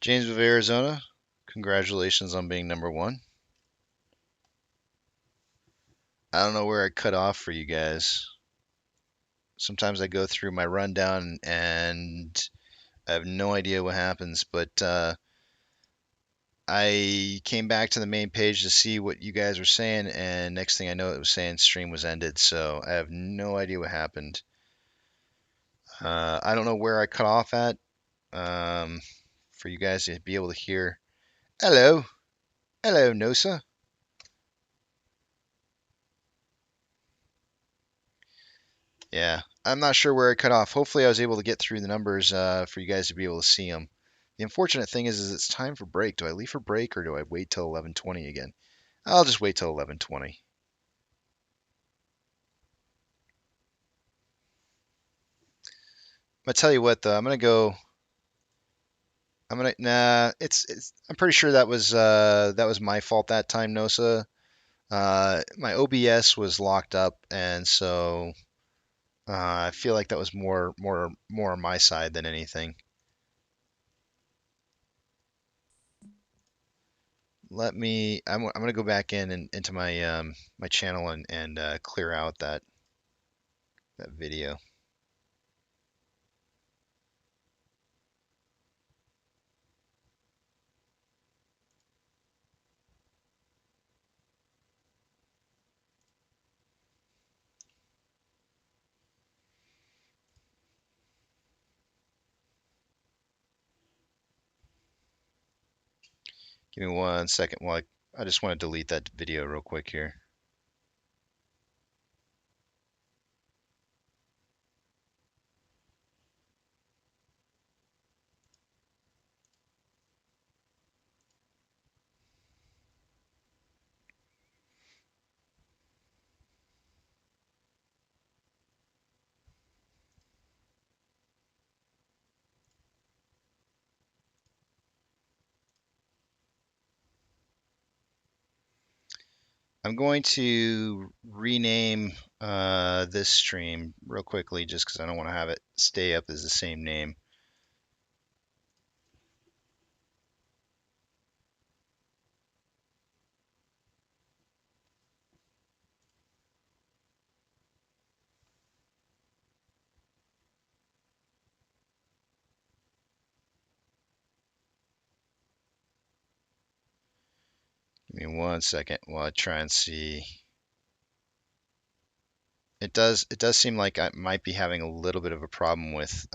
James of Arizona, congratulations on being #1. I don't know where I cut off for you guys. Sometimes I go through my rundown and I have no idea what happens, but I came back to the main page to see what you guys were saying, and next thing I know, it was saying stream was ended, so I have no idea what happened. I don't know where I cut off at um, for you guys to be able to hear. Hello, hello, Nosa. Yeah, I'm not sure where I cut off. Hopefully, I was able to get through the numbers for you guys to be able to see them. The unfortunate thing is it's time for break. Do I leave for break or do I wait till 11:20 again? I'll just wait till 11:20. I'm gonna tell you what though. I'm gonna go. I'm gonna nah. It's. I'm pretty sure that was my fault that time, Nosa. My OBS was locked up, and so I feel like that was more on my side than anything. I'm gonna go back in and into my my channel and clear out that video. Give me 1 second while I just want to delete that video real quick here. I'm going to rename this stream real quickly just because I don't want to have it stay up as the same name. Give me 1 second while I try and see. It does seem like I might be having a little bit of a problem with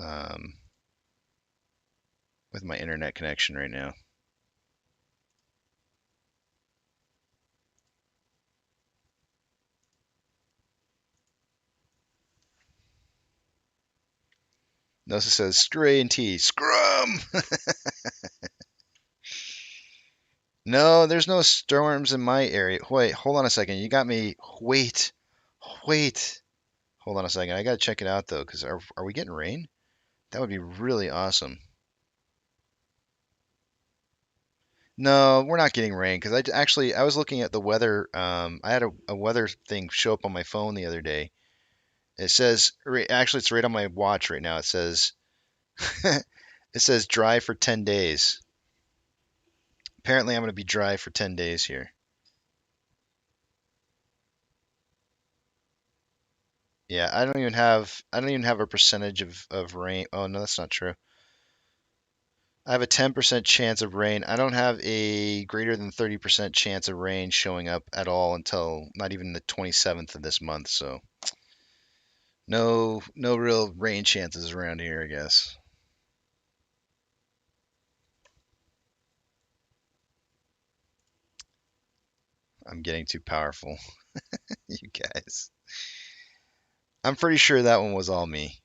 my internet connection right now. Nosa says Stray and T Scrum. No, there's no storms in my area. Wait, hold on a second. You got me. Wait. Hold on a second. I gotta check it out though, because are we getting rain? That would be really awesome. No, we're not getting rain because I was looking at the weather. I had a weather thing show up on my phone the other day. It says actually it's right on my watch right now. It says it says dry for 10 days. Apparently, I'm going to be dry for 10 days here. Yeah, I don't even have a percentage of rain. Oh no, that's not true. I have a 10% chance of rain. I don't have a greater than 30% chance of rain showing up at all until not even the 27th of this month. So no real rain chances around here, I guess. I'm getting too powerful, you guys. I'm pretty sure that one was all me.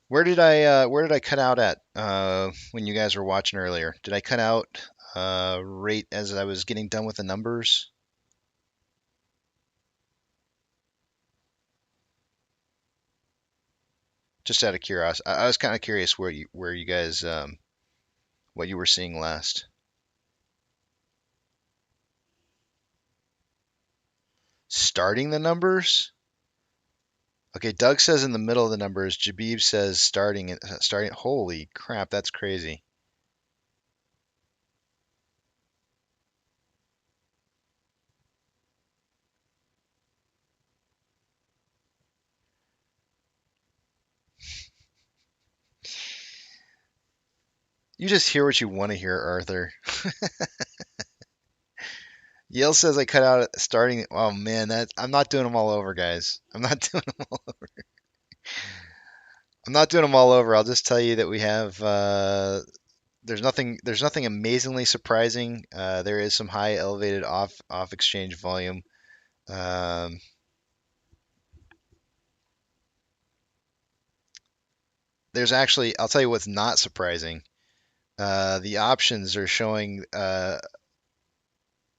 Where did I cut out at when you guys were watching earlier? Did I cut out right as I was getting done with the numbers? Just out of curiosity, I was kind of curious where you guys what you were seeing last. Starting the numbers? Okay, Doug says in the middle of the numbers. Jabib says starting. Holy crap, that's crazy. You just hear what you want to hear, Arthur. Yale says I cut out starting. Oh man, that I'm not doing them all over, guys. I'm not doing them all. I'm not doing them all over. I'll just tell you that we have. There's nothing amazingly surprising. There is some high elevated off exchange volume. Um, there's actually. I'll tell you what's not surprising. The options are showing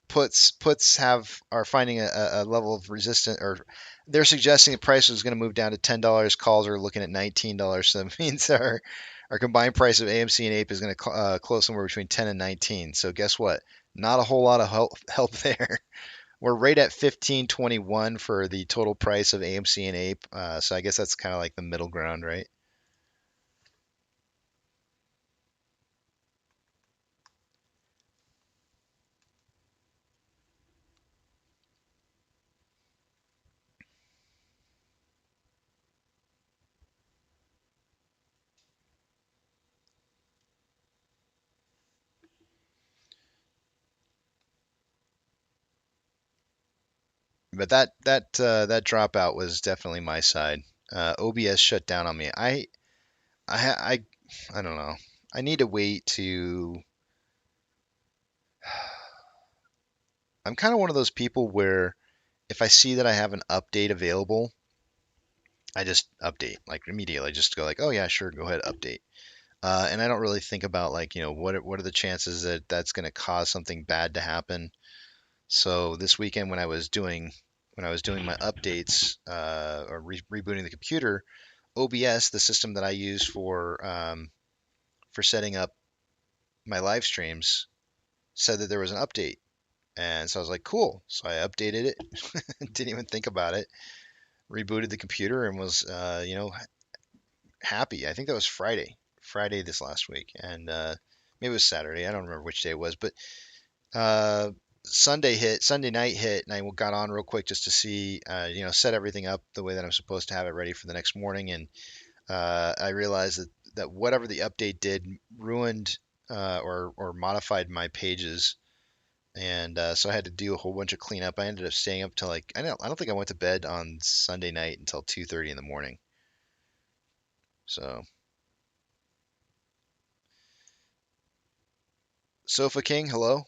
puts have are finding a level of resistance, or they're suggesting the price is going to move down to $10. Calls are looking at $19, so that means our combined price of AMC and Ape is going to close somewhere between 10 and 19. So guess what? Not a whole lot of help there. We're right at 15.21 for the total price of AMC and Ape. So I guess that's kind of like the middle ground, right? But that dropout was definitely my side. OBS shut down on me. I I don't know. I need to wait to. I'm kind of one of those people where if I see that I have an update available, I just update like immediately. I just go like, oh yeah, sure, go ahead, update. And I don't really think about like, what are the chances that that's going to cause something bad to happen. So this weekend when I was doing my updates or rebooting the computer, OBS, the system that I use for setting up my live streams, said that there was an update. And so I was like, cool. So I updated it, didn't even think about it, rebooted the computer, and was, happy. I think that was Friday this last week. And maybe it was Saturday. I don't remember which day it was. But uh, Sunday night hit, and I got on real quick just to see, set everything up the way that I'm supposed to have it ready for the next morning. And I realized that whatever the update did ruined or modified my pages, and so I had to do a whole bunch of cleanup. I ended up staying up till like I don't think I went to bed on Sunday night until 2:30 in the morning. So Sofa King, hello.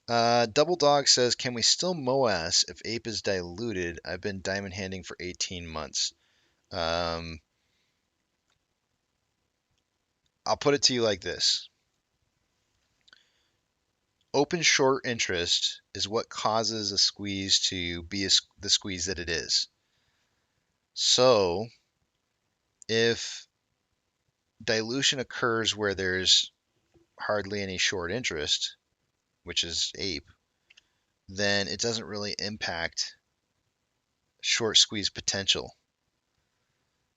Double Dog says, can we still MOASS if Ape is diluted? I've been diamond handing for 18 months. Um, I'll put it to you like this. Open short interest is what causes a squeeze to be the squeeze that it is. So if dilution occurs where there's hardly any short interest, which is Ape, then it doesn't really impact short squeeze potential.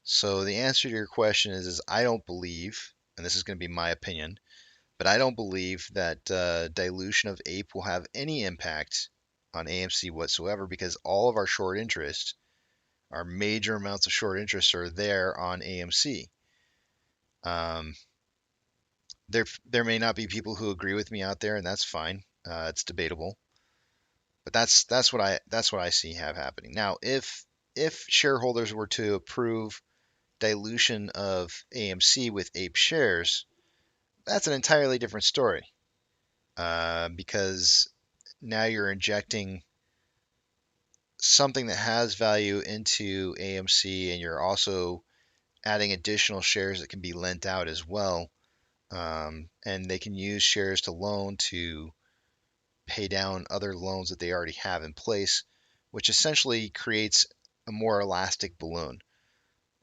So the answer to your question is I don't believe, and this is going to be my opinion, but I don't believe that dilution of Ape will have any impact on AMC whatsoever because all of our short interest, our major amounts of short interest are there on AMC. Um, there may not be people who agree with me out there, and that's fine. It's debatable, but that's what I see have happening. Now, if shareholders were to approve dilution of AMC with Ape shares, that's an entirely different story because now you're injecting something that has value into AMC, and you're also adding additional shares that can be lent out as well. And they can use shares to loan to pay down other loans that they already have in place, which essentially creates a more elastic balloon.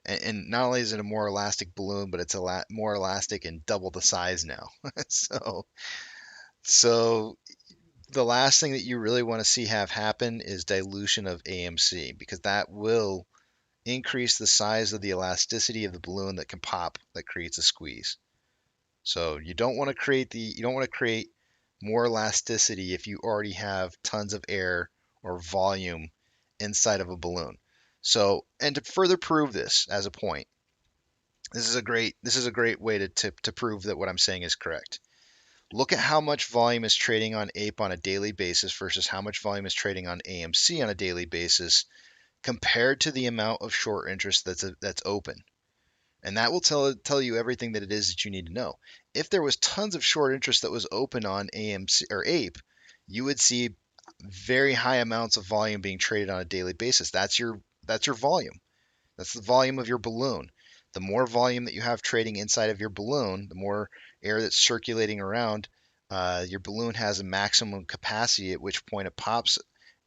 And not only is it a more elastic balloon, but it's more elastic and double the size now. so, so the last thing that you really want to see have happen is dilution of AMC, because that will increase the size of the elasticity of the balloon that can pop, that creates a squeeze. So you don't want to create more elasticity if you already have tons of air or volume inside of a balloon. So, and to further prove this as a point, this is a great way to prove that what I'm saying is correct. Look at how much volume is trading on Ape on a daily basis versus how much volume is trading on AMC on a daily basis compared to the amount of short interest that's open. And that will tell you everything that it is that you need to know. If there was tons of short interest that was open on AMC or Ape, you would see very high amounts of volume being traded on a daily basis. That's your volume. That's the volume of your balloon. The more volume that you have trading inside of your balloon, the more air that's circulating around, your balloon has a maximum capacity at which point it pops,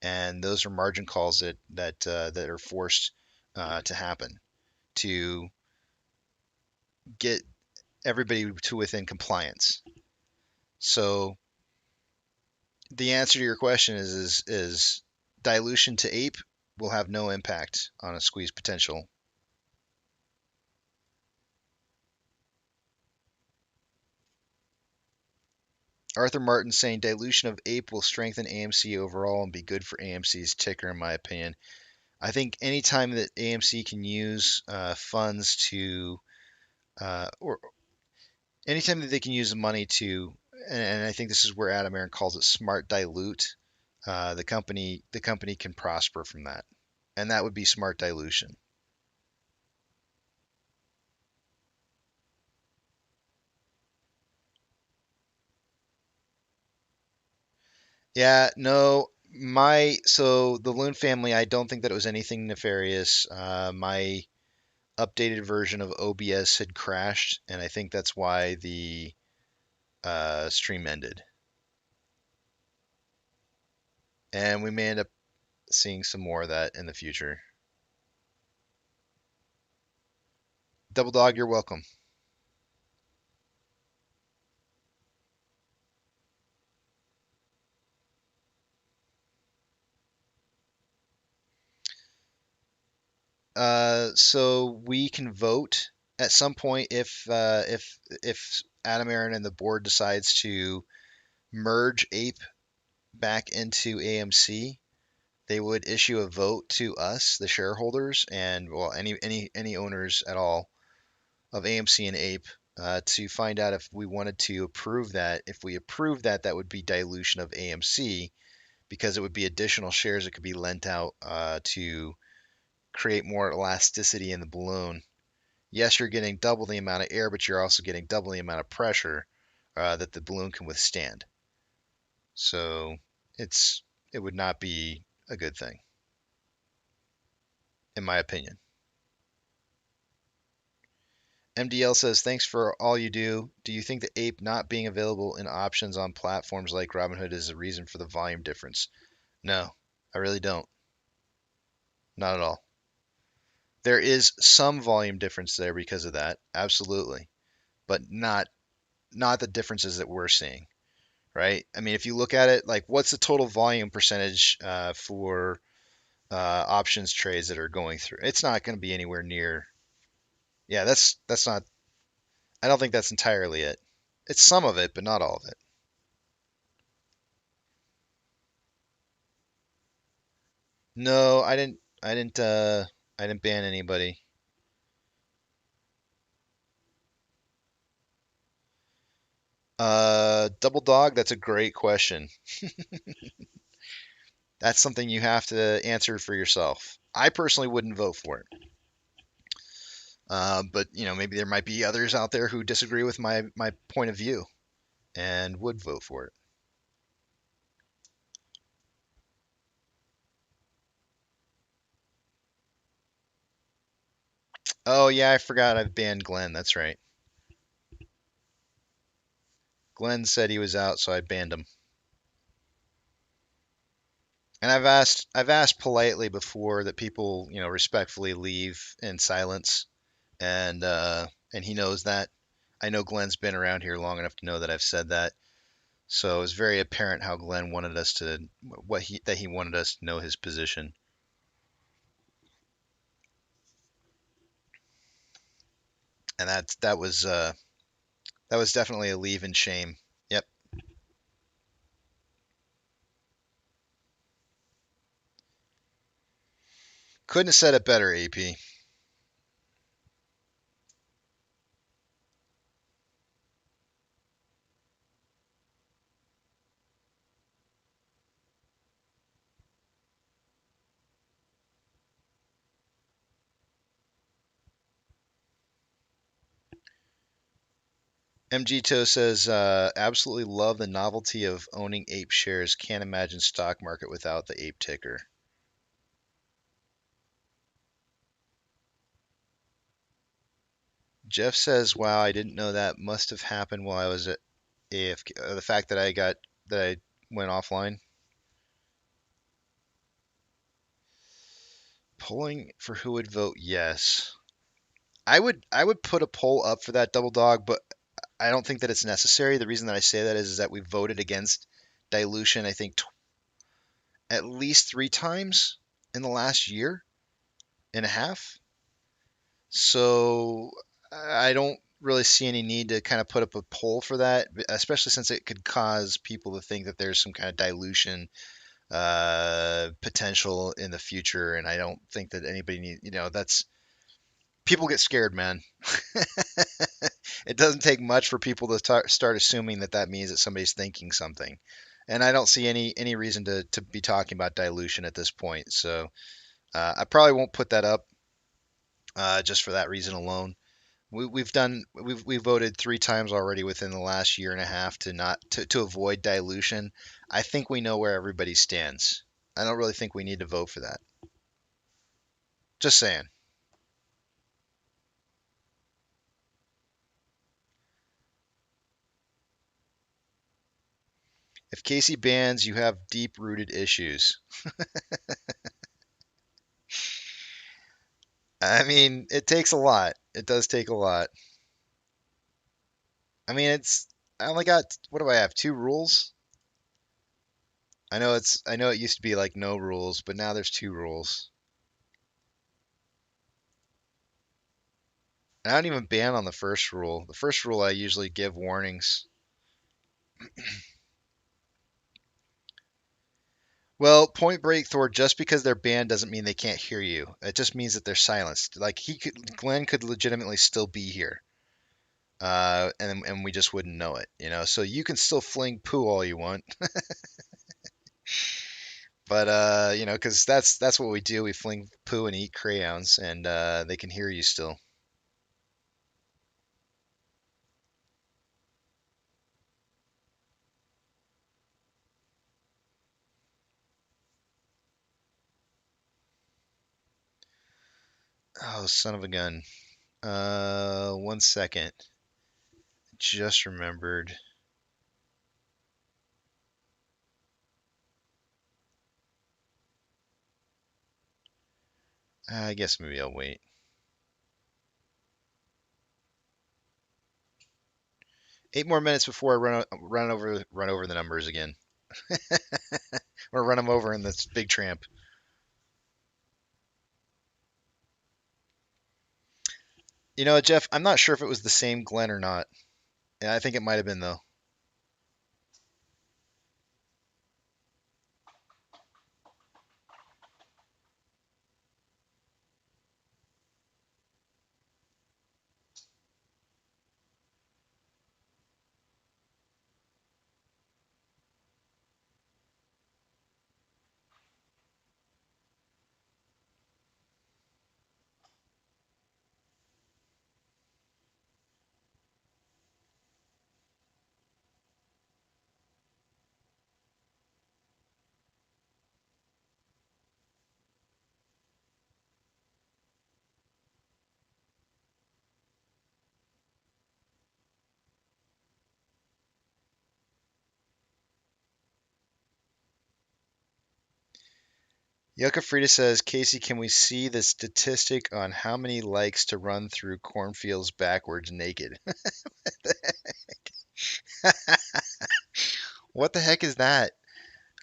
and those are margin calls that are forced to happen to get everybody to within compliance. So the answer to your question is dilution to Ape will have no impact on a squeeze potential. Arthur Martin saying dilution of Ape will strengthen AMC overall and be good for AMC's ticker, in my opinion. I think anytime that AMC can use funds to, or anytime that they can use the money to, and I think this is where Adam Aaron calls it smart dilute, the company can prosper from that, and that would be smart dilution. Yeah, no, so the Loon family, I don't think that it was anything nefarious. My updated version of OBS had crashed, and I think that's why the stream ended. And we may end up seeing some more of that in the future. Double Dog, you're welcome. So we can vote at some point if Adam Aaron and the board decides to merge Ape back into AMC. They would issue a vote to us, the shareholders, and well, any owners at all of AMC and Ape, to find out if we wanted to approve that. If we approve that, that would be dilution of AMC because it would be additional shares that could be lent out to create more elasticity in the balloon. Yes, you're getting double the amount of air, but you're also getting double the amount of pressure that the balloon can withstand. So it would not be a good thing, in my opinion. MDL says, thanks for all you do. Do you think the Ape not being available in options on platforms like Robinhood is a reason for the volume difference? No, I really don't. Not at all. There is some volume difference there because of that, absolutely, but not the differences that we're seeing, right? I mean, if you look at it, like what's the total volume percentage for options trades that are going through? It's not going to be anywhere near. Yeah, that's not. I don't think that's entirely it. It's some of it, but not all of it. No, I didn't. I didn't. I didn't ban anybody. Double dog. That's a great question. That's something you have to answer for yourself. I personally wouldn't vote for it. But maybe there might be others out there who disagree with my point of view and would vote for it. Oh yeah, I forgot I've banned Glenn. That's right. Glenn said he was out, so I banned him. And I've asked politely before that people, respectfully leave in silence, and he knows that. I know Glenn's been around here long enough to know that I've said that. So it was very apparent how Glenn wanted us to what he that he wanted us to know his position, and that was definitely a leave in shame. Yep, couldn't have said it better, AP. MGTO says, absolutely love the novelty of owning Ape shares. Can't imagine stock market without the Ape ticker. Jeff says, wow, I didn't know that must have happened while I was at AFK. The fact that I went offline. Polling for who would vote yes. I would put a poll up for that double dog, but I don't think that it's necessary. The reason that I say that is that we voted against dilution, I think, at least 3 times in the last year and a half. So I don't really see any need to kind of put up a poll for that, especially since it could cause people to think that there's some kind of dilution potential in the future. And I don't think that anybody needs, that's people get scared, man. It doesn't take much for people to start assuming that that means that somebody's thinking something. And I don't see any reason to be talking about dilution at this point. So I probably won't put that up just for that reason alone. We've voted 3 times already within the last year and a half to not to avoid dilution. I think we know where everybody stands. I don't really think we need to vote for that. Just saying. If Casey bans, you have deep rooted issues. I mean, it takes a lot. It does take a lot. I mean, I only got, what do I have? 2 rules? I know it used to be like no rules, but now there's 2 rules. And I don't even ban on the first rule. The first rule I usually give warnings. Well, Point Break Thor, just because they're banned doesn't mean they can't hear you. It just means that they're silenced. Like Glenn could legitimately still be here, and we just wouldn't know it. So you can still fling poo all you want, but because that's what we do. We fling poo and eat crayons, and they can hear you still. Oh, son of a gun. 1 second. Just remembered. I guess maybe I'll wait. 8 more minutes before I run over the numbers again, or run them over in this big tramp. Jeff, I'm not sure if it was the same Glenn or not. Yeah, I think it might have been though. Yucca Frida says, Casey, can we see the statistic on how many likes to run through cornfields backwards naked? What the heck is that?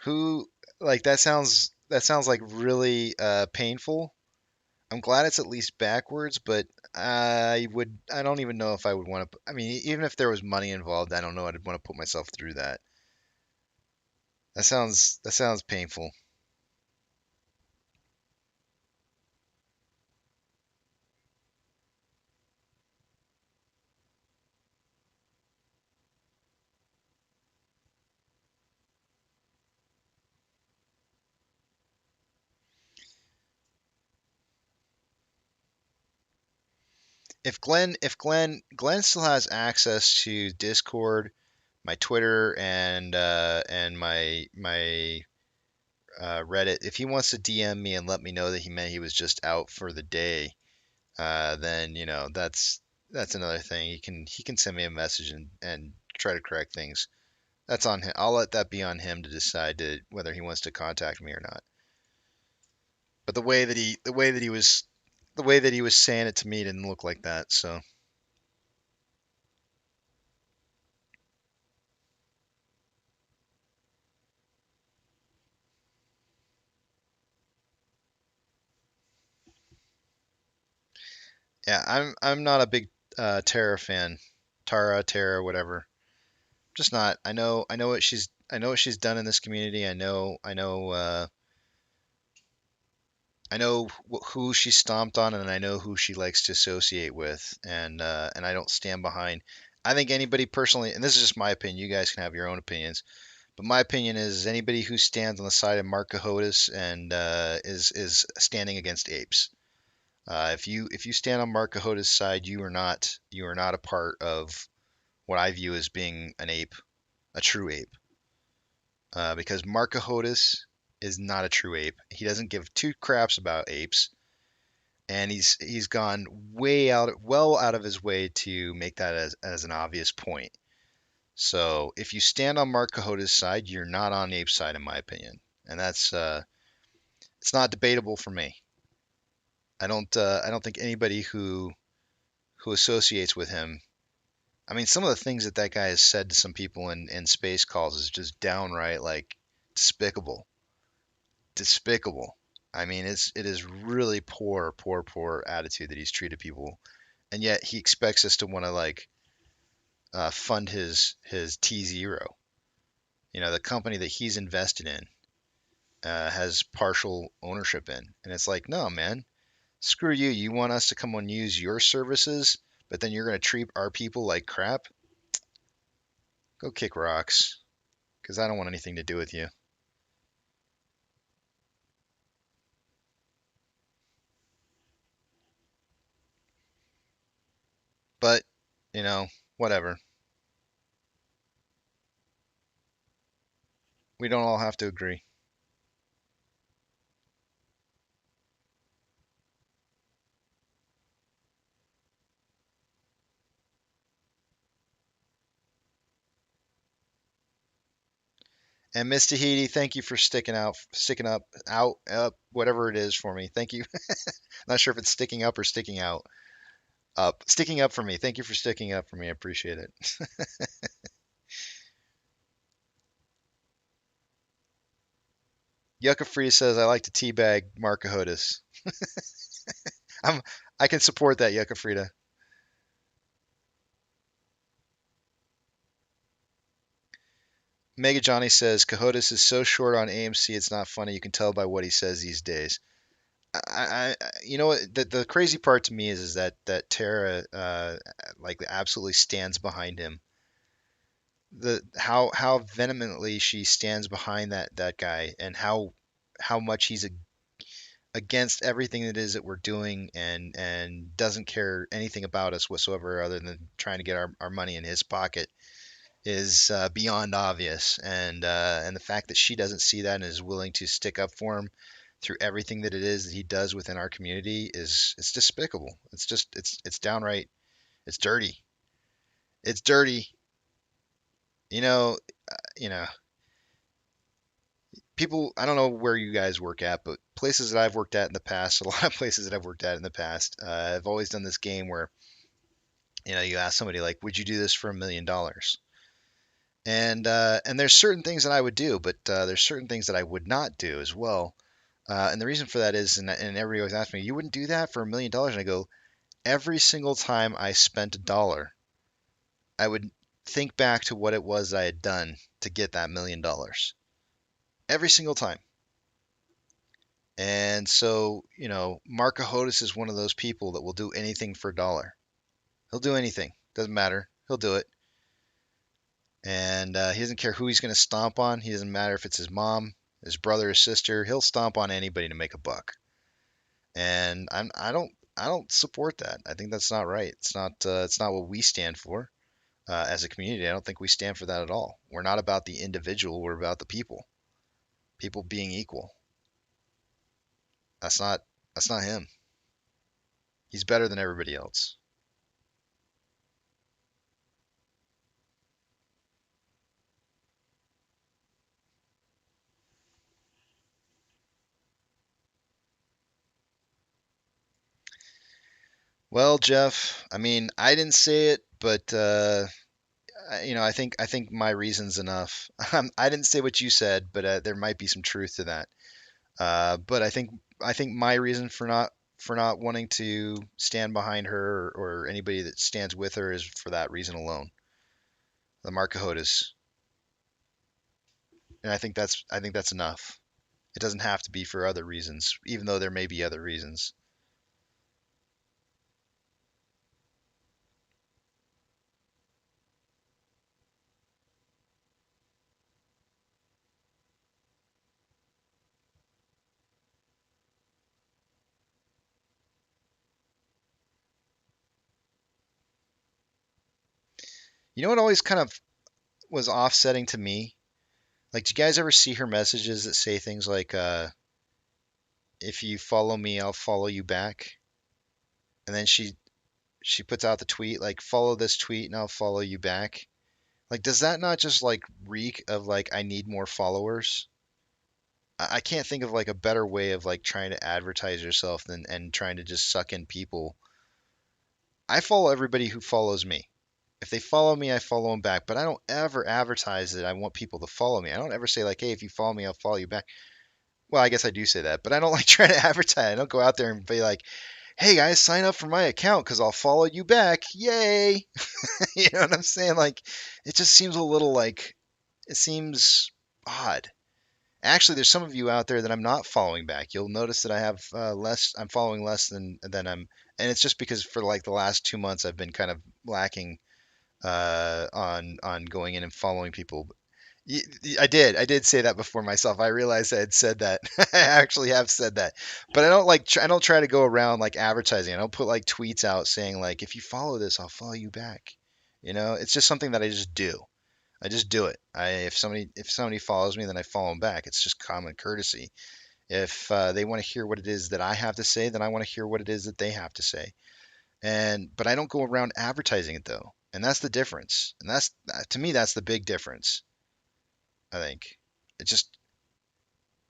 Who like that sounds like really painful. I'm glad it's at least backwards, but I don't even know if I would want to. I mean, even if there was money involved, I don't know I'd want to put myself through that. That sounds painful. If Glenn still has access to Discord, my Twitter, and my Reddit, if he wants to DM me and let me know that he meant he was just out for the day, then that's another thing. He can send me a message and try to correct things. That's on him. I'll let that be on him to decide whether he wants to contact me or not. But the way that he was saying it to me didn't look like that. So yeah, I'm not a big Tara fan. Tara, whatever. Just not. I know what she's done in this community. I know who she stomped on, and I know who she likes to associate with, and I don't stand behind. I think anybody personally, and this is just my opinion. You guys can have your own opinions, but my opinion is anybody who stands on the side of Mark Cahotis and is standing against apes. If you stand on Mark Cahotis' side, you are not a part of what I view as being an ape, a true ape, because Mark Cahotis is not a true ape. He doesn't give two craps about apes, and he's gone well out of his way to make that as an obvious point. So if you stand on Mark Cahota's side, you're not on Ape's side, in my opinion, and that's it's not debatable for me. I don't think anybody who associates with him. I mean, some of the things that guy has said to some people in space calls is just downright like despicable, despicable. I mean, it is really poor attitude that he's treated people, and yet he expects us to want to like fund his T Zero. The company that he's invested in has partial ownership in, and it's like, no, man, screw you. You want us to come and use your services, but then you're going to treat our people like crap? Go kick rocks, because I don't want anything to do with you. But, you know, whatever. We don't all have to agree. And Miss Tahiti, thank you for sticking up, whatever it is for me. Thank you. Not sure if it's sticking up or sticking out. Sticking up for me. Thank you for sticking up for me. I appreciate it. Yucca Free says I like to teabag Marcahotis. I'm I can support that, Yucca Frida. Mega Johnny says Cahotis is so short on AMC it's not funny. You can tell by what he says these days. You know what? The crazy part to me is that Tara like absolutely stands behind him. How vehemently she stands behind that guy, and how much he's against everything that is that we're doing, and doesn't care anything about us whatsoever other than trying to get our money in his pocket is beyond obvious. And the fact that she doesn't see that and is willing to stick up for him through everything that it is that he does within our community is it's despicable. It's downright it's dirty. It's dirty. You know, you know, people, I don't know where you guys work at, but places that I've worked at in the past, a lot of places that I've worked at in the past, I've always done this game where, you ask somebody like, would you do this for $1 million? And there's certain things that I would do, but there's certain things that I would not do as well. And the reason for that is, and everybody always asks me, you wouldn't do that for $1 million? And I go, every single time I spent a dollar, I would think back to what it was I had done to get that $1 million. Every single time. And so, Mark Ahotis is one of those people that will do anything for a dollar. He'll do anything. Doesn't matter. He'll do it. And he doesn't care who he's going to stomp on. He doesn't matter if it's his mom, his brother, his sister. He'll stomp on anybody to make a buck. And I don't support that. I think that's not right. It's not what we stand for as a community. I don't think we stand for that at all. We're not about the individual. We're about the people. People being equal. That's not that's not him. He's better than everybody else. Well, Jeff, I mean, I didn't say it, but I think my reason's enough. I didn't say what you said, but there might be some truth to that. But I think my reason for not wanting to stand behind her or anybody that stands with her is for that reason alone. The Marcahotas, and I think that's enough. It doesn't have to be for other reasons, even though there may be other reasons. You know what always kind of was offsetting to me? Like, do you guys ever see her messages that say things like, "If you follow me, I'll follow you back," and then she puts out the tweet like, "Follow this tweet and I'll follow you back." Like, does that not just like reek of like I need more followers? I can't think of like a better way of like trying to advertise yourself than and trying to just suck in people. I follow everybody who follows me. If they follow me, I follow them back. But I don't ever advertise that I want people to follow me. I don't ever say like, "Hey, if you follow me, I'll follow you back." Well, I guess I do say that, but I don't like trying to advertise. I don't go out there and be like, "Hey guys, sign up for my account because I'll follow you back." Yay! You know what I'm saying? Like, it just seems a little like it seems odd. Actually, there's some of you out there that I'm not following back. You'll notice that I have less. I'm following less than and it's just because for like the last 2 months I've been kind of lacking on going in and following people. I did say that before myself. I realized I had said that. I actually have said that, but I don't try to go around like advertising. I don't put like tweets out saying like, "If you follow this, I'll follow you back." It's just something that I just do. I just do it. If somebody follows me, then I follow them back. It's just common courtesy. If they want to hear what it is that I have to say, then I want to hear what it is that they have to say. But I don't go around advertising it though, and that's the difference. And that's to me, that's the big difference. I think it just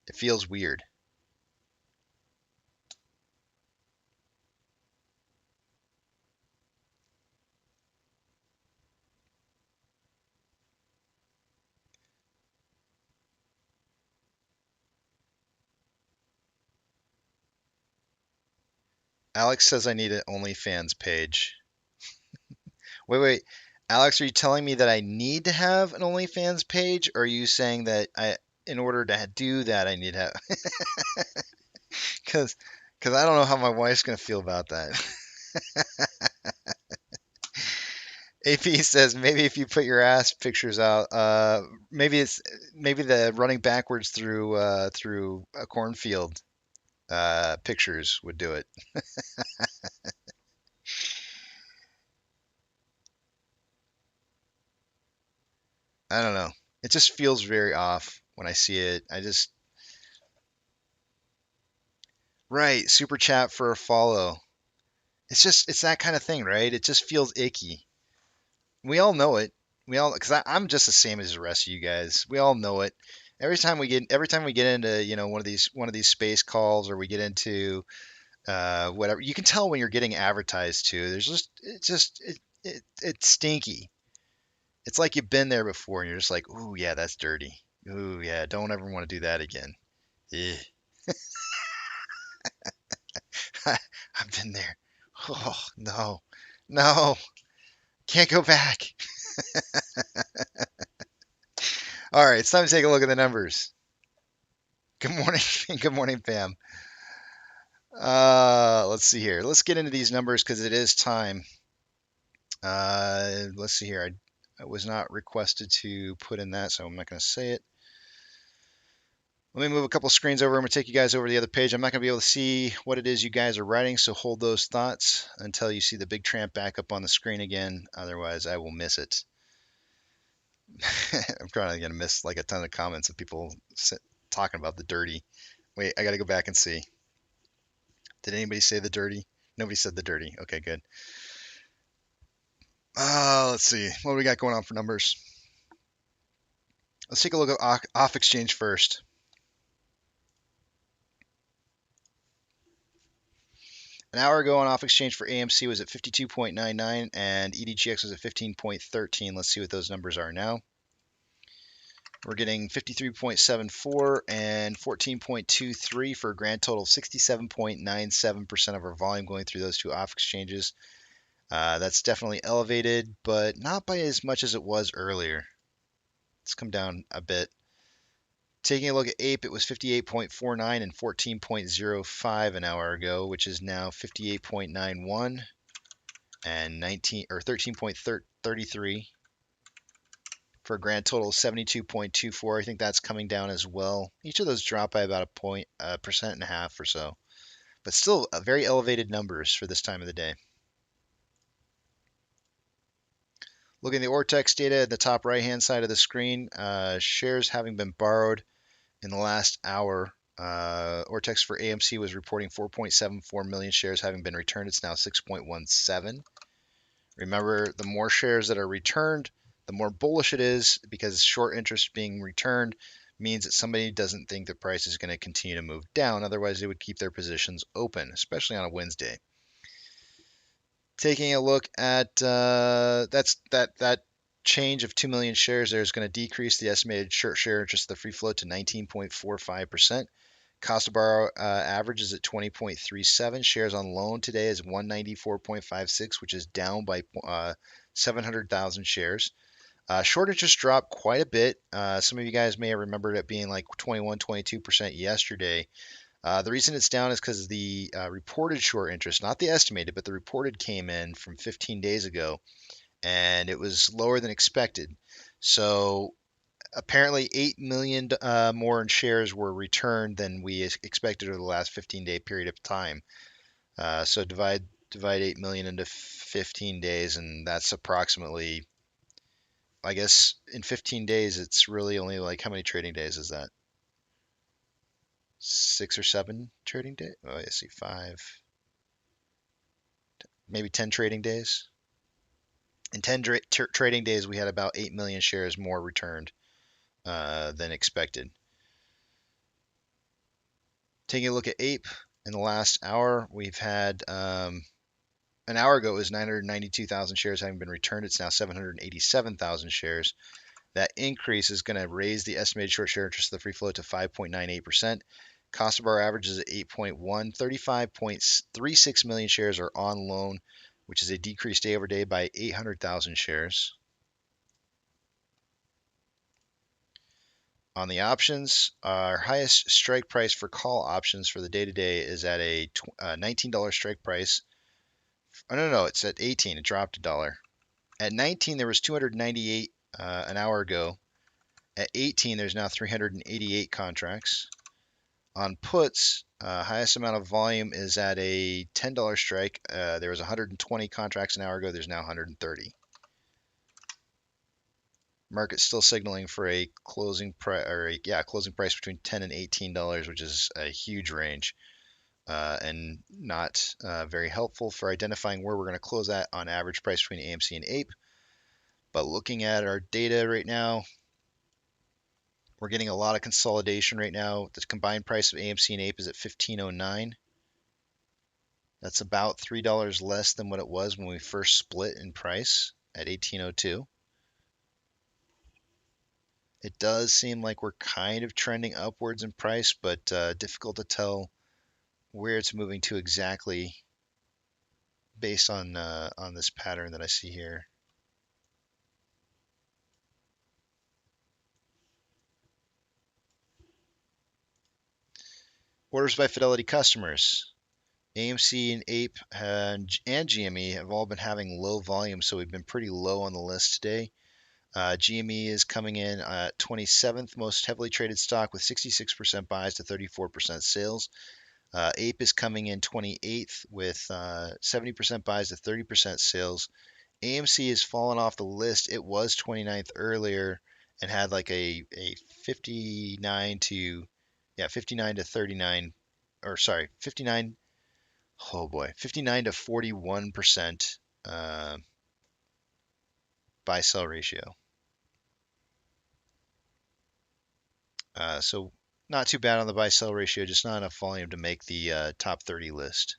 it feels weird. Alex says I need an OnlyFans page. Wait, wait. Alex, are you telling me that I need to have an OnlyFans page, or are you saying that in order to do that, I need to have? Because I don't know how my wife's gonna feel about that. AP says maybe if you put your ass pictures out, maybe the running backwards through a cornfield pictures would do it. I don't know. It just feels very off when I see it. Right, super chat for a follow. It's that kind of thing, right? It just feels icky. We all know it. We all, because I'm just the same as the rest of you guys. We all know it. every time we get into one of these space calls, or we get into whatever, you can tell when you're getting advertised to. There's it's stinky. It's like you've been there before, and you're just like, ooh yeah, that's dirty. Ooh yeah, don't ever want to do that again. Ugh. I've been there. Oh no, no, can't go back. All right, it's time to take a look at the numbers. Good morning, good morning, Pam. Let's see here. Let's get into these numbers because it is time. Let's see here. I was not requested to put in that, so I'm not going to say it. Let me move a couple screens over. I'm going to take you guys over to the other page. I'm not going to be able to see what it is you guys are writing, so hold those thoughts until you see the big tramp back up on the screen again. Otherwise, I will miss it. I'm probably going to miss like a ton of comments of people talking about the dirty. Wait, I got to go back and see. Did anybody say the dirty? Nobody said the dirty. Okay, good. Let's see. What do we got going on for numbers? Let's take a look at off exchange first. An hour ago on off exchange for AMC was at 52.99 and EDGX was at 15.13. Let's see what those numbers are now. We're getting 53.74 and 14.23 for a grand total of 67.97% of our volume going through those two off exchanges. That's definitely elevated, but not by as much as it was earlier. It's come down a bit. Taking a look at Ape, it was 58.49 and 14.05 an hour ago, which is now 58.91 and 13.33 for a grand total of 72.24. I think that's coming down as well. Each of those dropped by about a percent and a half or so, but still very elevated numbers for this time of the day. Looking at the Ortex data at the top right-hand side of the screen, shares having been borrowed in the last hour. Ortex for AMC was reporting 4.74 million shares having been returned. It's now 6.17. Remember, the more shares that are returned, the more bullish it is, because short interest being returned means that somebody doesn't think the price is going to continue to move down. Otherwise, they would keep their positions open, especially on a Wednesday. Taking a look at that change of 2 million shares there is going to decrease the estimated short share interest of the free float to 19.45%. Cost of borrow average is at 20.37. Shares on loan today is 194.56, which is down by 700,000 shares. Short interest dropped quite a bit. Some of you guys may have remembered it being like 21, 22% yesterday. The reason it's down is because the reported short interest, not the estimated, but the reported came in from 15 days ago, and it was lower than expected. So apparently 8 million more in shares were returned than we expected over the last 15-day period of time. So divide 8 million into 15 days, and that's approximately, I guess, in 15 days, it's really only like, how many trading days is that? 6 or 7 trading days? Oh, I see, 5, maybe 10 trading days. In 10 trading days, we had about 8 million shares more returned than expected. Taking a look at Ape, in the last hour, we've had, an hour ago, it was 992,000 shares having been returned. It's now 787,000 shares. That increase is going to raise the estimated short share interest of the free float to 5.98%. Cost of our average is at 8.1. 35.36 million shares are on loan, which is a decrease day over day by 800,000 shares. On the options, our highest strike price for call options for the day-to-day is at a $19 strike price. Oh, no, it's at 18. It dropped $1. At 19, there was 298 an hour ago. At 18, there's now 388 contracts. On puts, highest amount of volume is at a $10 strike. There was 120 contracts an hour ago. There's now 130. Market's still signaling for a closing price, closing price between $10 and $18, which is a huge range, and not very helpful for identifying where we're going to close at on average price between AMC and Ape. But looking at our data right now, We're getting a lot of consolidation right now. The combined price of AMC and Ape is at 1509. That's about $3 less than what it was when we first split in price at 1802. It does seem like we're kind of trending upwards in price, but difficult to tell where it's moving to exactly based on this pattern that I see here. Orders by Fidelity customers. AMC and Ape and GME have all been having low volume, so we've been pretty low on the list today. GME is coming in at 27th most heavily traded stock with 66% buys to 34% sales. Ape is coming in 28th with 70% buys to 30% sales. AMC has fallen off the list. It was 29th earlier and had like a 59 to 39, or sorry, 59, oh boy, 59 to 41% buy sell ratio. So not too bad on the buy sell ratio, just not enough volume to make the top 30 list.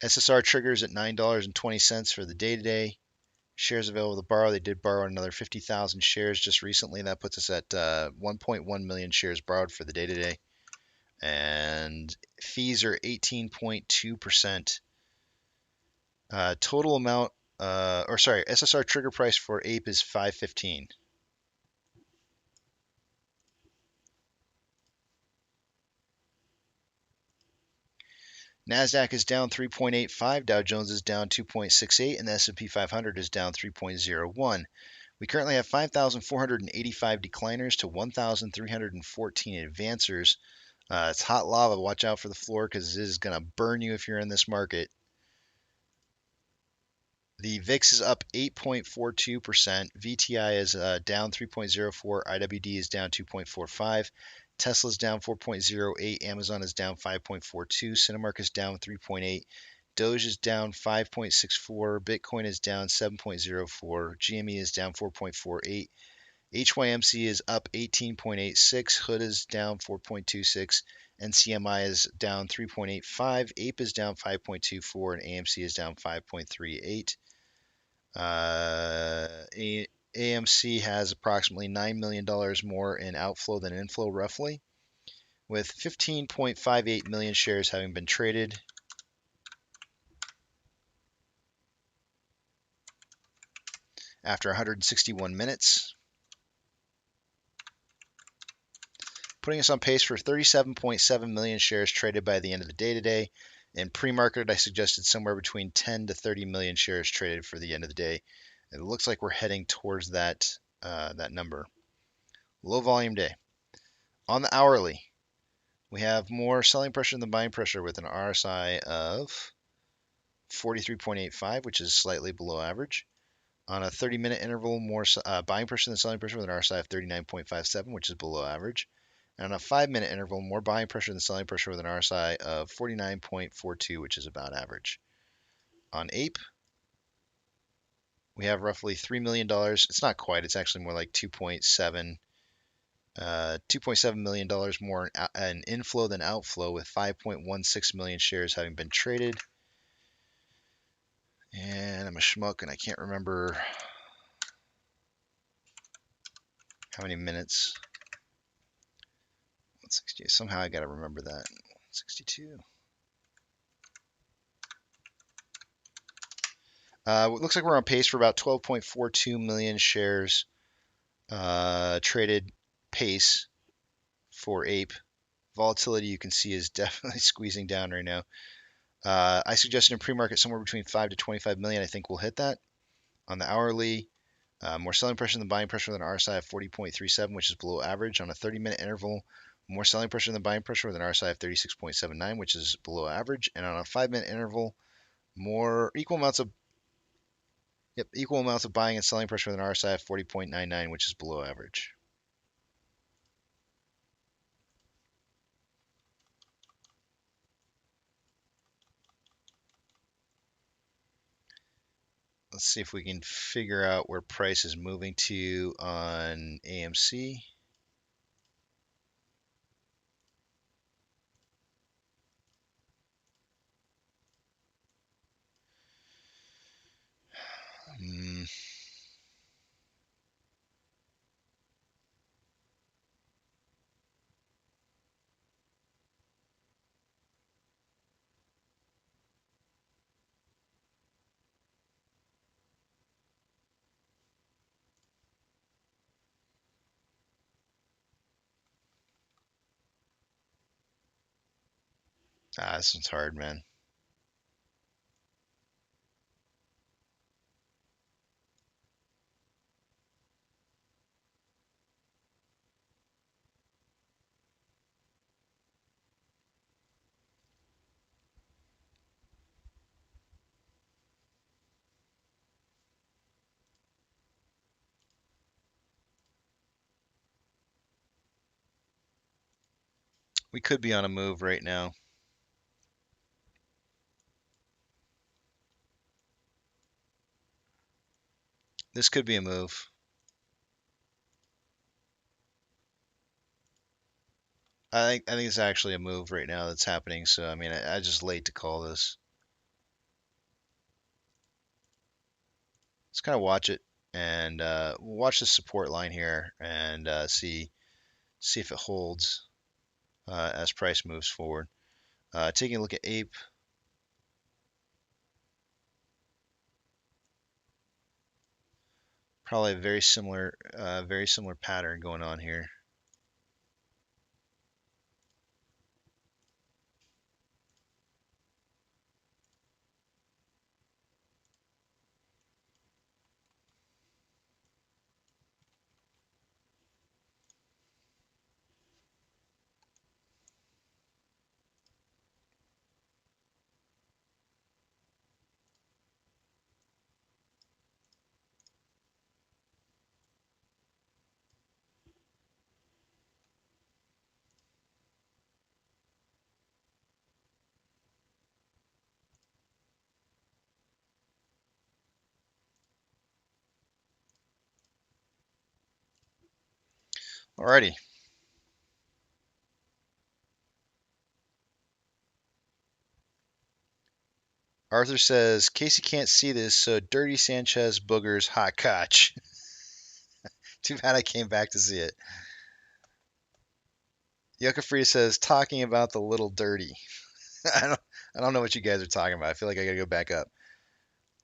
SSR triggers at $9.20 for the day today. Shares available to borrow. They did borrow another 50,000 shares just recently. That puts us at 1.1 million shares borrowed for the day today. And fees are 18.2%. Total amount, SSR trigger price for Ape is 515. NASDAQ is down 3.85, Dow Jones is down 2.68, and the S&P 500 is down 3.01. We currently have 5,485 decliners to 1,314 advancers. It's hot lava. Watch out for the floor because it is going to burn you if you're in this market. The VIX is up 8.42%. VTI is down 3.04. IWD is down 2.45. Tesla's down 4.08. Amazon is down 5.42. Cinemark is down 3.8. Doge is down 5.64. Bitcoin is down 7.04. GME is down 4.48. HYMC is up 18.86. Hood is down 4.26. NCMI is down 3.85. Ape is down 5.24. And AMC is down 5.38. AMC has approximately $9 million more in outflow than inflow, roughly, with 15.58 million shares having been traded. After 161 minutes, putting us on pace for 37.7 million shares traded by the end of the day today. In pre-market, I suggested somewhere between 10 to 30 million shares traded for the end of the day. It looks like we're heading towards that number. Low volume day. On the hourly, we have more selling pressure than buying pressure with an RSI of 43.85, which is slightly below average. On a 30-minute interval, more buying pressure than selling pressure with an RSI of 39.57, which is below average. And on a 5-minute interval, more buying pressure than selling pressure with an RSI of 49.42, which is about average. On Ape, we have roughly $3 million. It's not quite. It's actually more like $2.7 million more in inflow than outflow, with 5.16 million shares having been traded. And I'm a schmuck, and I can't remember how many minutes. 160. Somehow I got to remember that. 62. It looks like we're on pace for about 12.42 million shares traded pace for Ape. Volatility, you can see, is definitely squeezing down right now. I suggested in pre-market somewhere between 5 to 25 million. I think we'll hit that. On the hourly, more selling pressure than buying pressure with an RSI of 40.37, which is below average. On a 30-minute interval, more selling pressure than buying pressure with an RSI of 36.79, which is below average. And on a 5-minute interval, equal amounts of buying and selling pressure with an RSI of 40.99, which is below average. Let's see if we can figure out where price is moving to on AMC. Hmm, this one's hard, man. We could be on a move right now. This could be a move. I think it's actually a move right now that's happening. So I mean, I just late to call this. Let's kind of watch it and we'll watch the support line here and see if it holds as price moves forward. Taking a look at Ape, probably a very similar pattern going on here. Alrighty. Arthur says Casey can't see this, so Dirty Sanchez boogers hot cotch. Too bad I came back to see it. Yucca Free says talking about the little dirty. I don't I don't know what you guys are talking about. I feel like I gotta go back up.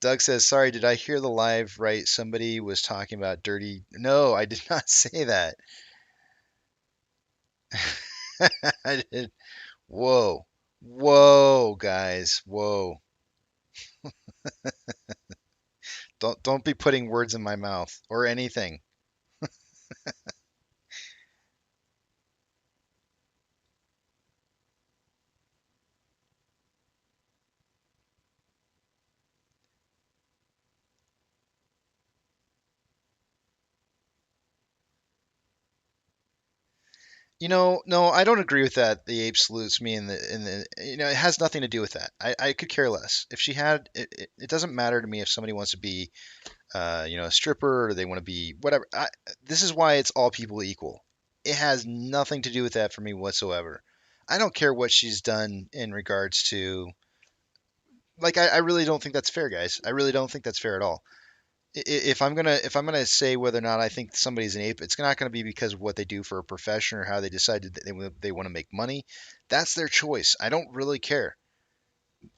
Doug says, sorry, did I hear the live right? Somebody was talking about dirty. No, I did not say that. I did. Whoa. Whoa, guys. Whoa. Don't be putting words in my mouth or anything. No, I don't agree with that. The ape salutes me it has nothing to do with that. I could care less. If she had it doesn't matter to me if somebody wants to be a stripper or they want to be whatever. This is why it's all people equal. It has nothing to do with that for me whatsoever. I don't care what she's done in regards to like I really don't think that's fair, guys. I really don't think that's fair at all. If I'm gonna say whether or not I think somebody's an ape, it's not gonna be because of what they do for a profession or how they decided that they want to make money. That's their choice. I don't really care.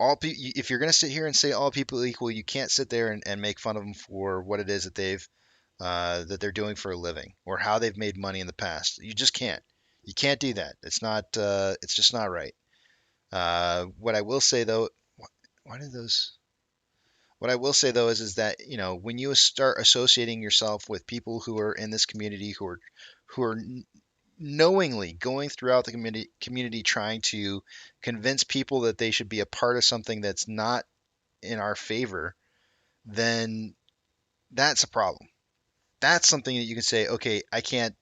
If you're gonna sit here and say all people equal, you can't sit there and make fun of them for what it is that they're doing for a living or how they've made money in the past. You just can't. You can't do that. It's not. It's just not right. What I will say though, why did those? What I will say though is that when you start associating yourself with people who are in this community who are knowingly going throughout the community trying to convince people that they should be a part of something that's not in our favor, then that's a problem. That's something that you can say, okay, I can't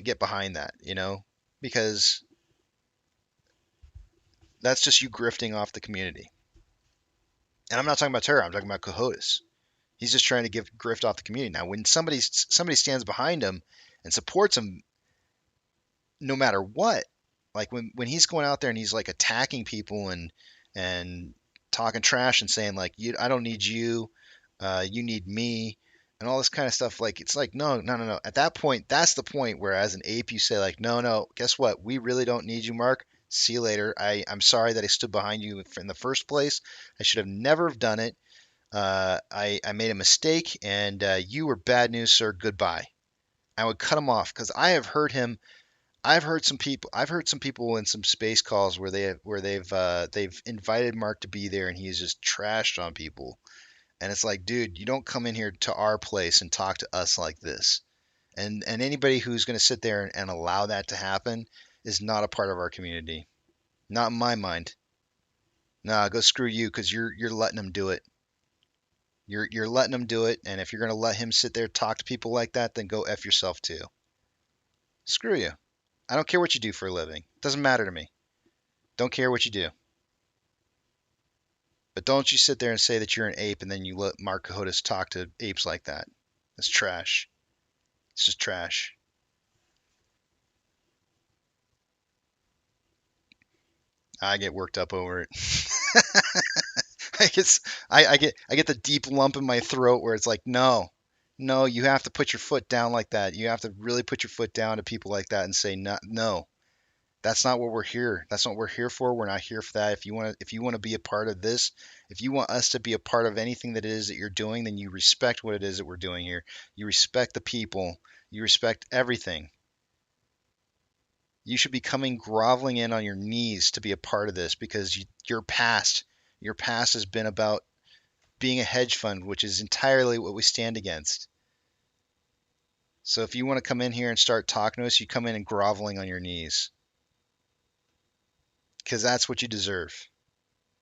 get behind that, because that's just you grifting off the community. And I'm not talking about terror. I'm talking about cojones. He's just trying to give grift off the community. Now, when somebody stands behind him and supports him, no matter what, like when he's going out there and he's like attacking people and talking trash and saying like I don't need you, you need me, and all this kind of stuff. Like it's like no, no, no, no. At that point, that's the point where as an ape you say like no, no. Guess what? We really don't need you, Mark. See you later. I'm sorry that I stood behind you in the first place. I should have never have done it. I made a mistake, and you were bad news, sir. Goodbye. I would cut him off because I have heard him. I've heard some people. I've heard some people in some space calls where they've invited Mark to be there, and he's just trashed on people. And it's like, dude, you don't come in here to our place and talk to us like this. And anybody who's going to sit there and allow that to happen is not a part of our community. Not in my mind. Nah, go screw you, because you're letting him do it. You're letting him do it, and if you're going to let him sit there talk to people like that, then go F yourself too. Screw you. I don't care what you do for a living. It doesn't matter to me. Don't care what you do. But don't you sit there and say that you're an ape and then you let Mark Cahotis talk to apes like that. That's trash. It's just trash. I get worked up over it. I get, I get the deep lump in my throat where it's like, no, no, you have to put your foot down like that. You have to really put your foot down to people like that and say, no, no, that's not what we're here. That's not what we're here for. We're not here for that. If you want to be a part of this, if you want us to be a part of anything that it is that you're doing, then you respect what it is that we're doing here. You respect the people. You respect everything. You should be coming groveling in on your knees to be a part of this because your past has been about being a hedge fund, which is entirely what we stand against. So if you want to come in here and start talking to us, you come in and groveling on your knees because that's what you deserve.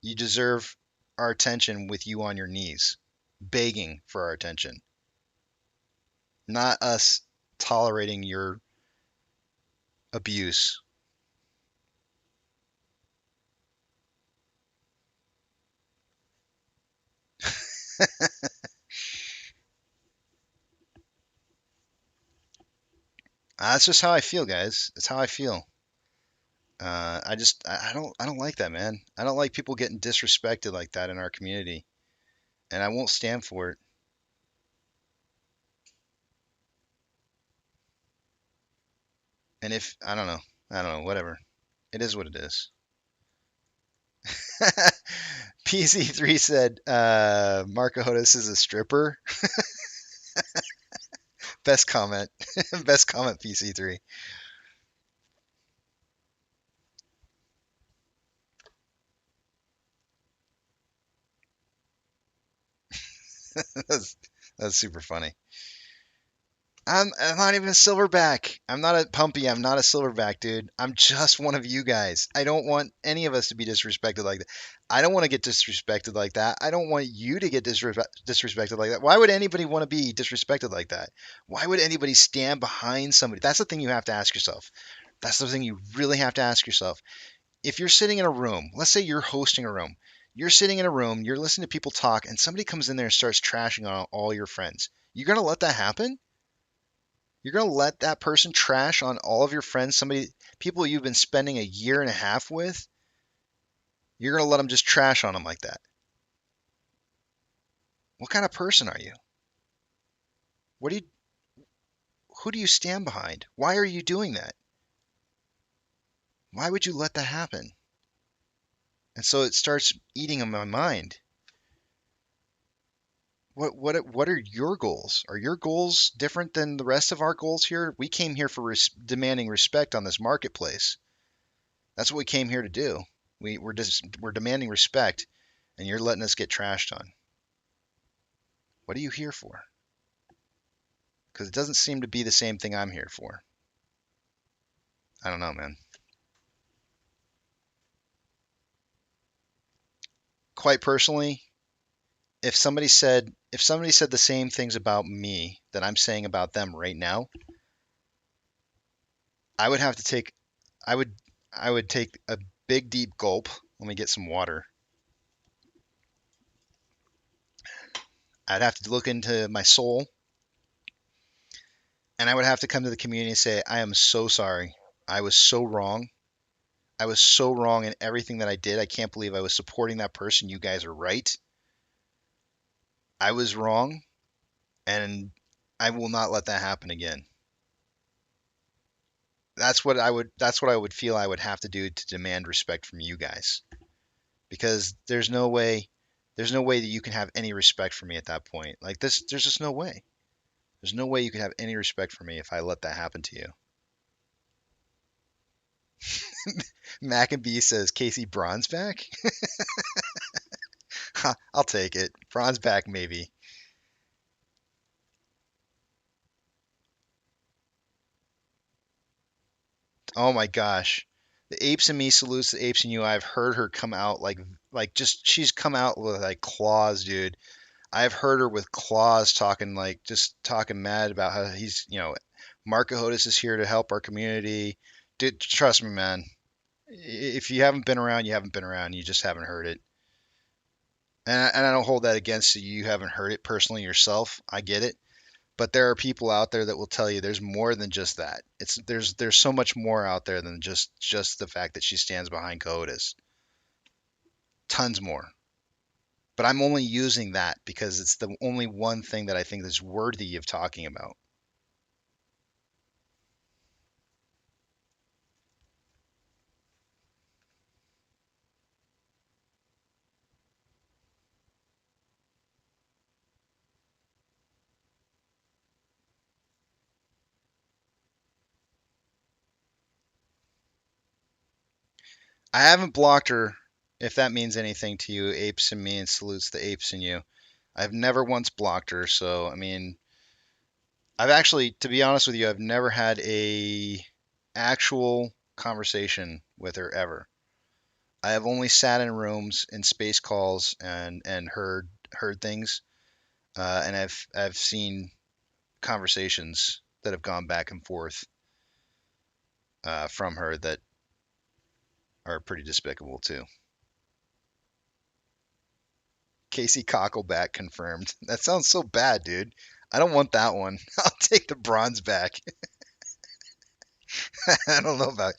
You deserve our attention with you on your knees, begging for our attention, not us tolerating your abuse. That's just how I feel, guys. It's how I feel. I don't like that, man. I don't like people getting disrespected like that in our community, and I won't stand for it. And if I don't know, whatever. It is what it is. PC3 said, Marco Hodes is a stripper. Best comment. Best comment, PC3. that's, that's super funny. I'm not even a silverback. I'm not a pumpy. I'm not a silverback, dude. I'm just one of you guys. I don't want any of us to be disrespected like that. I don't want to get disrespected like that. I don't want you to get disrespected like that. Why would anybody want to be disrespected like that? Why would anybody stand behind somebody? That's the thing you have to ask yourself. That's the thing you really have to ask yourself. If you're sitting in a room, let's say you're hosting a room, you're sitting in a room, you're listening to people talk, and somebody comes in there and starts trashing on all your friends. You're going to let that happen? You're going to let that person trash on all of your friends, people you've been spending a year and a half with? You're going to let them just trash on them like that? What kind of person are you? What do you, who do you stand behind? Why are you doing that? Why would you let that happen? And so it starts eating in my mind. What are your goals? Are your goals different than the rest of our goals here? We came here for demanding respect on this marketplace. That's what we came here to do. We're demanding respect, and you're letting us get trashed on. What are you here for? Because it doesn't seem to be the same thing I'm here for. I don't know, man. Quite personally, if somebody said the same things about me that I'm saying about them right now, I would have to take I would I would take a big deep gulp. Let me get some water. I'd have to look into my soul, and I would have to come to the community and say, I am so sorry. I was so wrong. I was so wrong in everything that I did. I can't believe I was supporting that person. You guys are right. I was wrong, and I will not let that happen again. That's what I would feel I would have to do to demand respect from you guys, because there's no way that you can have any respect for me at that point. Like this, there's just no way. There's no way you can have any respect for me if I let that happen to you. Mac and B says Casey Bronze back. I'll take it. Bronze back maybe. Oh my gosh. The apes in me salutes the apes in you. I've heard her come out like just she's come out with like claws, dude. I've heard her with claws talking like just talking mad about how Marco Hodis is here to help our community. Dude, trust me, man. If you haven't been around, you haven't been around. You just haven't heard it. And I don't hold that against you. You haven't heard it personally yourself. I get it. But there are people out there that will tell you there's more than just that. There's so much more out there than just the fact that she stands behind CODIS. Tons more. But I'm only using that because it's the only one thing that I think is worthy of talking about. I haven't blocked her, if that means anything to you. Apes in me and salutes the apes in you. I've never once blocked her, so I mean, I've actually, to be honest with you, I've never had a actual conversation with her ever. I have only sat in rooms in space calls and heard things, and I've seen conversations that have gone back and forth from her that are pretty despicable too. Casey Cockleback confirmed. That sounds so bad, dude. I don't want that one. I'll take the bronze back. I don't know about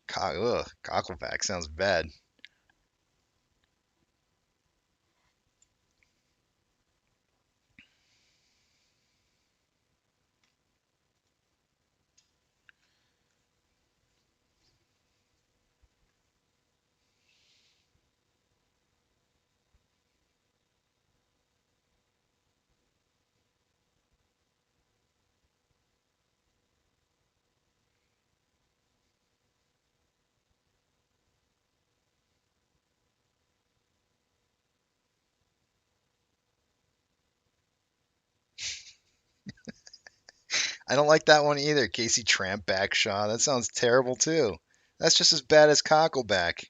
Cockleback. Sounds bad. I don't like that one either. Casey Trampback Shaw. That sounds terrible too. That's just as bad as Cockleback.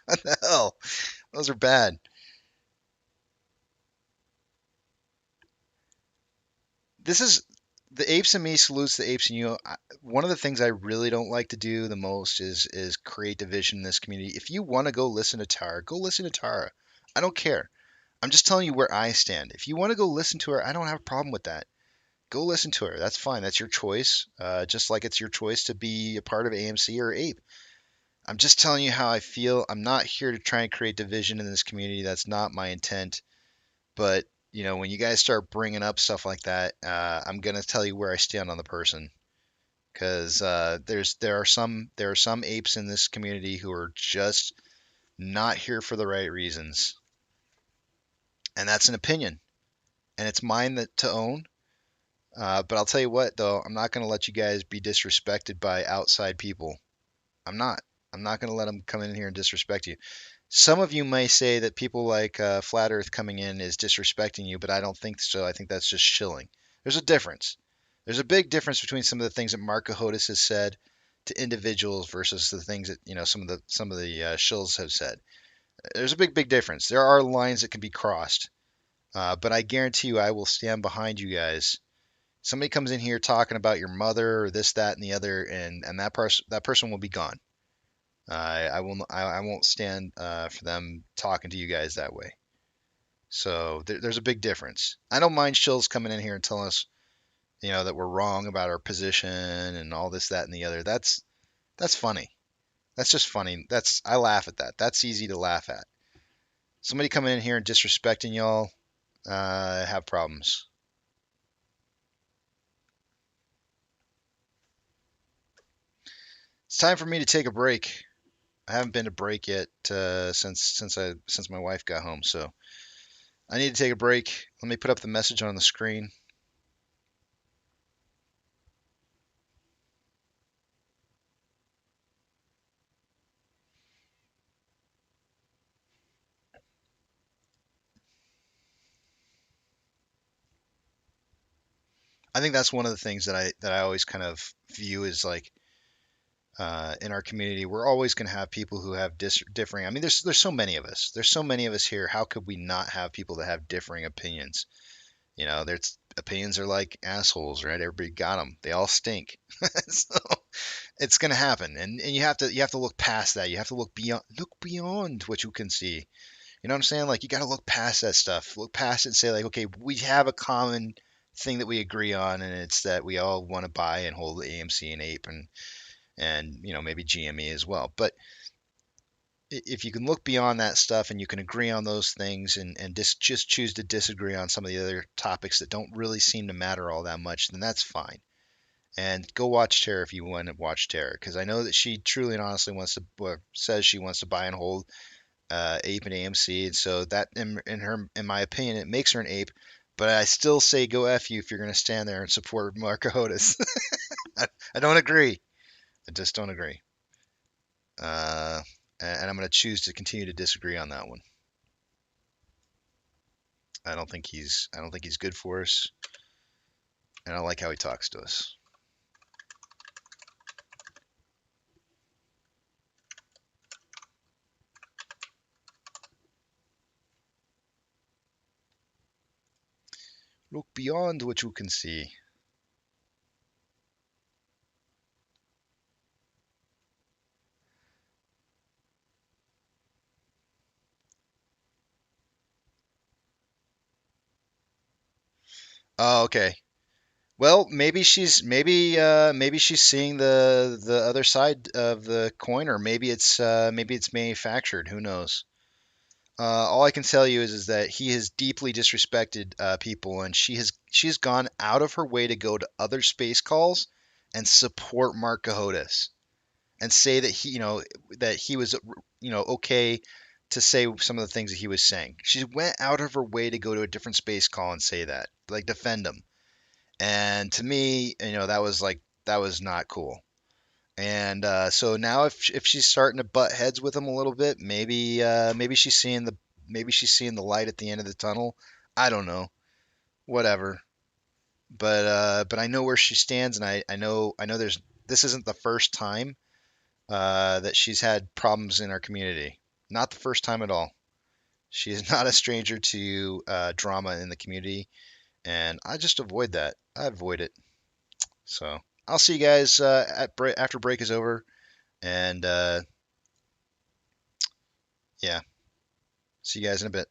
What the hell? Those are bad. This is the apes in me salutes the apes in you. One of the things I really don't like to do the most is create division in this community. If you want to go listen to Tara, go listen to Tara. I don't care. I'm just telling you where I stand. If you want to go listen to her, I don't have a problem with that. Go listen to her. That's fine. That's your choice. Just like it's your choice to be a part of AMC or Ape. I'm just telling you how I feel. I'm not here to try and create division in this community. That's not my intent. But when you guys start bringing up stuff like that, I'm gonna tell you where I stand on the person. Because there are some apes in this community who are just not here for the right reasons, and that's an opinion, and it's mine to own. But I'll tell you what, though, I'm not gonna let you guys be disrespected by outside people. I'm not. I'm not gonna let them come in here and disrespect you. Some of you may say that people like Flat Earth coming in is disrespecting you, but I don't think so. I think that's just shilling. There's a difference. There's a big difference between some of the things that Mark Cahotis has said to individuals versus the things that some of the shills have said. There's a big difference. There are lines that can be crossed, but I guarantee you, I will stand behind you guys. Somebody comes in here talking about your mother or this, that, and the other, and that person will be gone. I won't stand for them talking to you guys that way. So there's a big difference. I don't mind shills coming in here and telling us, that we're wrong about our position and all this, that, and the other. That's funny. That's just funny. I laugh at that. That's easy to laugh at. Somebody coming in here and disrespecting y'all, have problems. It's time for me to take a break. I haven't been to break yet since my wife got home, so I need to take a break. Let me put up the message on the screen. I think that's one of the things that I always kind of view as like, in our community, we're always going to have people who have differing. I mean, there's so many of us. There's so many of us here. How could we not have people that have differing opinions? There's opinions are like assholes, right? Everybody got them. They all stink. So it's going to happen, and you have to look past that. You have to look beyond what you can see. You know what I'm saying? Like you got to look past that stuff. Look past it and say like, okay, we have a common thing that we agree on, and it's that we all want to buy and hold AMC and Ape and maybe GME as well. But if you can look beyond that stuff and you can agree on those things and just choose to disagree on some of the other topics that don't really seem to matter all that much, then that's fine. And go watch Tara if you want to watch Tara, because I know that she truly and honestly says she wants to buy and hold Ape and AMC, and so that in my opinion, it makes her an ape. But I still say go F you if you're going to stand there and support Marco Hodes. I don't agree. I just don't agree. Uh, and I'm going to choose to continue to disagree on that one. I don't think he's good for us, and I don't like how he talks to us. Look beyond what you can see. Oh, okay. Well, maybe she's seeing the other side of the coin, or maybe it's manufactured. Who knows? All I can tell you is that he has deeply disrespected people, and she has gone out of her way to go to other space calls and support Mark Cahodas and say that he was okay to say some of the things that he was saying. She went out of her way to go to a different space call and say that, like defend him. And to me, that was not cool. And so now, if she's starting to butt heads with him a little bit, maybe she's seeing the light at the end of the tunnel. I don't know, whatever. But I know where she stands, and I know this isn't the first time that she's had problems in our community. Not the first time at all. She is not a stranger to drama in the community, and I just avoid that. I avoid it. So I'll see you guys after break is over, and yeah, see you guys in a bit.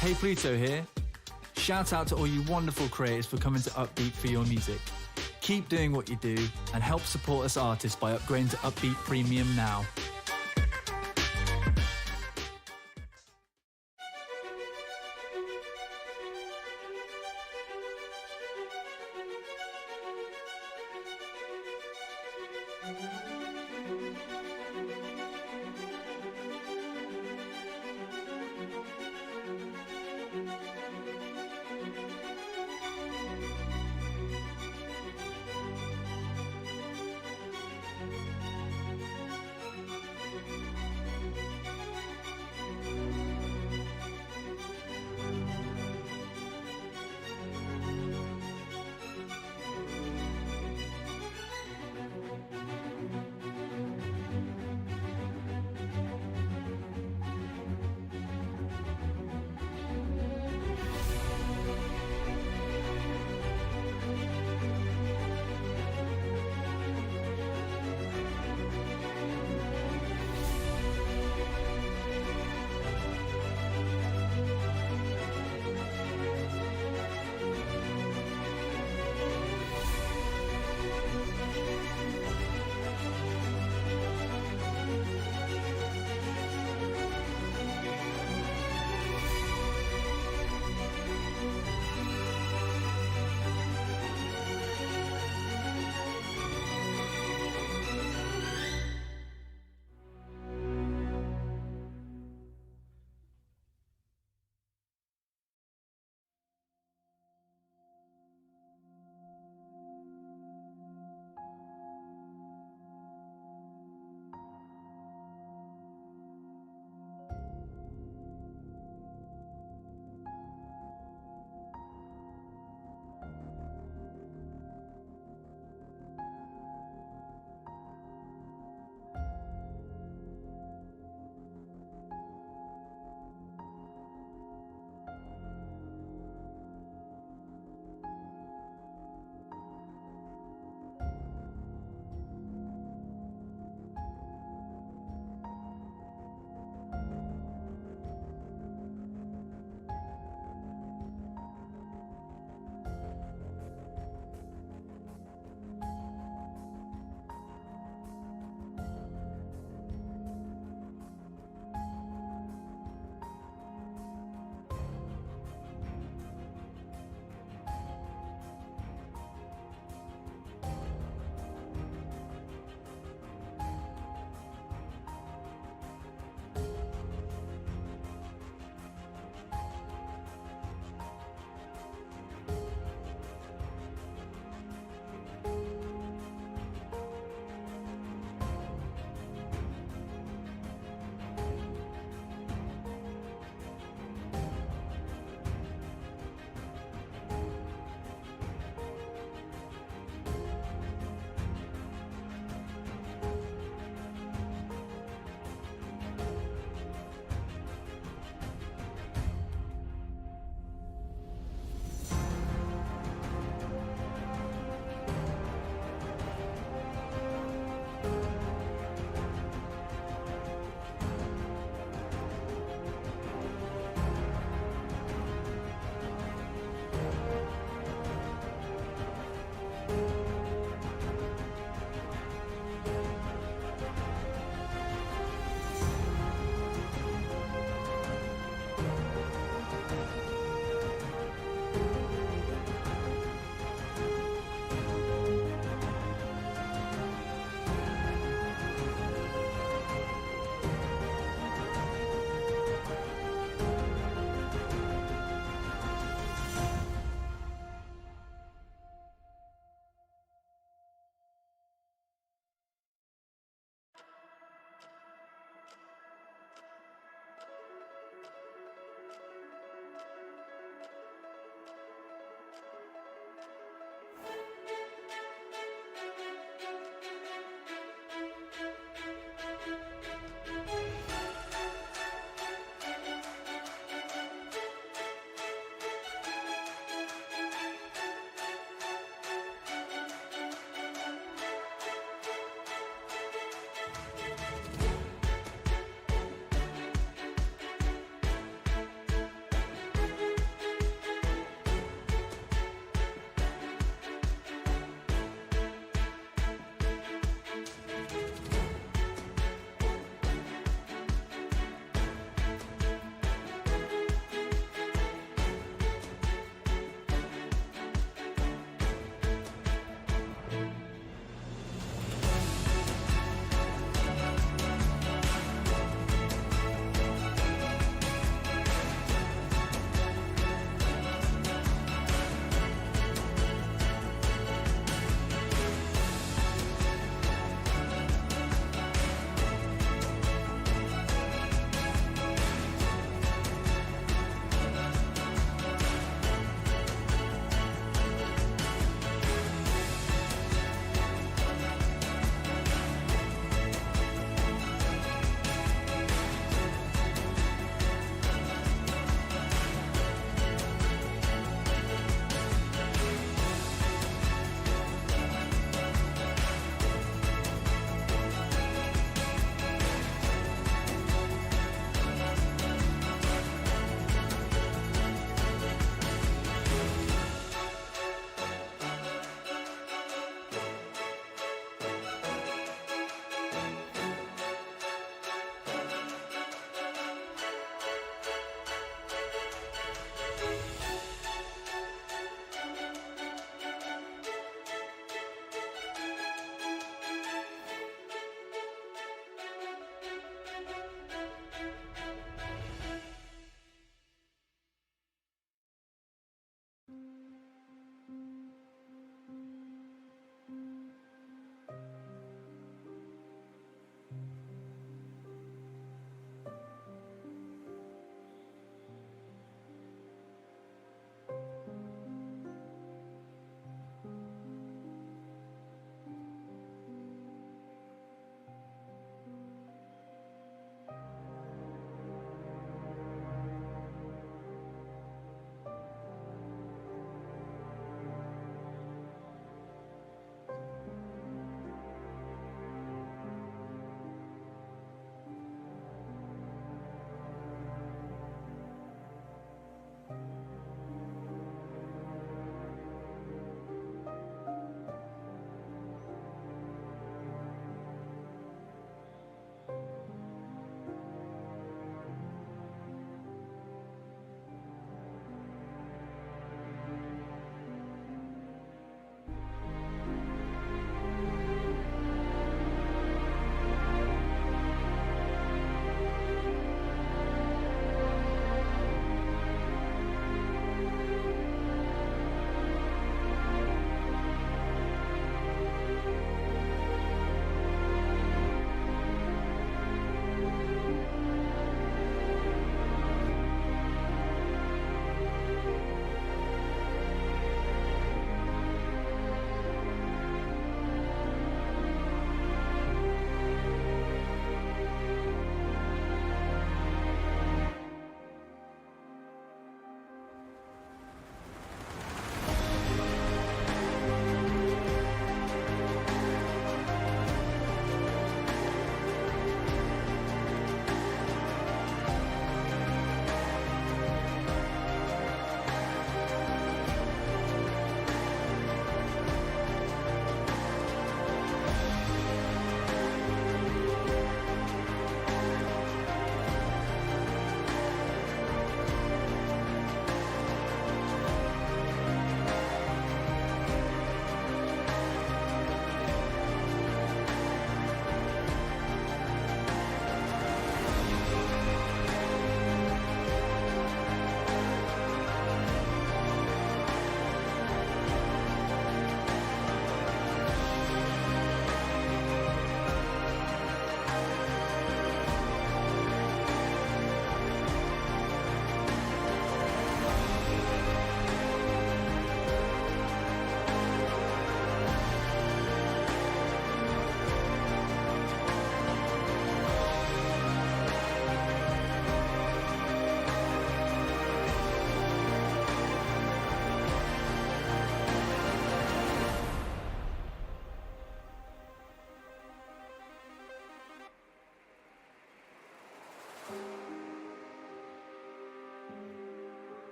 Hey Pluto here. Shout out to all you wonderful creators for coming to Upbeat for your music. Keep doing what you do and help support us artists by upgrading to Upbeat Premium now.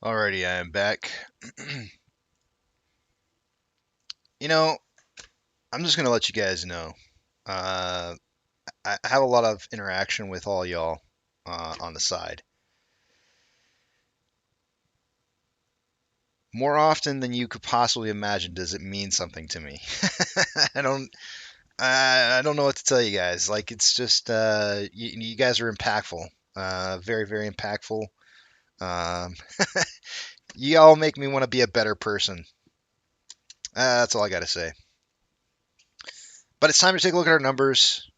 Alrighty, I am back. You know, I'm just gonna let you guys know. Uh, I have a lot of interaction with all y'all on the side. More often than you could possibly imagine, does it mean something to me? I don't. I don't know what to tell you guys. Like it's just you guys are impactful. Very very impactful. Um, you all make me want to be a better person. That's all I got to say. But it's time to take a look at our numbers.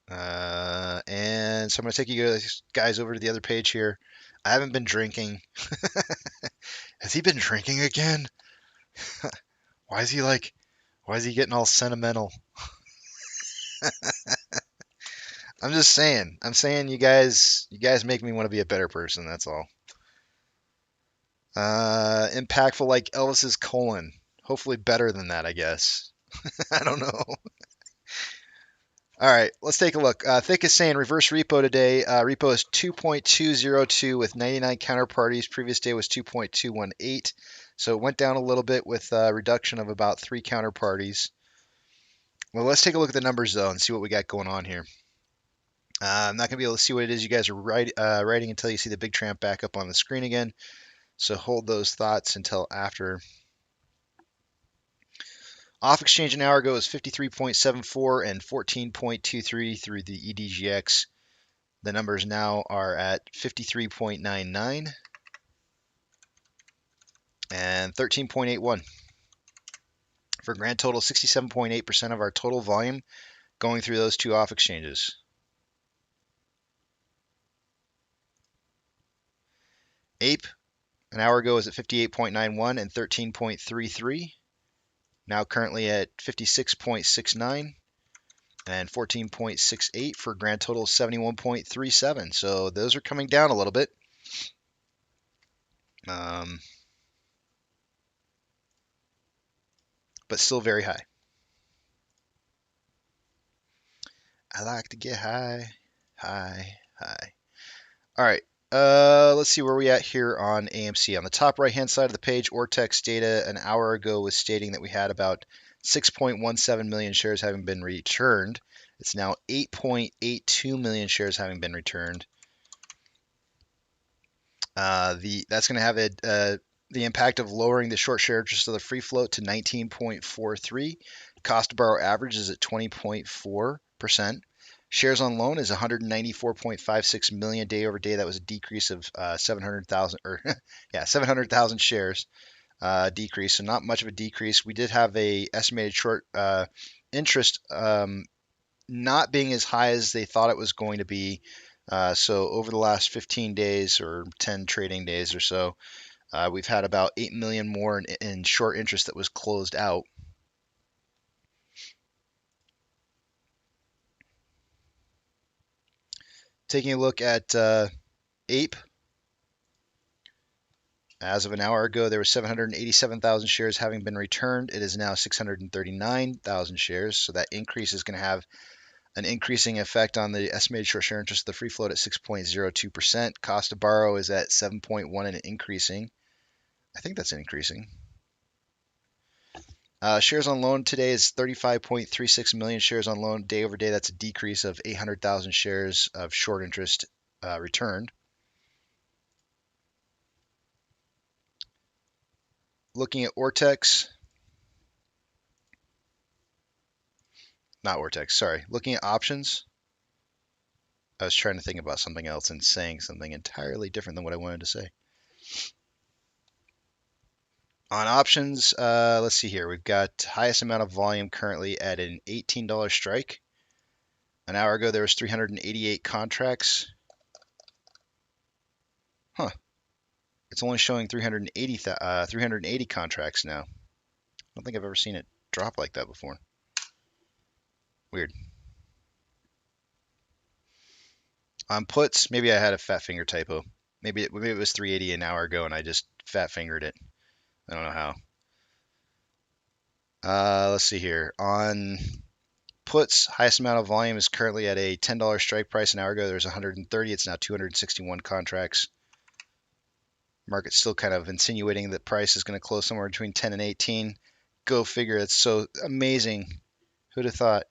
And so I'm going to take you guys over to the other page here. I haven't been drinking. Has he been drinking again? Why is he like, why is he getting all sentimental? I'm just saying. I'm saying you guys make me want to be a better person. That's all. Impactful like Elvis's colon. Hopefully better than that, I guess. I don't know. All right, let's take a look. Thick is saying reverse repo today. Repo is 2.202 with 99 counterparties. Previous day was 2.218. So it went down a little bit with a reduction of about 3 counterparties. Well, let's take a look at the numbers though and see what we got going on here. I'm not going to be able to see what it is you guys are writing until you see the big tramp back up on the screen again. So hold those thoughts until after. Off exchange an hour ago was 53.74 and 14.23 through the EDGX. The numbers now are at 53.99 and 13.81 for a grand total 67.8% of our total volume going through those two off exchanges. Ape an hour ago was at 58.91 and 13.33. Now currently at 56.69 and 14.68 for a grand total of 71.37. So those are coming down a little bit. But still very high. I like to get high, high, high. All right. Let's see where we at here on AMC. On the top right-hand side of the page, Ortex data an hour ago was stating that we had about 6.17 million shares having been returned. It's now 8.82 million shares having been returned. That's going to have the impact of lowering the short share interest of the free float to 19.43. Cost to borrow average is at 20.4%. Shares on loan is 194.56 million day over day. That was a decrease of 700,000 or yeah, 700,000 shares decrease. So not much of a decrease. We did have a estimated short interest not being as high as they thought it was going to be. So over the last 15 days or 10 trading days or so, we've had about 8 million more in short interest that was closed out. Taking a look at Ape, as of an hour ago, there were 787,000 shares having been returned. It is now 639,000 shares. So that increase is going to have an increasing effect on the estimated short share interest of the free float at 6.02%. Cost to borrow is at 7.1 and increasing. I think that's increasing. Shares on loan today is 35.36 million shares on loan day over day. That's a decrease of 800,000 shares of short interest returned. Looking at Ortex, not Ortex, sorry. Looking at options, I was trying to think about something else and saying something entirely different than what I wanted to say. On options, let's see here. We've got highest amount of volume currently at an $18 strike. An hour ago, there was 388 contracts. Huh. It's only showing 380 contracts now. I don't think I've ever seen it drop like that before. Weird. On puts, maybe I had a fat finger typo. Maybe it was 380 an hour ago and I just fat fingered it. I don't know how. Let's see here. On puts, highest amount of volume is currently at a $10 strike price. An hour ago, there was 130. It's now 261 contracts. Market's still kind of insinuating that price is going to close somewhere between 10 and 18. Go figure. It's so amazing. Who'd have thought?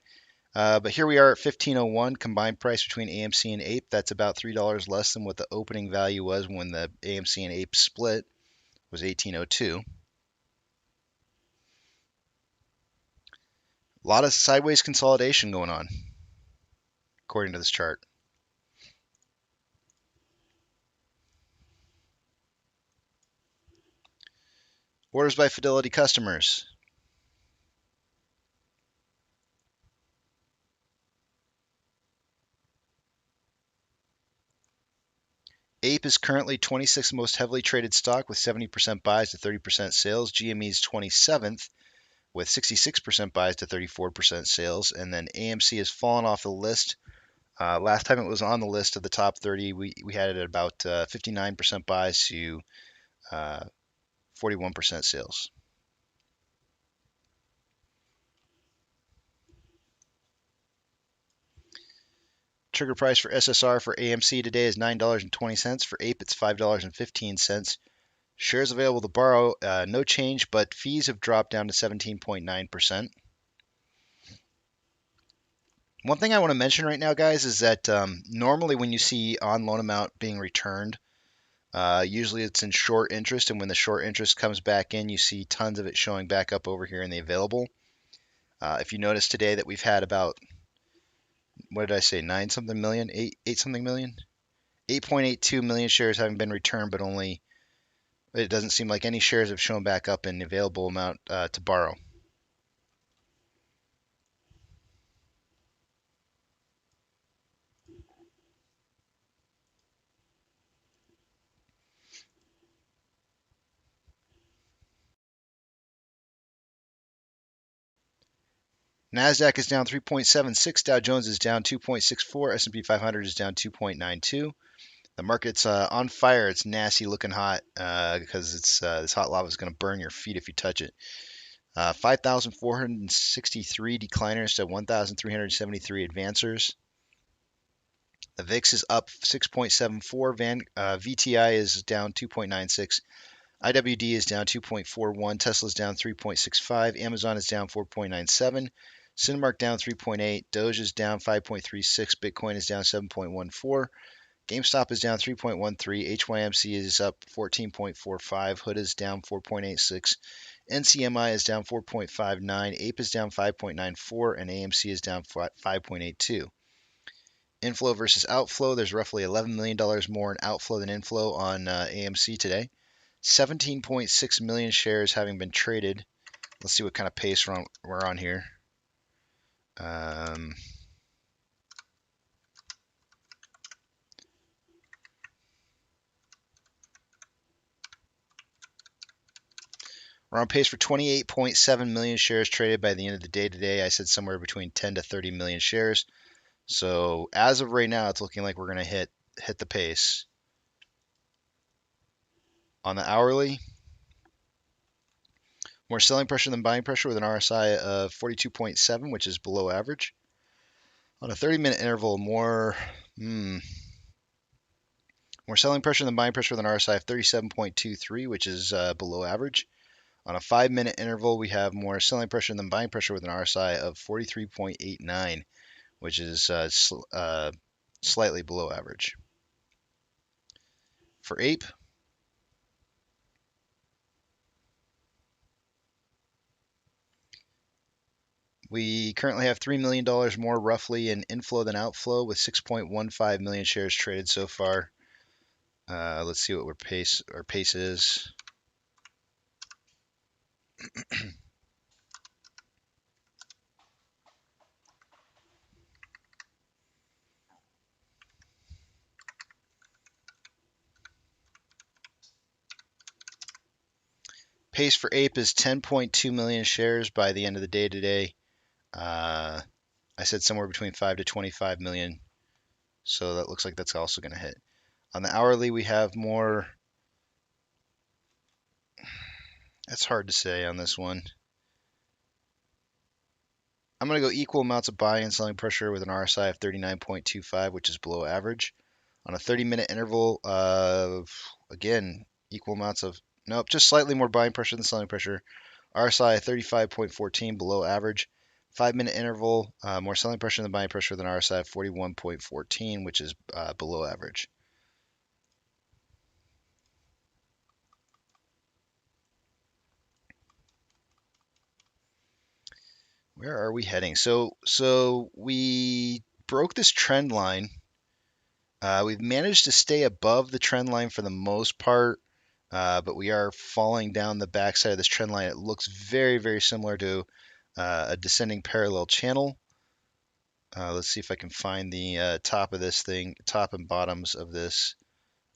But here we are at 1501 combined price between AMC and Ape. That's about $3 less than what the opening value was when the AMC and Ape split was 1802. A lot of sideways consolidation going on, according to this chart. Orders by Fidelity customers. Ape is currently 26th most heavily traded stock with 70% buys to 30% sales. GME is 27th with 66% buys to 34% sales. And then AMC has fallen off the list. Last time it was on the list of the top 30, we had it at about 59% buys to 41% sales. Trigger price for SSR for AMC today is $9.20. For Ape, it's $5.15. Shares available to borrow, no change, but fees have dropped down to 17.9%. One thing I want to mention right now, guys, is that normally when you see on loan amount being returned, usually it's in short interest, and when the short interest comes back in, you see tons of it showing back up over here in the available. If you notice today that we've had about, what did I say, 9 something million, 8 something million, 8.82 million shares having been returned, but only it doesn't seem like any shares have shown back up in the available amount to borrow. NASDAQ is down 3.76, Dow Jones is down 2.64, S&P 500 is down 2.92. The market's on fire. It's nasty looking hot because this hot lava is going to burn your feet if you touch it. 5,463 decliners to 1,373 advancers. The VIX is up 6.74. VTI is down 2.96. IWD is down 2.41. Tesla is down 3.65. Amazon is down 4.97. Cinemark down 3.8. Doge is down 5.36. Bitcoin is down 7.14. GameStop is down 3.13. HYMC is up 14.45. Hood is down 4.86. NCMI is down 4.59. Ape is down 5.94. And AMC is down 5.82. Inflow versus outflow. There's roughly $11 million more in outflow than inflow on AMC today. 17.6 million shares having been traded. Let's see what kind of pace we're on here. We're on pace for 28.7 million shares traded by the end of the day today. I said somewhere between 10 to 30 million shares. So as of right now, it's looking like we're going to hit the pace. On the hourly, more selling pressure than buying pressure with an RSI of 42.7, which is below average. On a 30-minute interval, more selling pressure than buying pressure with an RSI of 37.23, which is below average. On a 5-minute interval, we have more selling pressure than buying pressure with an RSI of 43.89, which is slightly below average. For Ape, we currently have $3 million more roughly in inflow than outflow with 6.15 million shares traded so far. Let's see what our pace is. Pace for Ape is 10.2 million shares by the end of the day today. I said somewhere between 5 to 25 million. So that looks like that's also going to hit. On the hourly, we have more. That's hard to say on this one. I'm going to go equal amounts of buying and selling pressure with an RSI of 39.25, which is below average. On a 30-minute interval, again, Equal amounts of, nope, just slightly more buying pressure than selling pressure. RSI 35.14, below average. 5 minute interval, more selling pressure than buying pressure than RSI 41.14, which is below average. Where are we heading? So we broke this trend line. We've managed to stay above the trend line for the most part, but we are falling down the backside of this trend line. It looks very, very similar to a descending parallel channel. Let's see if I can find the top of this thing, top and bottoms of this.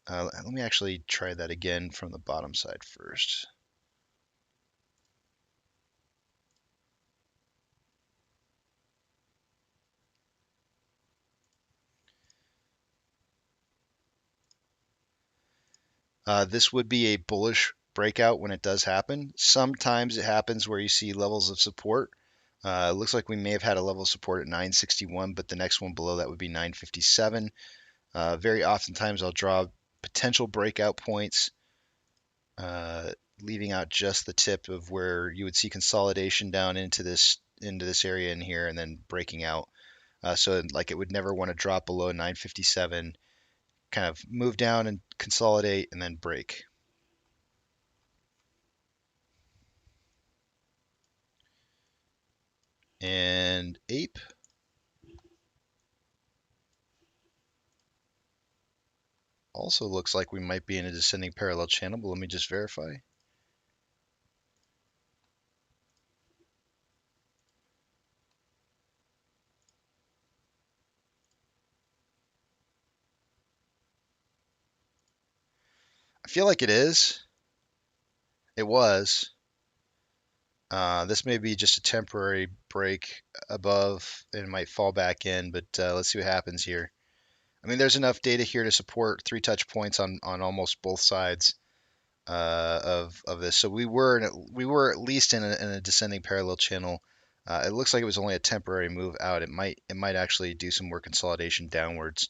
Let me actually try that again from the bottom side first. This would be a bullish breakout when it does happen. Sometimes it happens where you see levels of support. It looks like we may have had a level of support at 961, but the next one below that would be 957. Very oftentimes I'll draw potential breakout points, uh, leaving out just the tip of where you would see consolidation down into this area in here and then breaking out. So like it would never want to drop below 957, kind of move down and consolidate and then break. And Ape also looks like we might be in a descending parallel channel, but let me just verify. I feel like it is. It was. This may be just a temporary break above and it might fall back in, but let's see what happens here. I mean, there's enough data here to support three touch points on almost both sides of this. So we were at least in a descending parallel channel. It looks like it was only a temporary move out. It might actually do some more consolidation downwards.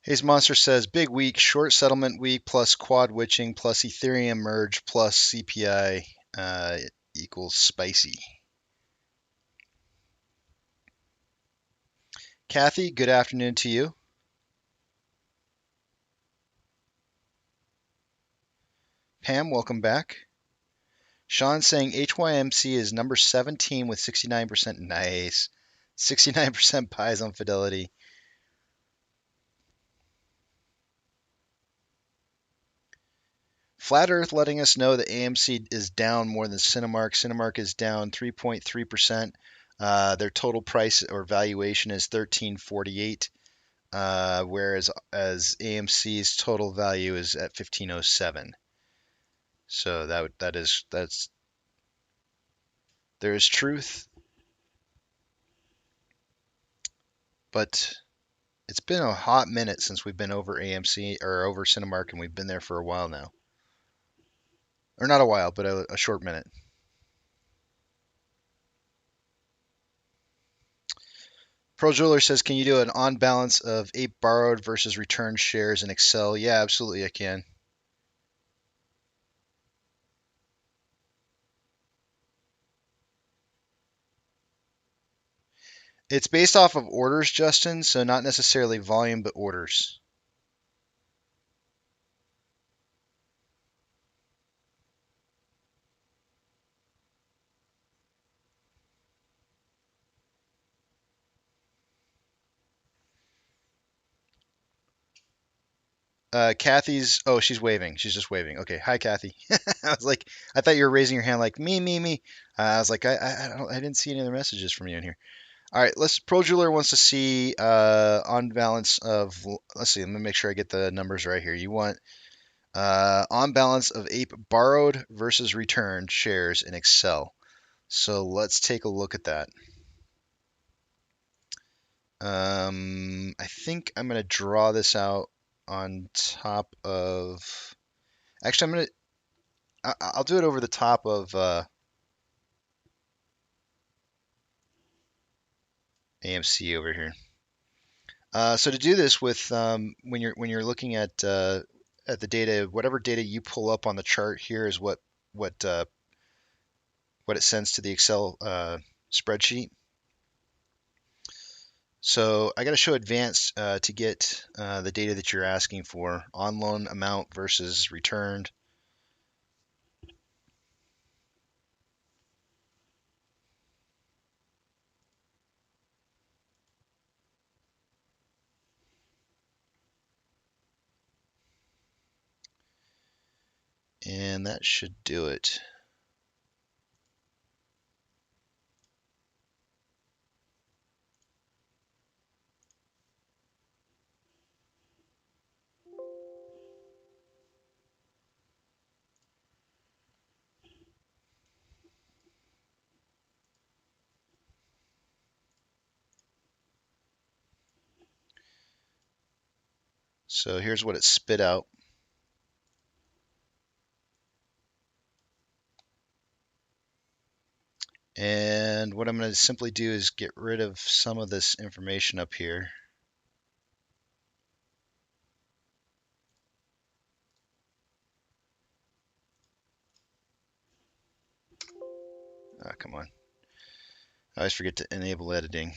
Hayes Monster says big week, short settlement week plus quad witching plus Ethereum merge plus CPI equals spicy. Kathy, good afternoon to you. Pam, welcome back. Sean saying HYMC is number 17 with 69%. Nice. 69% buys on Fidelity. Flat Earth letting us know that AMC is down more than Cinemark. Cinemark is down 3.3%. Their total price or valuation is 1348, whereas as AMC's total value is at 1507. So that's there is truth, but it's been a hot minute since we've been over AMC or over Cinemark, and we've been there for a while now, or not a while, but a short minute. Pro Jeweler says, can you do an on balance of Ape borrowed versus returned shares in Excel? Yeah, absolutely, I can. It's based off of orders, Justin, so not necessarily volume, but orders. Kathy's. Oh, she's waving. She's just waving. Okay. Hi, Kathy. I was like, I thought you were raising your hand like me, me, me. I was like, I didn't see any other messages from you in here. All right. Pro Jeweler wants to see on balance of. Let's see. Let me make sure I get the numbers right here. You want on balance of Ape borrowed versus returned shares in Excel. So let's take a look at that. I think I'm going to draw this out on top of. Actually, I'm going to. I'll do it over the top of AMC over here. So to do this with when you're looking at the data, whatever data you pull up on the chart here is what uh, what it sends to the Excel spreadsheet. So I got to show advanced to get the data that you're asking for on loan amount versus returned. And that should do it. So here's what it spit out. And what I'm going to simply do is get rid of some of this information up here. Oh, come on. I always forget to enable editing.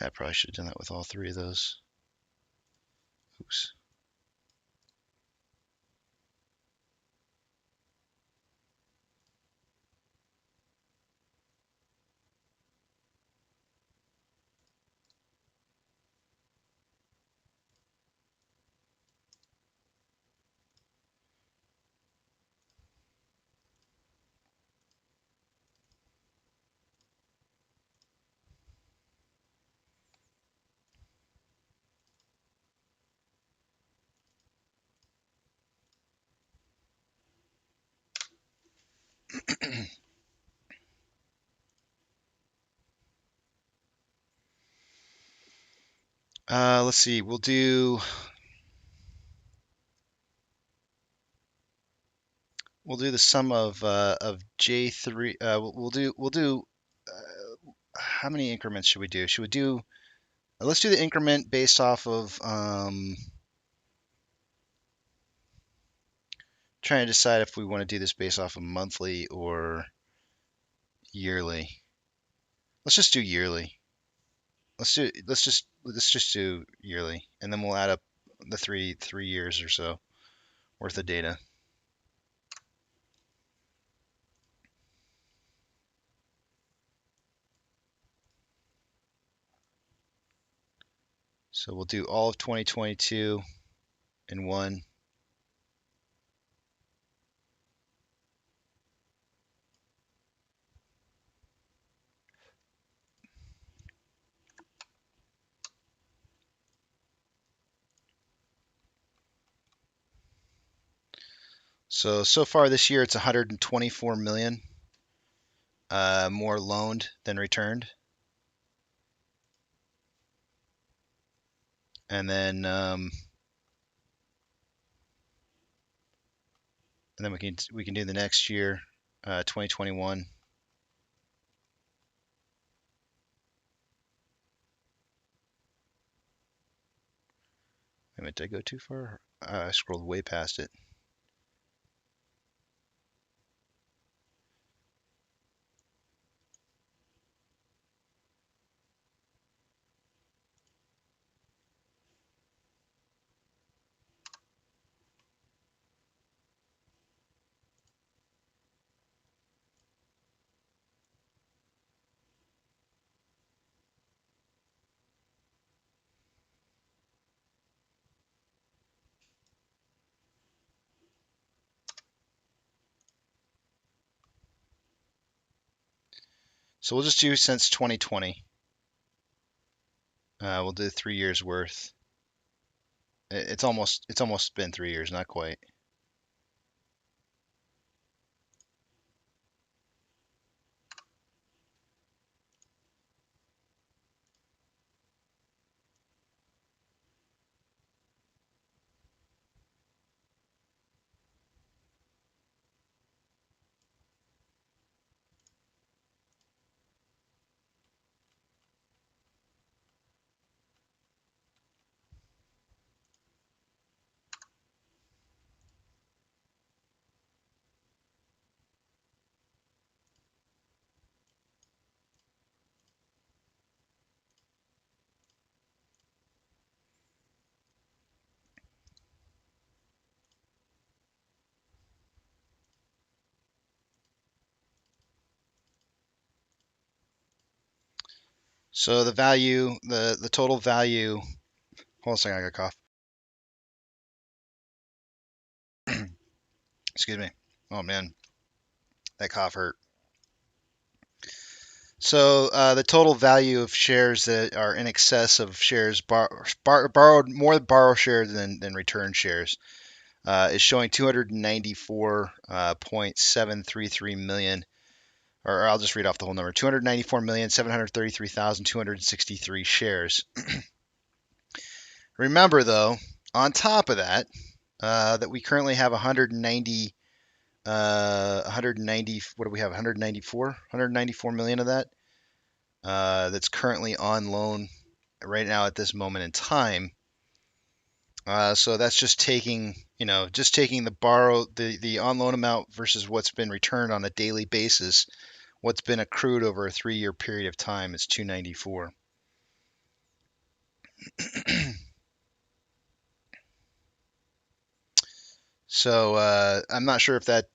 I probably should have done that with all three of those. Oops. Let's see. We'll do the sum of J3. We'll do how many increments should we do? Should we do let's do the increment based off of trying to decide if we want to do this based off of monthly or yearly. Let's just do yearly. Let's just do yearly, and then we'll add up the three years or so worth of data. So we'll do all of 2022 in one. So far this year it's 124 million more loaned than returned, and then we can do the next year, 2021. Wait a minute, did I go too far? I scrolled way past it. So we'll just do since 2020. We'll do 3 years worth. It's almost been 3 years, not quite. So the total value. Hold on a second, I got a cough. Excuse me. Oh man, that cough hurt. So the total value of shares that are in excess of shares borrowed, more borrow shares than return shares, is showing 294.733 million. Or I'll just read off the whole number: 294,733,263 shares. Remember, though, on top of that, that we currently have 190, 190. What do we have? 194 million of that, that's currently on loan right now at this moment in time. So that's just taking, the on loan amount versus what's been returned on a daily basis. What's been accrued over a 3 year period of time is 294. So I'm not sure if that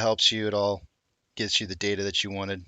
helps you at all, gets you the data that you wanted.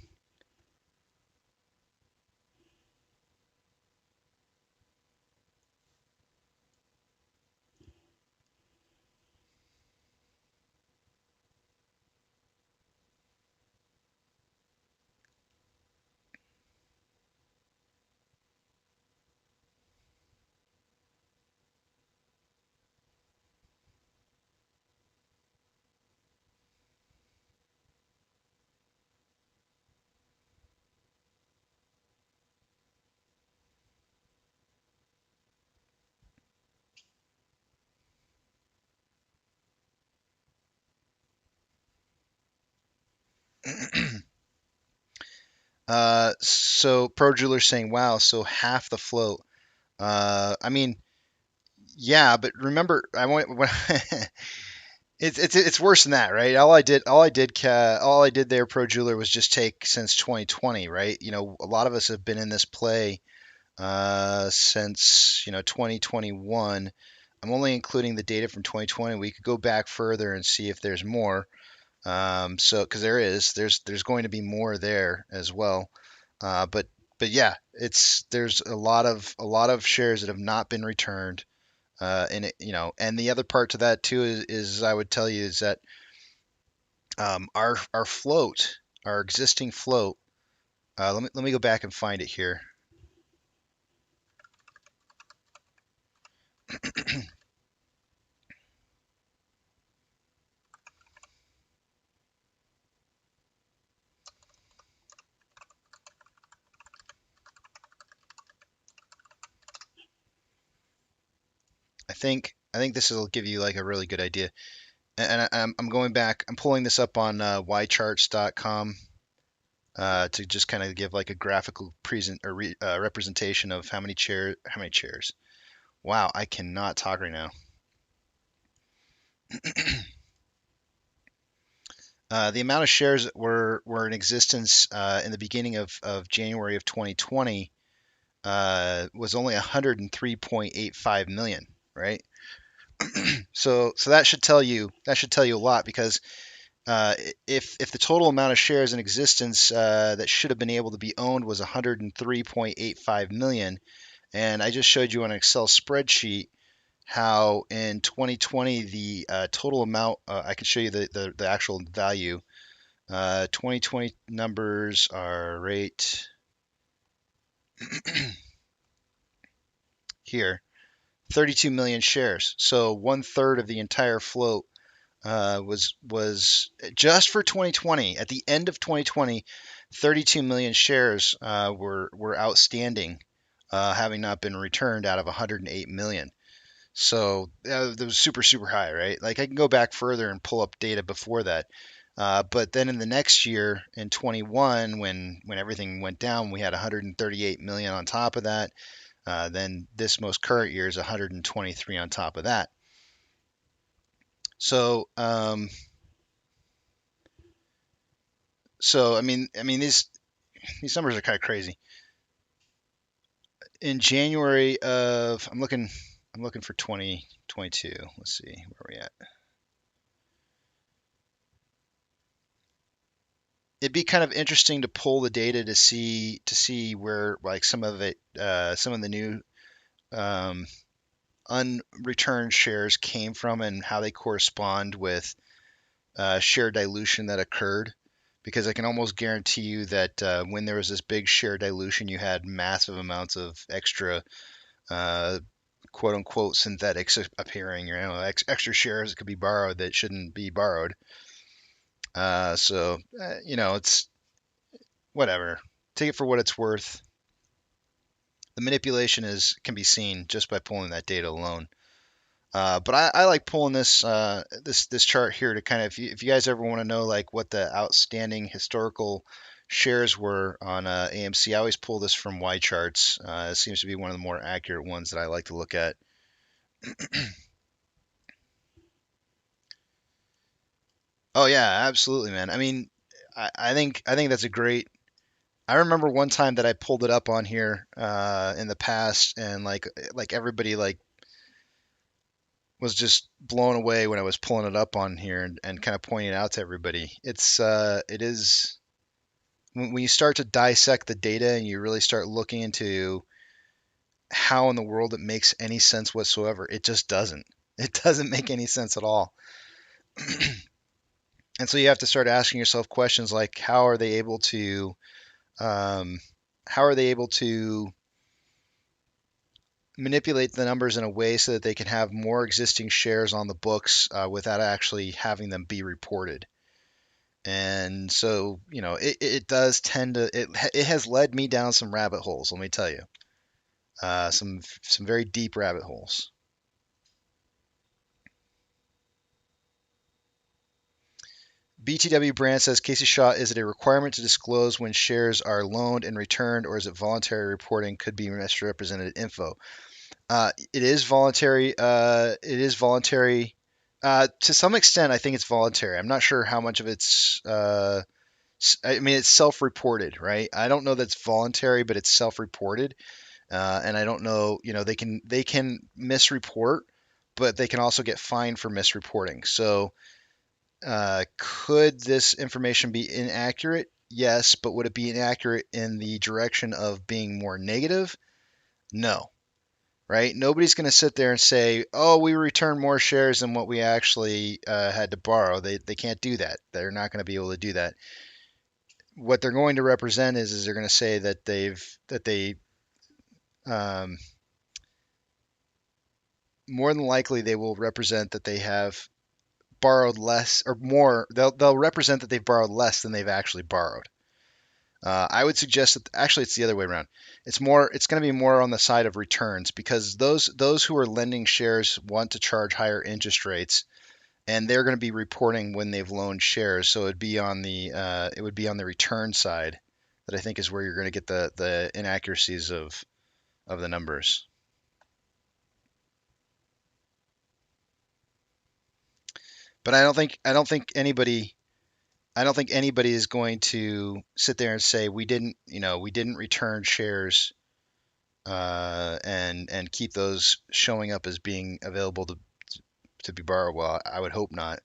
So Pro Jeweler's saying, "Wow, so half the float." I mean, yeah, but remember, I want when it's worse than that, right? All I did there, Pro Jeweler, was just take since 2020, right? A lot of us have been in this play since 2021. I'm only including the data from 2020. We could go back further and see if there's more. So because there's going to be more there as well. But yeah, there's a lot of shares that have not been returned. And the other part to that too is I would tell you is that our float, our existing float. Let me go back and find it here. I think this will give you like a really good idea. And I'm going back. I'm pulling this up on ycharts.com to just kind of give like a graphical representation of how many chairs. Wow, I cannot talk right now. The amount of shares that were in existence in the beginning of January of 2020 was only 103.85 million, right? So that should tell you a lot because if the total amount of shares in existence that should have been able to be owned was 103.85 million, and I just showed you on an Excel spreadsheet how in 2020 the total amount I can show you the actual value. 2020 numbers are right here, 32 million shares. So one third of the entire float was just for 2020. At the end of 2020, 32 million shares were outstanding, having not been returned out of 108 million. So that was super high, right? Like I can go back further and pull up data before that. But then in the next year, in 21, when everything went down, we had 138 million on top of that. Then this most current year is 123 on top of that. So, I mean these numbers are kind of crazy. In January of, I'm looking for 2022. Let's see where we at. It'd be kind of interesting to pull the data to see where like some of the new um, unreturned shares came from and how they correspond with share dilution that occurred. Because I can almost guarantee you that when there was this big share dilution, you had massive amounts of extra uh, quote unquote synthetics appearing, extra shares that could be borrowed that shouldn't be borrowed. It's whatever. Take it for what it's worth. The manipulation can be seen just by pulling that data alone. But I like pulling this chart here to kind of, if you guys ever want to know like what the outstanding historical shares were on AMC, I always pull this from Y charts. It seems to be one of the more accurate ones that I like to look at. Oh yeah, absolutely, man. I mean, I think that's a great. I remember one time that I pulled it up on here in the past, and like everybody like was just blown away when I was pulling it up on here and kind of pointing it out to everybody. It is when you start to dissect the data and you really start looking into how in the world it makes any sense whatsoever, it just doesn't. It doesn't make any sense at all. And so you have to start asking yourself questions like um, how are they able to manipulate the numbers in a way so that they can have more existing shares on the books without actually having them be reported. And so, it does tend to, it has led me down some rabbit holes, let me tell you, some very deep rabbit holes. BTW Brand says, Casey Shaw, is it a requirement to disclose when shares are loaned and returned, or is it voluntary reporting? Could be misrepresented info. It is voluntary. It is voluntary. To some extent, I think it's voluntary. I'm not sure how much of I mean, it's self-reported, right? I don't know that's voluntary, but it's self-reported. And I don't know, they can misreport, but they can also get fined for misreporting. So, could this information be inaccurate? Yes, but would it be inaccurate in the direction of being more negative? No, right? Nobody's going to sit there and say, "Oh, we returned more shares than what we actually had to borrow." They can't do that. They're not going to be able to do that. What they're going to represent is they're going to say that they um, more than likely they will represent that they have borrowed less or more. They'll represent that they've borrowed less than they've actually borrowed. I would suggest that actually it's the other way around. It's going to be more on the side of returns because those who are lending shares want to charge higher interest rates, and they're going to be reporting when they've loaned shares. So it would be on the return side that I think is where you're going to get the inaccuracies of the numbers. But I don't think anybody is going to sit there and say we didn't return shares and keep those showing up as being available to be borrowed. Well, I would hope not.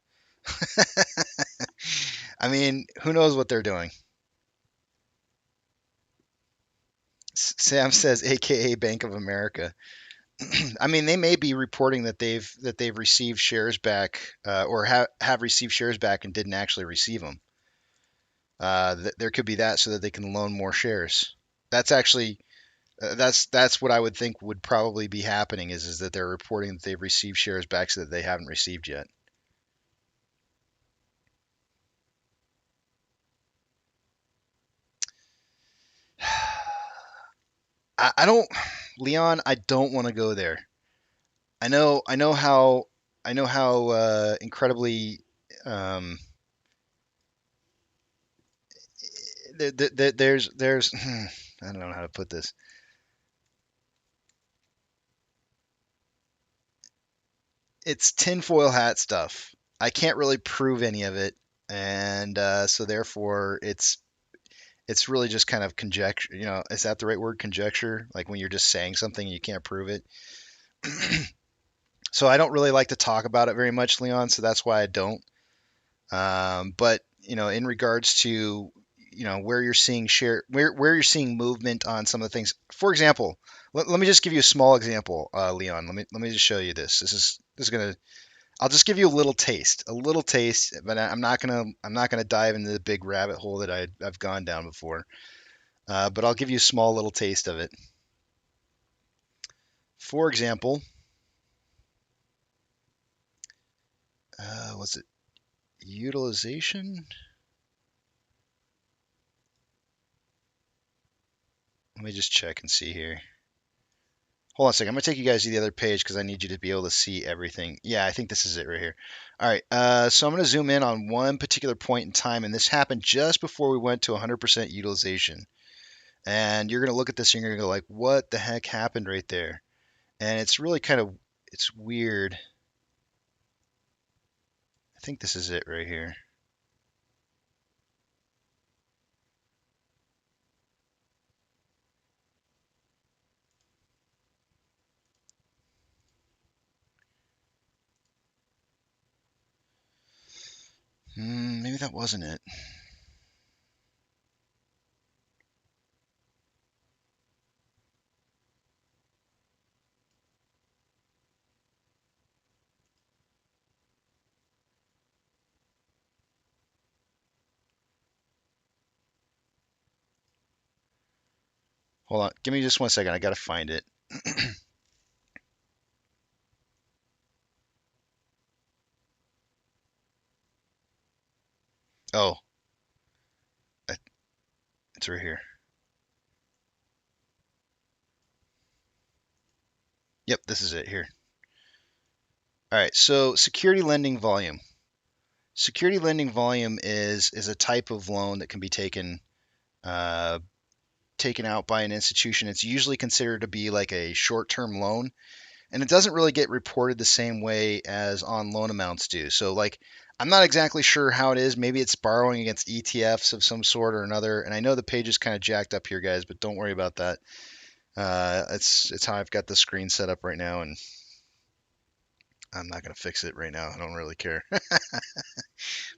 I mean, who knows what they're doing? Sam says, AKA Bank of America. I mean, they may be reporting that they've received shares back or have received shares back and didn't actually receive them. There could be that so that they can loan more shares. That's actually that's what I would think would probably be happening is that they're reporting that they've received shares back so that they haven't received yet. I don't, Leon. I don't want to go there. I know how incredibly um, there's I don't know how to put this. It's tinfoil hat stuff. I can't really prove any of it, and so therefore it's really just kind of conjecture. You know, is that the right word? Conjecture, like when you're just saying something and you can't prove it. So I don't really like to talk about it very much, Leon. So that's why I don't. But in regards to where you're seeing where you're seeing movement on some of the things. For example, let me just give you a small example, Leon. Let me just show you this. This is gonna. I'll just give you a little taste, but I'm not gonna dive into the big rabbit hole that I've gone down before. But I'll give you a small little taste of it. For example, was it utilization? Let me just check and see here. Hold on a second. I'm gonna take you guys to the other page because I need you to be able to see everything. Yeah, I think this is it right here. All right. So I'm gonna zoom in on one particular point in time, and this happened just before we went to 100% utilization. And you're gonna look at this and you're gonna go like, "What the heck happened right there?" And it's really it's weird. I think this is it right here. Maybe that wasn't it. Hold on. Give me just 1 second. I gotta find it. Oh, it's right here. Yep, this is it here. All right. So security lending volume. Security lending volume is a type of loan that can be uh, taken out by an institution. It's usually considered to be like a short-term loan, and it doesn't really get reported the same way as on loan amounts do. So like I'm not exactly sure how it is. Maybe it's borrowing against ETFs of some sort or another. And I know the page is kind of jacked up here, guys, but don't worry about that. It's how I've got the screen set up right now, and I'm not gonna fix it right now. I don't really care.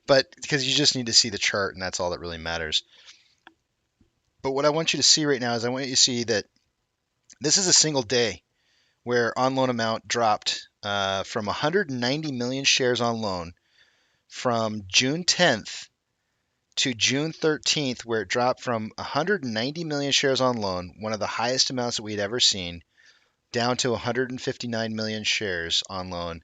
But because you just need to see the chart, and that's all that really matters. But what I want you to see right now is I want you to see that this is a single day where on loan amount dropped from 190 million shares on loan from June 10th to June 13th, where it dropped from 190 million shares on loan, one of the highest amounts that we had ever seen, down to 159 million shares on loan,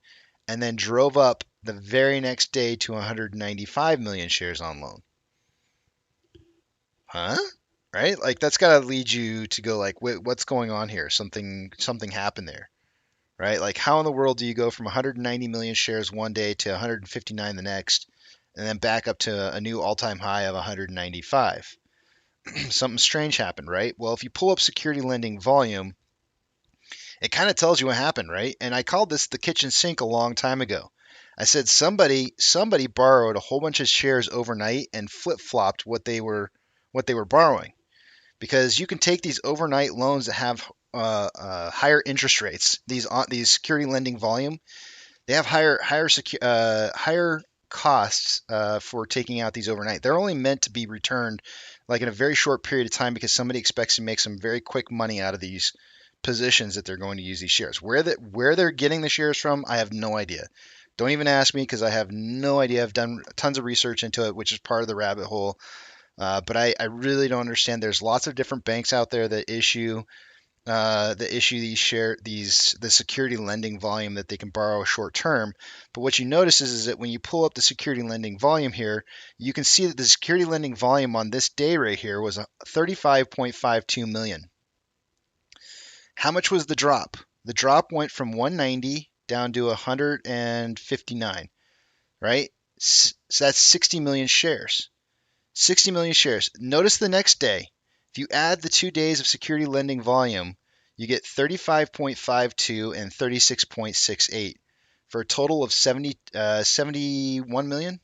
and then drove up the very next day to 195 million shares on loan. Huh? right? Like that's got to lead you to go like, wait, what's going on here? Something happened there, right? Like how in the world do you go from 190 million shares one day to 159 the next, and then back up to a new all-time high of 195? Something strange happened, right? Well, if you pull up security lending volume, it kind of tells you what happened, right? And I called this the kitchen sink a long time ago. I said somebody borrowed a whole bunch of shares overnight and flip-flopped what they were borrowing, because you can take these overnight loans that have higher interest rates. These security lending volume, they have higher costs for taking out these overnight. They're only meant to be returned like in a very short period of time because somebody expects to make some very quick money out of these positions that they're going to use these shares. Where they're getting the shares from, I have no idea. Don't even ask me because I have no idea. I've done tons of research into it, which is part of the rabbit hole. But I really don't understand. There's lots of different banks out there that issue the security lending volume that they can borrow short term. But what you notice is that when you pull up the security lending volume here, you can see that the security lending volume on this day right here was 35.52 million. How much was the drop? The drop went from 190 down to 159, right? So that's 60 million shares. 60 million shares. Notice the next day. If you add the 2 days of security lending volume, you get 35.52 and 36.68 for a total of 71 million,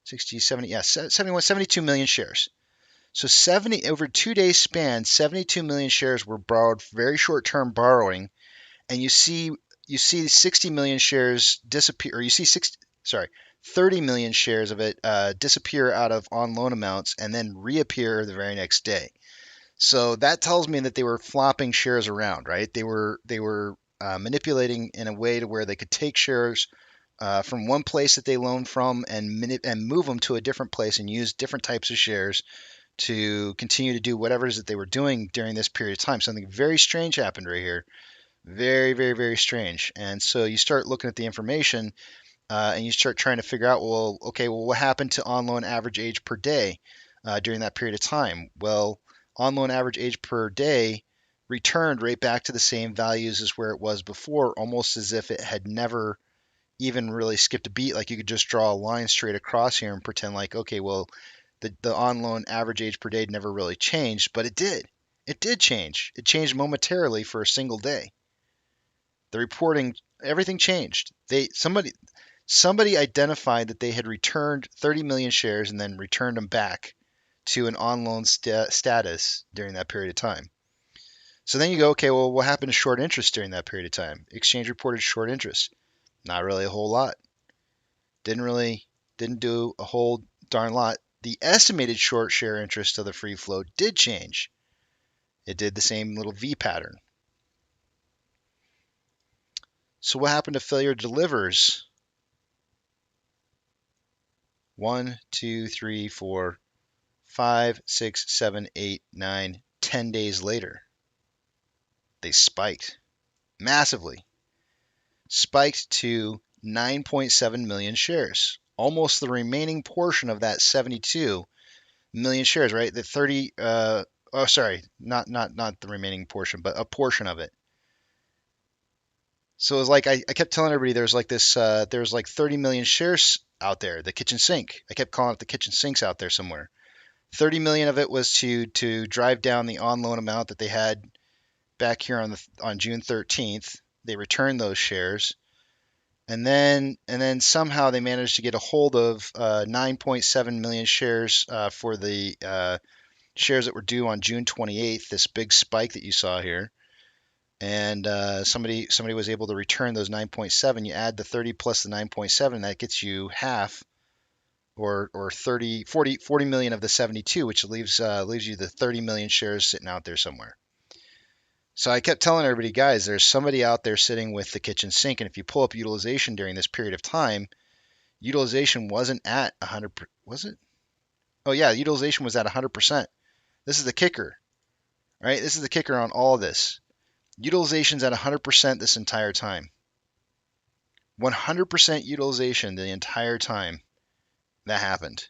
60, 70, yeah, 71, 72 million shares. So 70 over 2 days span, 72 million shares were borrowed, very short-term borrowing, and you see 60 million shares disappear, or you see 30 million shares of it disappear out of on loan amounts and then reappear the very next day. So that tells me that they were flopping shares around, right? They were manipulating in a way to where they could take shares from one place that they loaned from and move them to a different place and use different types of shares to continue to do whatever it is that they were doing during this period of time. Something very strange happened right here. Very, very, very strange. And so you start looking at the information and you start trying to figure out, well, okay, well, what happened to on loan average age per day during that period of time? Well, on loan average age per day returned right back to the same values as where it was before, almost as if it had never even really skipped a beat. Like you could just draw a line straight across here and pretend like, okay, well, the on loan average age per day never really changed, but it did. It did change. It changed momentarily for a single day. The reporting, everything changed. Somebody identified that they had returned 30 million shares and then returned them back to an on loan status during that period of time. So then you go, okay, well, what happened to short interest during that period of time? Exchange reported short interest. Not really a whole lot. Didn't do a whole darn lot. The estimated short share interest of the free float did change. It did the same little V pattern. So what happened to failure delivers? 1, 2, 3, 4, 5, 6, 7, 8, 9, 10 days later, they spiked massively, spiked to 9.7 million shares, almost the remaining portion of that 72 million shares, right? The 30, oh, sorry, not the remaining portion, but a portion of it. So it was like I kept telling everybody there's like this, there's like 30 million shares out there, the kitchen sink. I kept calling it the kitchen sinks out there somewhere. 30 million of it was to drive down the on loan amount that they had back here on June 13th. They returned those shares, and then somehow they managed to get a hold of 9.7 million shares for the shares that were due on June 28th. This big spike that you saw here, and somebody was able to return those 9.7. You add the 30 plus the 9.7, that gets you half or 30, 40 million of the 72, which leaves you the 30 million shares sitting out there somewhere. So I kept telling everybody, guys, there's somebody out there sitting with the kitchen sink, and if you pull up utilization during this period of time, utilization wasn't at 100. Was it? Oh yeah, utilization was at 100%. This is the kicker, right? This is the kicker on all of this. Utilization's at 100% this entire time. 100% utilization the entire time that happened.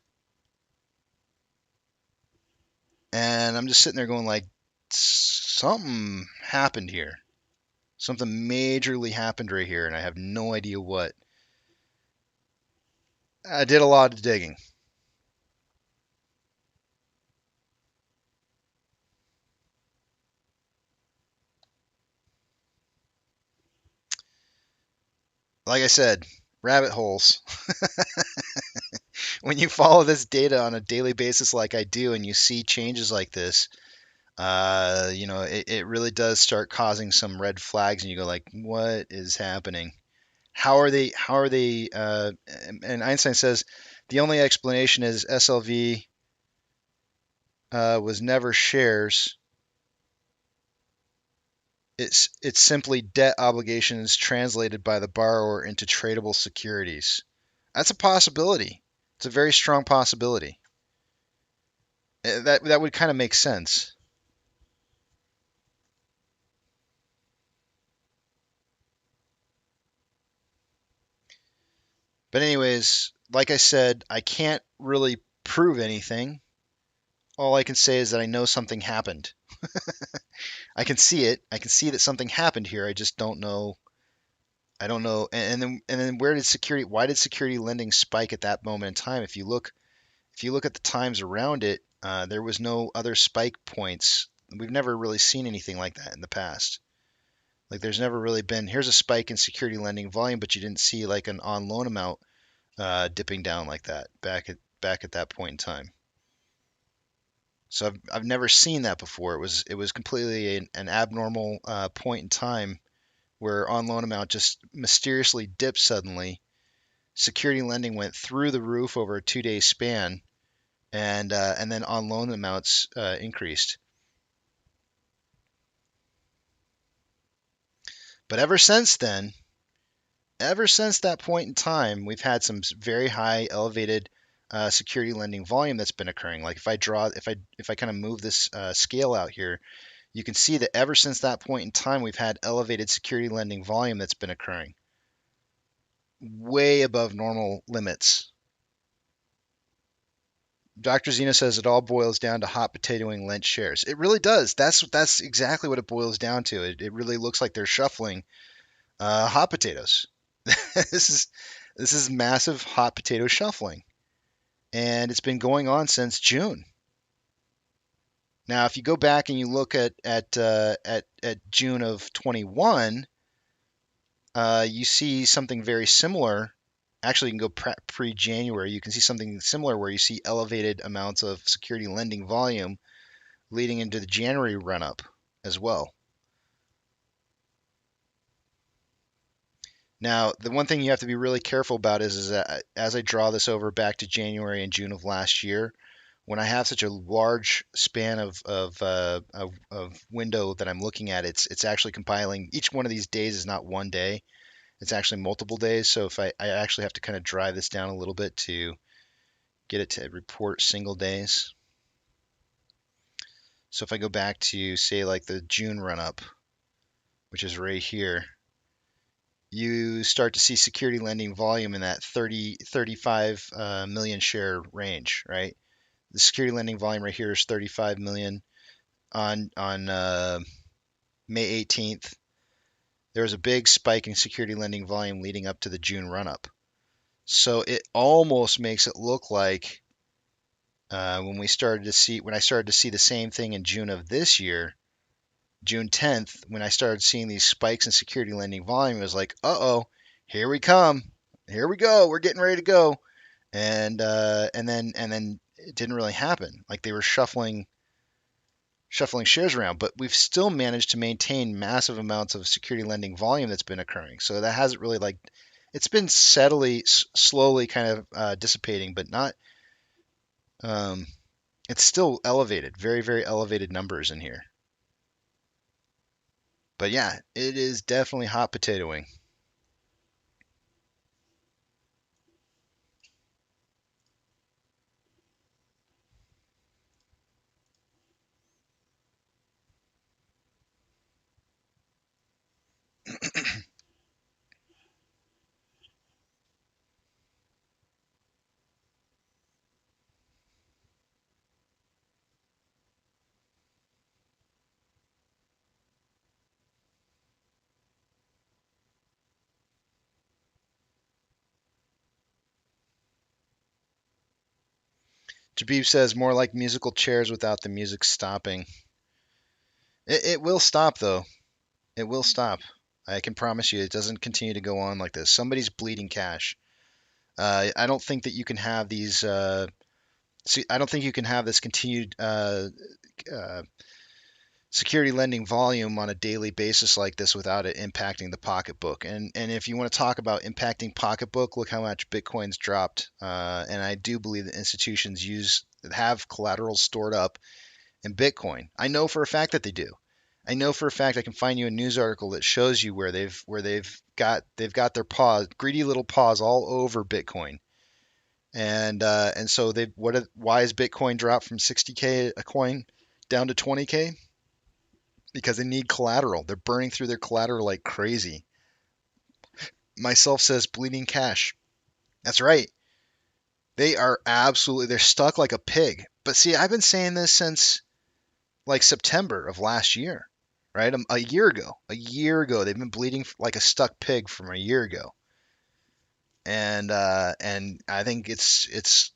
And I'm just sitting there going like, something happened here. Something majorly happened right here, and I have no idea what. I did a lot of digging. Like I said, rabbit holes. When you follow this data on a daily basis like I do, and you see changes like this, it really does start causing some red flags, and you go like, what is happening? And Einstein says the only explanation is SLV was never shares. It's simply debt obligations translated by the borrower into tradable securities. That's a possibility. It's a very strong possibility. That would kind of make sense. But anyways, like I said, I can't really prove anything. All I can say is that I know something happened. I can see it. I can see that something happened here. I just don't know. I don't know. And then where did security? Why did security lending spike at that moment in time? If you look at the times around it, there was no other spike points. We've never really seen anything like that in the past. Like there's never really been here's a spike in security lending volume, but you didn't see like an on loan amount dipping down like that back at that point in time. So I've never seen that before. It was completely an abnormal point in time where on loan amount just mysteriously dipped suddenly. Security lending went through the roof over a 2 day span, and then on loan amounts increased. But ever since that point in time, we've had some very high, elevated security lending volume that's been occurring. Like if I kind of move this scale out here, you can see that ever since that point in time, we've had elevated security lending volume that's been occurring, way above normal limits. Dr. Zena says it all boils down to hot potatoing lent shares. It really does. That's exactly what it boils down to. It really looks like they're shuffling hot potatoes. this is this is massive hot potato shuffling, and it's been going on since June. Now, if you go back and you look at June of 21, you see something very similar. Actually, you can go pre-January. You can see something similar where you see elevated amounts of security lending volume leading into the January run-up as well. Now, the one thing you have to be really careful about is that as I draw this over back to January and June of last year, when I have such a large span of window that I'm looking at, it's actually compiling. Each one of these days is not one day; it's actually multiple days. So if I actually have to kind of drive this down a little bit to get it to report single days. So if I go back to say like the June run up, which is right here, you start to see security lending volume in that 30, 35 million share range, right? The security lending volume right here is 35 million on May 18th. There was a big spike in security lending volume leading up to the June run up. So it almost makes it look like when I started to see the same thing in June of this year, June 10th, when I started seeing these spikes in security lending volume, it was like, uh-oh, here we come. Here we go. We're getting ready to go. And then it didn't really happen. Like they were shuffling shares around, but we've still managed to maintain massive amounts of security lending volume that's been occurring. So that hasn't really like it's been slowly kind of dissipating, but not. Um, it's still elevated, very, very elevated numbers in here. But yeah, it is definitely hot potatoing. Jabib says more like musical chairs without the music stopping. It will stop though. It will stop. I can promise you, it doesn't continue to go on like this. Somebody's bleeding cash. I don't think that you can have these. See, I don't think you can have this continued uh, security lending volume on a daily basis like this without it impacting the pocketbook. And if you want to talk about impacting pocketbook, look how much Bitcoin's dropped. And I do believe that institutions have collateral stored up in Bitcoin. I know for a fact that they do. I know for a fact I can find you a news article that shows you where they've got their paws, greedy little paws all over Bitcoin. And so why is Bitcoin dropped from 60K a coin down to 20K? Because they need collateral. They're burning through their collateral like crazy. Myself says bleeding cash. That's right. They're stuck like a pig. But see, I've been saying this since like September of last year, right? A year ago. A year ago, they've been bleeding like a stuck pig from a year ago. And I think it's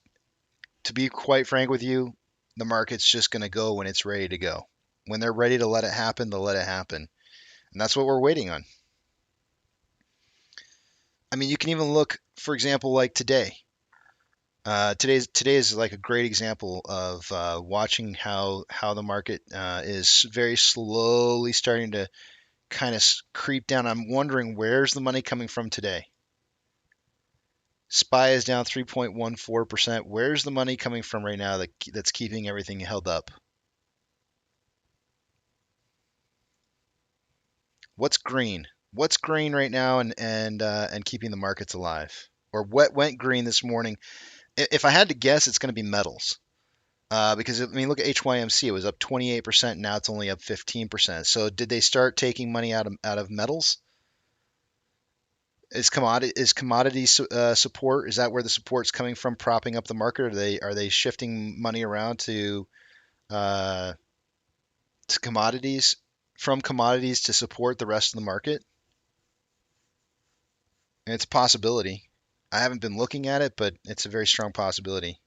to be quite frank with you, the market's just going to go when it's ready to go. When they're ready to let it happen, they'll let it happen. And that's what we're waiting on. I mean, you can even look, for example, like today. Today is like a great example of watching how the market is very slowly starting to kind of creep down. I'm wondering where's the money coming from today. SPY is down 3.14%. Where's the money coming from right now that's keeping everything held up? What's green? What's green right now and keeping the markets alive? Or what went green this morning? If I had to guess, it's going to be metals. Because I mean, look at HYMC. It was up 28%. Now it's only up 15%. So did they start taking money out of metals? Is commodity support? Is that where the support's coming from, propping up the market? Or are they shifting money around uh, to commodities from commodities to support the rest of the market? And it's a possibility. I haven't been looking at it, but it's a very strong possibility.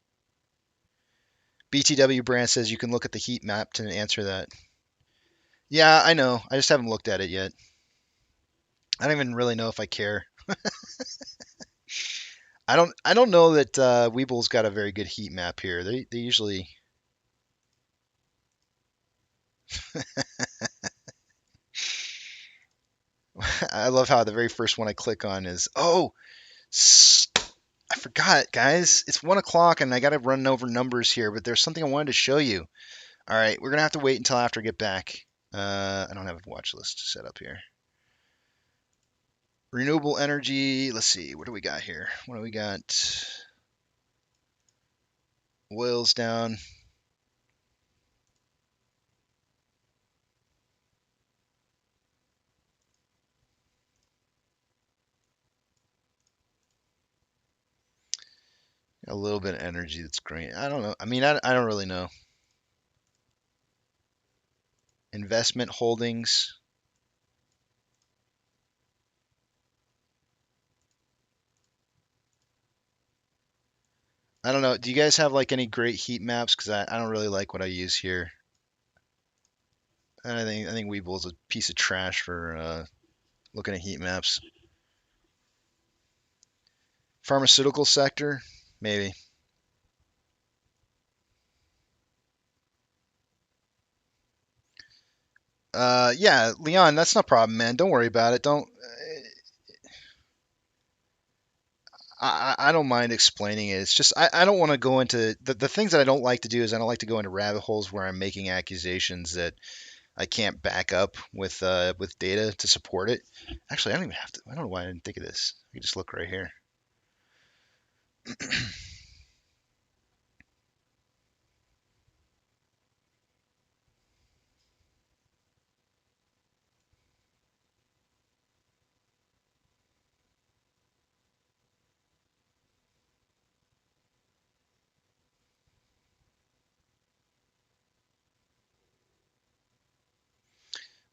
BTW Brand says you can look at the heat map to answer that. Yeah, I know. I just haven't looked at it yet. I don't even really know if I care. I don't know that Weeble's got a very good heat map here. They usually I love how the very first one I click on is I forgot, guys. It's 1 o'clock and I got to run over numbers here, but there's something I wanted to show you. All right, we're gonna have to wait until after I get back. I don't have a watch list set up here. Renewable energy. Let's see. What do we got here? What do we got? Oil's down. A little bit of energy that's green. I don't know. I mean, I don't really know. Investment holdings. I don't know. Do you guys have like any great heat maps? Because I don't really like what I use here. I think Weeble's a piece of trash for looking at heat maps. Pharmaceutical sector, maybe. Yeah, Leon, that's no problem, man. Don't worry about it. Don't. I don't mind explaining it. It's just I don't want to go into the things that I don't like to do is I don't like to go into rabbit holes where I'm making accusations that I can't back up with data to support it. Actually, I don't even have to. I don't know why I didn't think of this. You just look right here.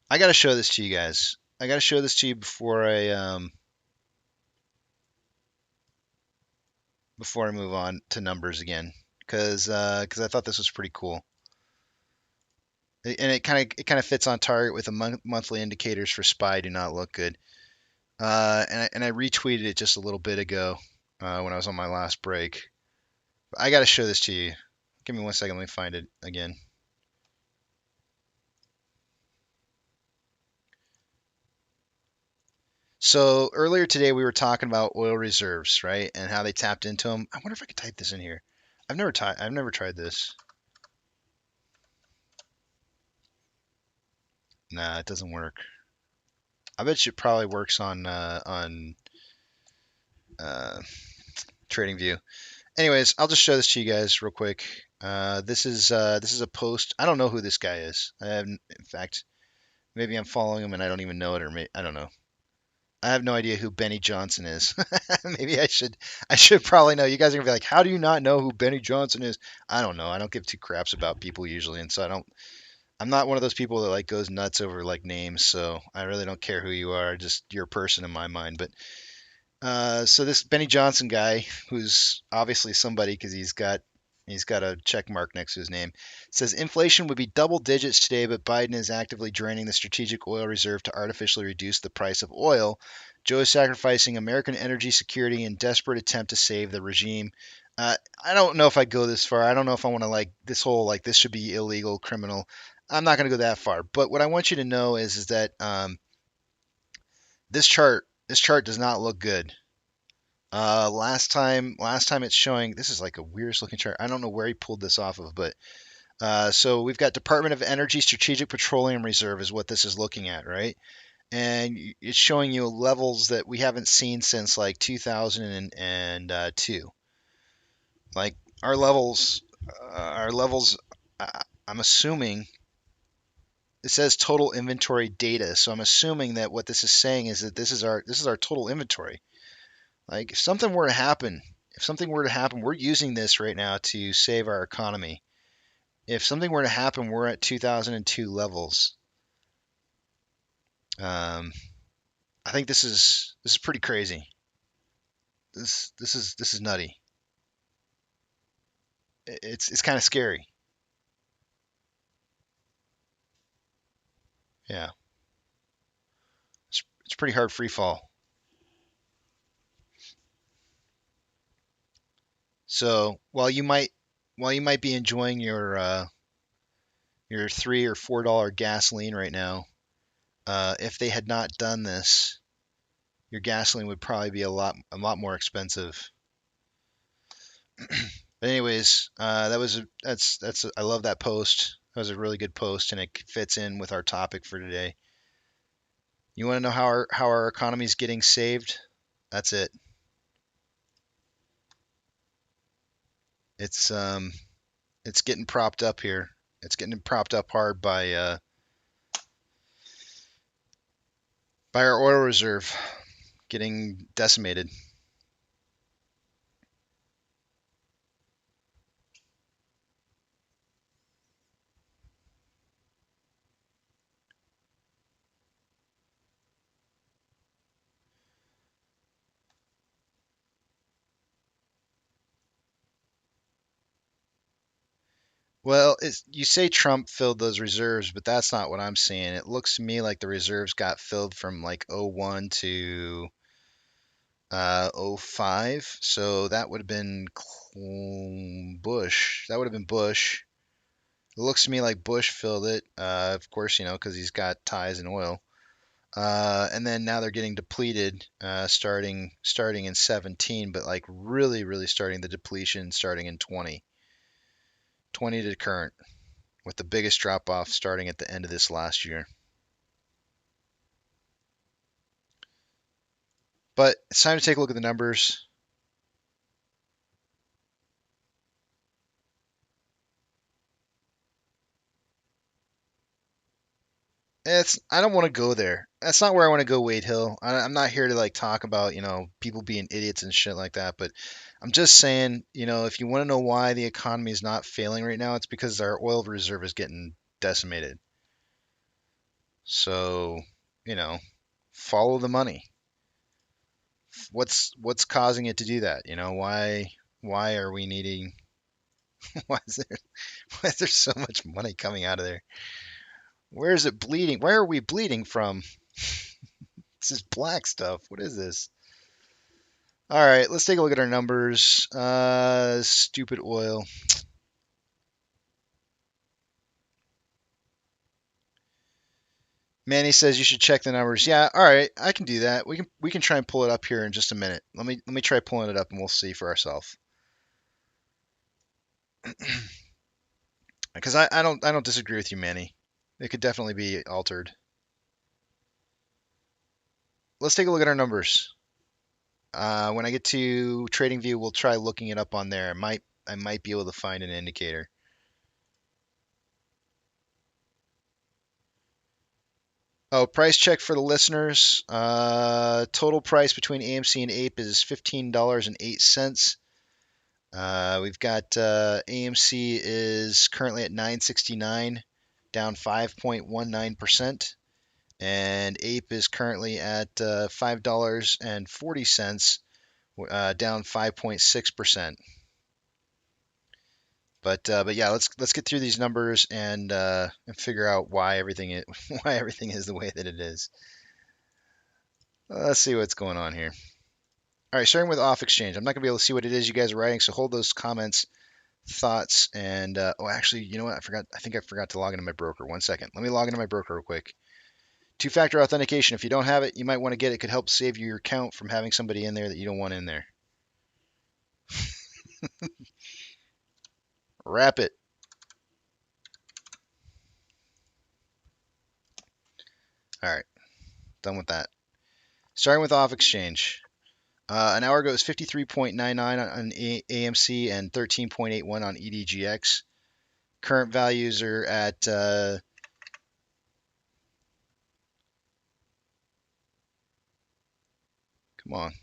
I got to show this to you guys. I got to show this to you before I move on to numbers again. because I thought this was pretty cool. And it kind of fits on target with the monthly indicators for SPY do not look good. And I retweeted it just a little bit ago when I was on my last break. I got to show this to you. Give me 1 second. Let me find it again. So earlier today we were talking about oil reserves, right, and how they tapped into them. I wonder if I could type this in here. I've never tried this. Nah, it doesn't work. I bet you it probably works on uh, TradingView. Anyways, I'll just show this to you guys real quick. This is a post. I don't know who this guy is. In fact, maybe I'm following him and I don't even know it, or I don't know. I have no idea who Benny Johnson is. Maybe I should probably know. You guys are gonna be like, how do you not know who Benny Johnson is? I don't know. I don't give two craps about people usually, and so I'm not one of those people that like goes nuts over like names. So I really don't care who you are. Just you're a person in my mind. But so this Benny Johnson guy, who's obviously somebody because he's got a check mark next to his name, says inflation would be double digits today, but Biden is actively draining the strategic oil reserve to artificially reduce the price of oil. Joe is sacrificing American energy security in desperate attempt to save the regime. I don't know if I go this far. I don't know if I want to like this whole like this should be illegal, criminal. I'm not going to go that far. But what I want you to know is that this chart does not look good. Last time it's showing this is like a weirdest looking chart. I don't know where he pulled this off of, but so we've got Department of Energy Strategic Petroleum Reserve is what this is looking at, right? And it's showing you levels that we haven't seen since like 2002. Like our levels. I'm assuming it says total inventory data, so I'm assuming that what this is saying is that this is our total inventory. Like if something were to happen, we're using this right now to save our economy. If something were to happen, we're at 2002 levels. Um, I think this is pretty crazy. This is nutty. It's kind of scary. Yeah, it's pretty hard free fall. So while you might be enjoying your $3 or $4 gasoline right now, if they had not done this, your gasoline would probably be a lot more expensive. But anyways, I love that post. That was a really good post, and it fits in with our topic for today. You want to know how our economy is getting saved? That's it. It's um it's getting propped up here. It's getting propped up hard by our oil reserve getting decimated. Well, you say Trump filled those reserves, but that's not what I'm seeing. It looks to me like the reserves got filled from like '01 to '05. So that would have been Bush. That would have been Bush. It looks to me like Bush filled it. Of course, because he's got ties in oil. And then now they're getting depleted, starting in 17, but like really, really starting the depletion starting in 20 to current, with the biggest drop off starting at the end of this last year. But it's time to take a look at the numbers. I don't want to go there. That's not where I want to go, Wade Hill. I'm not here to like talk about people being idiots and shit like that. But I'm just saying, if you want to know why the economy is not failing right now, it's because our oil reserve is getting decimated. So, you know, follow the money. What's causing it to do that? Why are we needing? Why is there why is there so much money coming out of there? Where is it bleeding? Where are we bleeding from? This is black stuff. What is this? All right, let's take a look at our numbers. Stupid oil. Manny says you should check the numbers. Yeah, all right, I can do that. We can try and pull it up here in just a minute. Let me try pulling it up and we'll see for ourselves. Because I don't disagree with you, Manny. It could definitely be altered. Let's take a look at our numbers. When I get to TradingView, we'll try looking it up on there. I might be able to find an indicator. Oh, price check for the listeners. Total price between AMC and Ape is $15.08. We've got AMC is currently at 969, down 5.19%, and Ape is currently at $5.40, down 5.6%. But yeah, let's get through these numbers and figure out why everything is why everything is the way that it is. Let's see what's going on here. All right, starting with off exchange. I'm not gonna be able to see what it is you guys are writing, so hold those comments, thoughts, and oh, actually, you know what? I forgot. I think I forgot to log into my broker. 1 second. Let me log into my broker real quick. Two-factor authentication. If you don't have it, you might want to get it. It could help save you your account from having somebody in there that you don't want in there. Wrap it. All right, done with that. Starting with off exchange. An hour ago it was 53.99 on AMC and 13.81 on EDGX. Current values are at come on,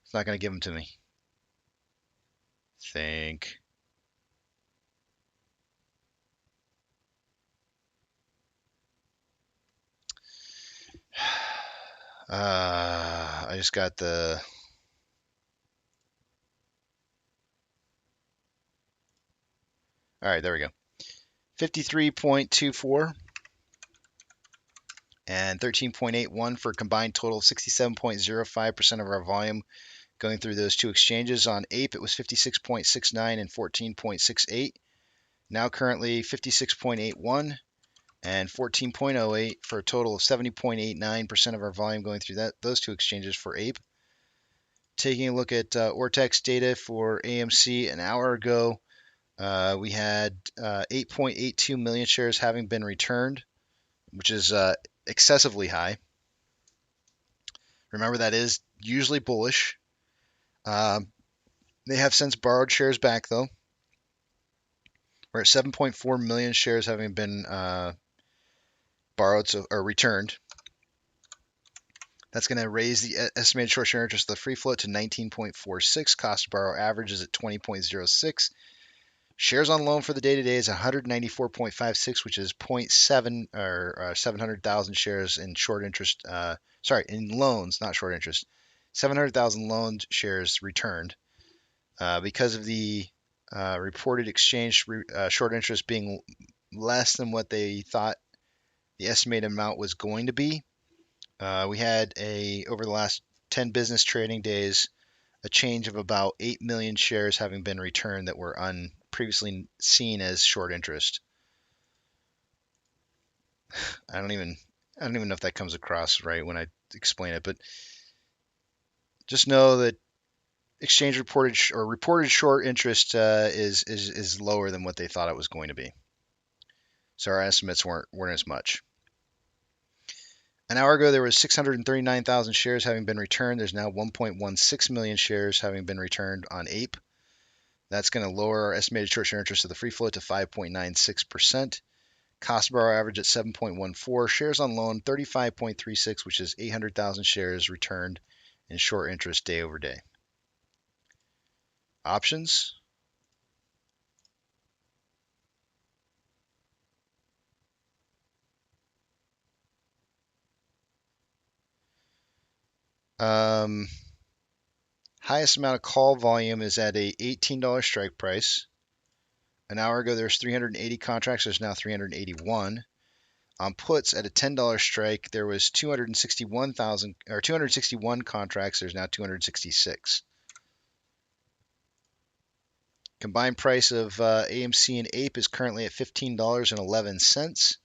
it's not going to give them to me. Think. I just got the. All right, there we go. 53.24 and 13.81 for a combined total of 67.05% of our volume going through those two exchanges. On Ape, it was 56.69 and 14.68. Now currently 56.81 and 14.08 for a total of 70.89% of our volume going through those two exchanges for Ape. Taking a look at Ortex data for AMC an hour ago, we had 8.82 million shares having been returned, which is excessively high. Remember, that is usually bullish. They have since borrowed shares back, though. We're at 7.4 million shares having been borrowed or returned. That's going to raise the estimated short-term interest of the free float to 19.46. Cost to borrow average is at 20.06. Shares on loan for the day today is 194.56, which is zero point 0.7 or 700,000 shares in short interest. In loans, not short interest. 700,000 loaned shares returned because of the reported exchange short interest being less than what they thought the estimated amount was going to be. We had over the last 10 business trading days, a change of about 8 million shares having been returned that were previously seen as short interest. I don't even know if that comes across right when I explain it, but just know that exchange reported short interest is lower than what they thought it was going to be. So our estimates weren't as much. An hour ago, there was 639,000 shares having been returned. There's now 1.16 million shares having been returned on Ape. That's going to lower our estimated short-term interest of the free float to 5.96%. Cost to borrow average at 7.14. Shares on loan 35.36, which is 800,000 shares returned in short interest day over day. Options. Highest amount of call volume is at a $18 strike price. An hour ago, there's 380 contracts. There's now 381. On puts at a $10 strike, there was 261,000 or 261 contracts. There's now 266. Combined price of AMC and Ape is currently at $15.11.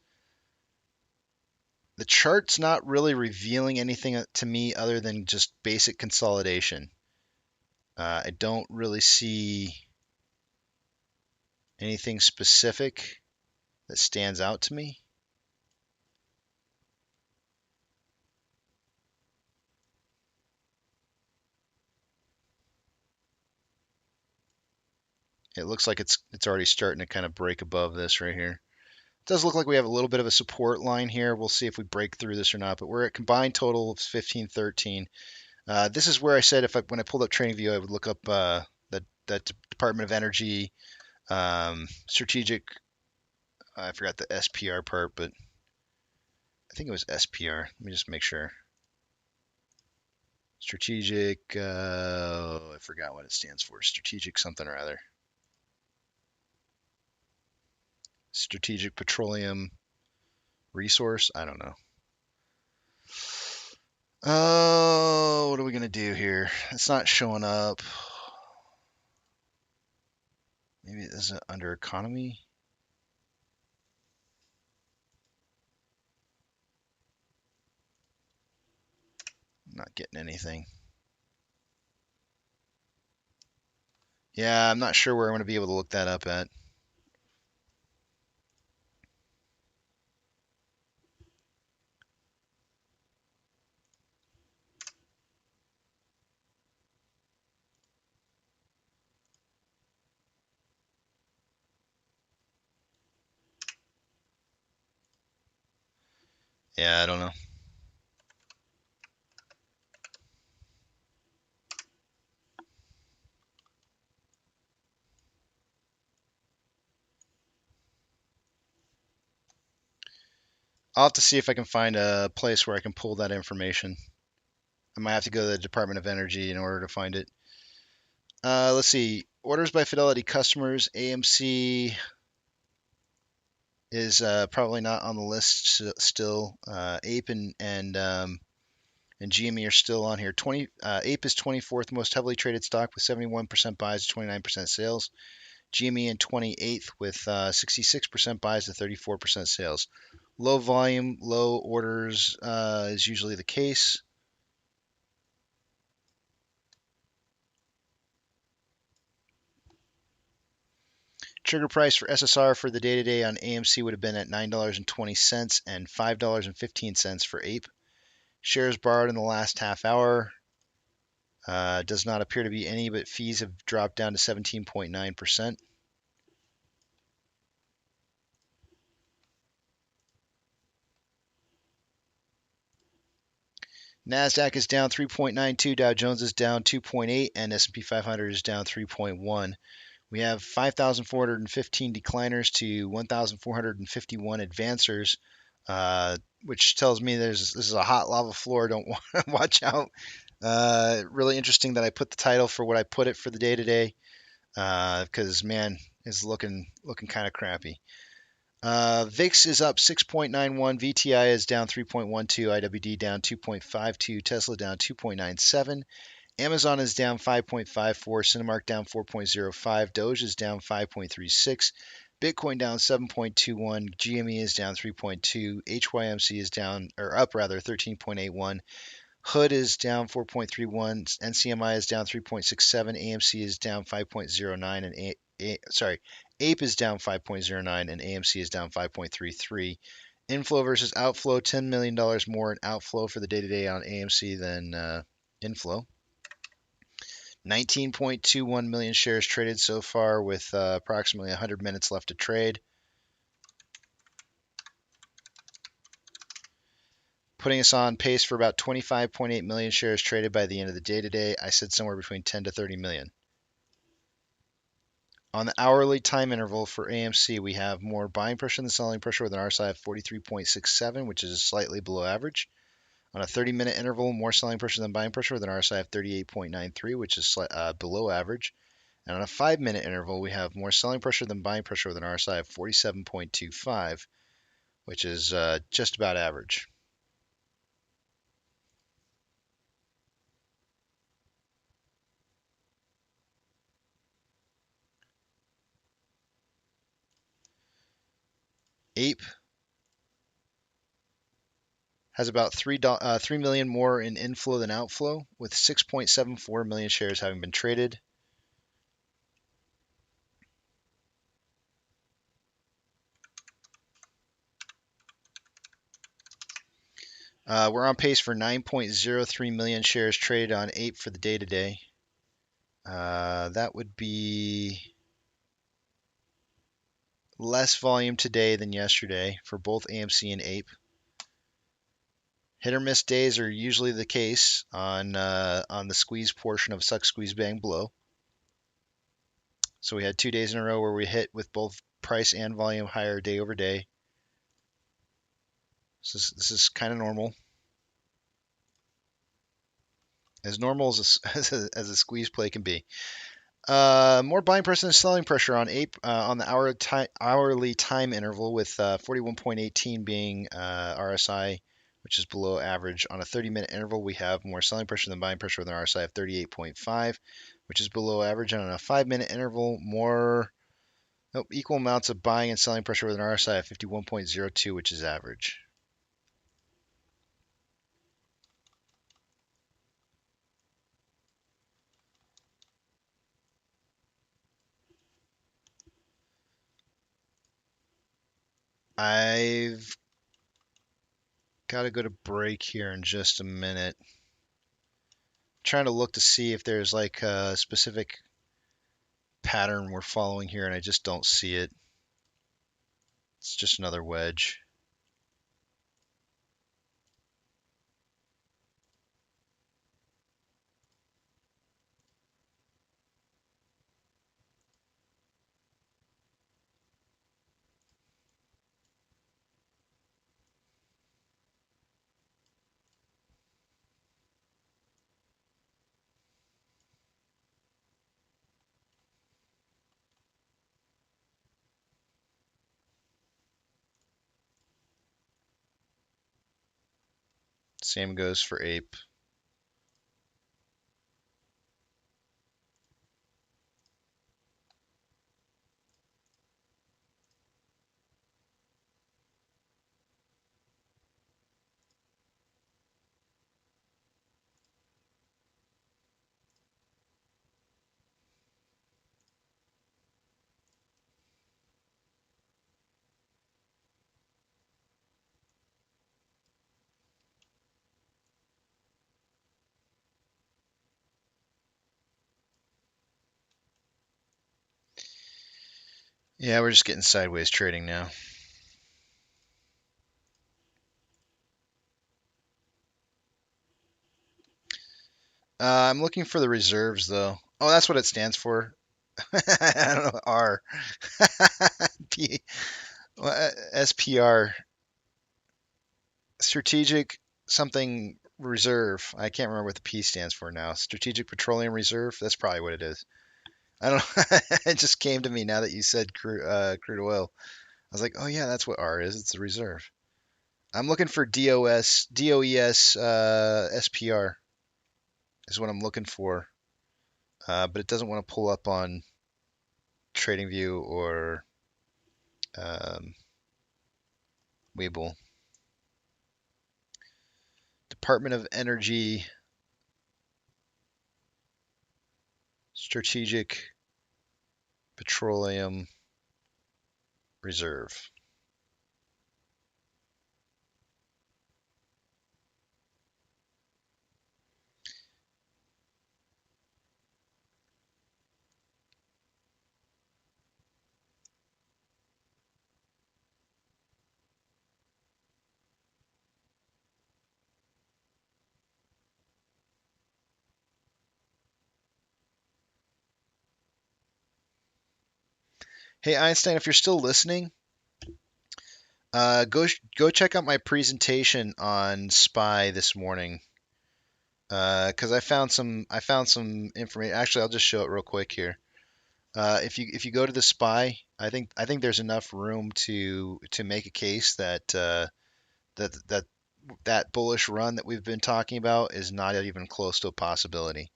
The chart's not really revealing anything to me other than just basic consolidation. I don't really see anything specific that stands out to me. It looks like it's already starting to kind of break above this right here. It does look like we have a little bit of a support line here. We'll see if we break through this or not, but we're at combined total of 1513. This is where I said when I pulled up TradingView, I would look up that Department of Energy strategic. I forgot the SPR part, but I think it was SPR. Let me just make sure. Strategic. I forgot what it stands for. Strategic something or other. Strategic Petroleum Resource. I don't know. Oh, what are we gonna do here? It's not showing up. Maybe it isn't under economy. I'm not getting anything. Yeah, I'm not sure where I'm going to be able to look that up at. Yeah, I don't know. I'll have to see if I can find a place where I can pull that information. I might have to go to the Department of Energy in order to find it. Let's see. Orders by Fidelity customers. AMC is probably not on the list still. Ape and GME are still on here. Ape is 24th most heavily traded stock with 71% buys to 29% sales. GME in 28th with 66% buys to 34% sales. Low volume, low orders is usually the case. Trigger price for SSR for the day-to-day on AMC would have been at $9.20 and $5.15 for Ape. Shares borrowed in the last half hour. Does not appear to be any, but fees have dropped down to 17.9%. NASDAQ is down 3.92, Dow Jones is down 2.8, and S&P 500 is down 3.1. We have 5,415 decliners to 1,451 advancers, which tells me this is a hot lava floor. Don't watch out. Really interesting that I put the title for what I put it for the day today, because man, is looking kind of crappy. VIX is up 6.91, VTI is down 3.12, IWD down 2.52, Tesla down 2.97. Amazon is down 5.54, Cinemark down 4.05, Doge is down 5.36, Bitcoin down 7.21, GME is down 3.2, HYMC is down, or up rather, 13.81, Hood is down 4.31, NCMI is down 3.67, AMC is down 5.09, and Ape is down 5.09, and AMC is down 5.33. Inflow versus outflow, $10 million more in outflow for the day-to-day on AMC than inflow. 19.21 million shares traded so far with approximately 100 minutes left to trade. Putting us on pace for about 25.8 million shares traded by the end of the day today. I said somewhere between 10 to 30 million. On the hourly time interval for AMC, we have more buying pressure than selling pressure with an RSI of 43.67, which is slightly below average. On a 30-minute interval, more selling pressure than buying pressure with an RSI of 38.93, which is below average. And on a 5-minute interval, we have more selling pressure than buying pressure with an RSI of 47.25, which is just about average. Ape has about 3 million more in inflow than outflow, with 6.74 million shares having been traded. We're on pace for 9.03 million shares traded on Ape for the day today. That would be less volume today than yesterday for both AMC and Ape. Hit or miss days are usually the case on the squeeze portion of Suck Squeeze Bang Blow. So we had 2 days in a row where we hit with both price and volume higher day over day. This is kind of normal. As normal as a squeeze play can be. More buying pressure than selling pressure on Ape on the hourly time interval, with 41.18 being RSI, which is below average. On a 30-minute interval, we have more selling pressure than buying pressure with an RSI of 38.5, which is below average. And on a 5-minute interval, equal amounts of buying and selling pressure with an RSI of 51.02, which is average. I've got to go to break here in just a minute. Trying to look to see if there's like a specific pattern we're following here, and I just don't see it. It's just another wedge. Same goes for Ape. Yeah, we're just getting sideways trading now. I'm looking for the reserves though. Oh, that's what it stands for. I don't know. R. P. SPR. Strategic something reserve. I can't remember what the P stands for now. Strategic Petroleum Reserve. That's probably what it is. I don't know. It just came to me now that you said crude oil. I was like, oh yeah, that's what R is. It's a reserve. I'm looking for DOES SPR is what I'm looking for, but it doesn't want to pull up on TradingView or um, Webull. Department of Energy Strategic Petroleum Reserve. Hey Einstein, if you're still listening, go check out my presentation on SPY this morning. Because I found some information. Actually, I'll just show it real quick here. If you go to the SPY, I think there's enough room to make a case that that bullish run that we've been talking about is not even close to a possibility.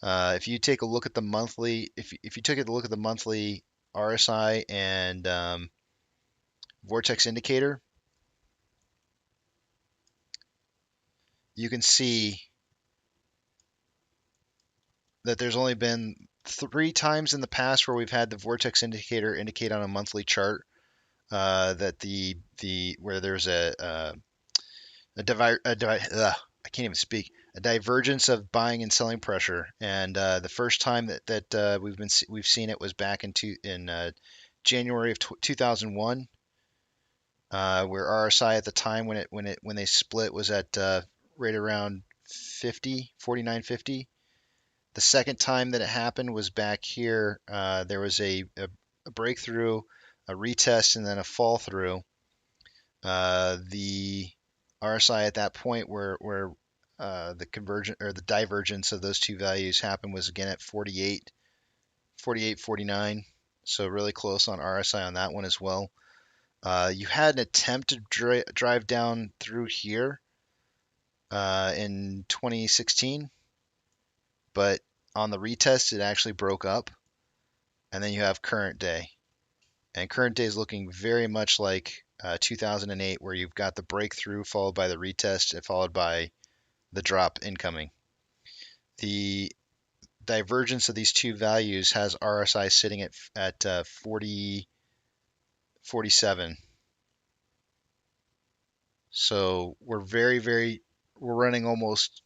If you take a look at the monthly, if you took a look at the monthly RSI and vortex indicator, you can see that there's only been 3 times in the past where we've had the vortex indicator indicate on a monthly chart that the where there's a, divi- a divi- ugh, I can't even speak, a divergence of buying and selling pressure. And the first time that we've seen it was back in January of 2001, where RSI at the time when they split was at right around 49.50. The second time that it happened was back here. There was a breakthrough, a retest, and then a fall through. The RSI at that point where the convergence or the divergence of those two values happened was again at 48, 48, 49. So really close on RSI on that one as well. You had an attempt to drive down through here in 2016, but on the retest, it actually broke up. And then you have current day. And current day is looking very much like 2008, where you've got the breakthrough followed by the retest, and followed by the drop incoming. The divergence of these two values has RSI sitting at 40, 47. So we're running almost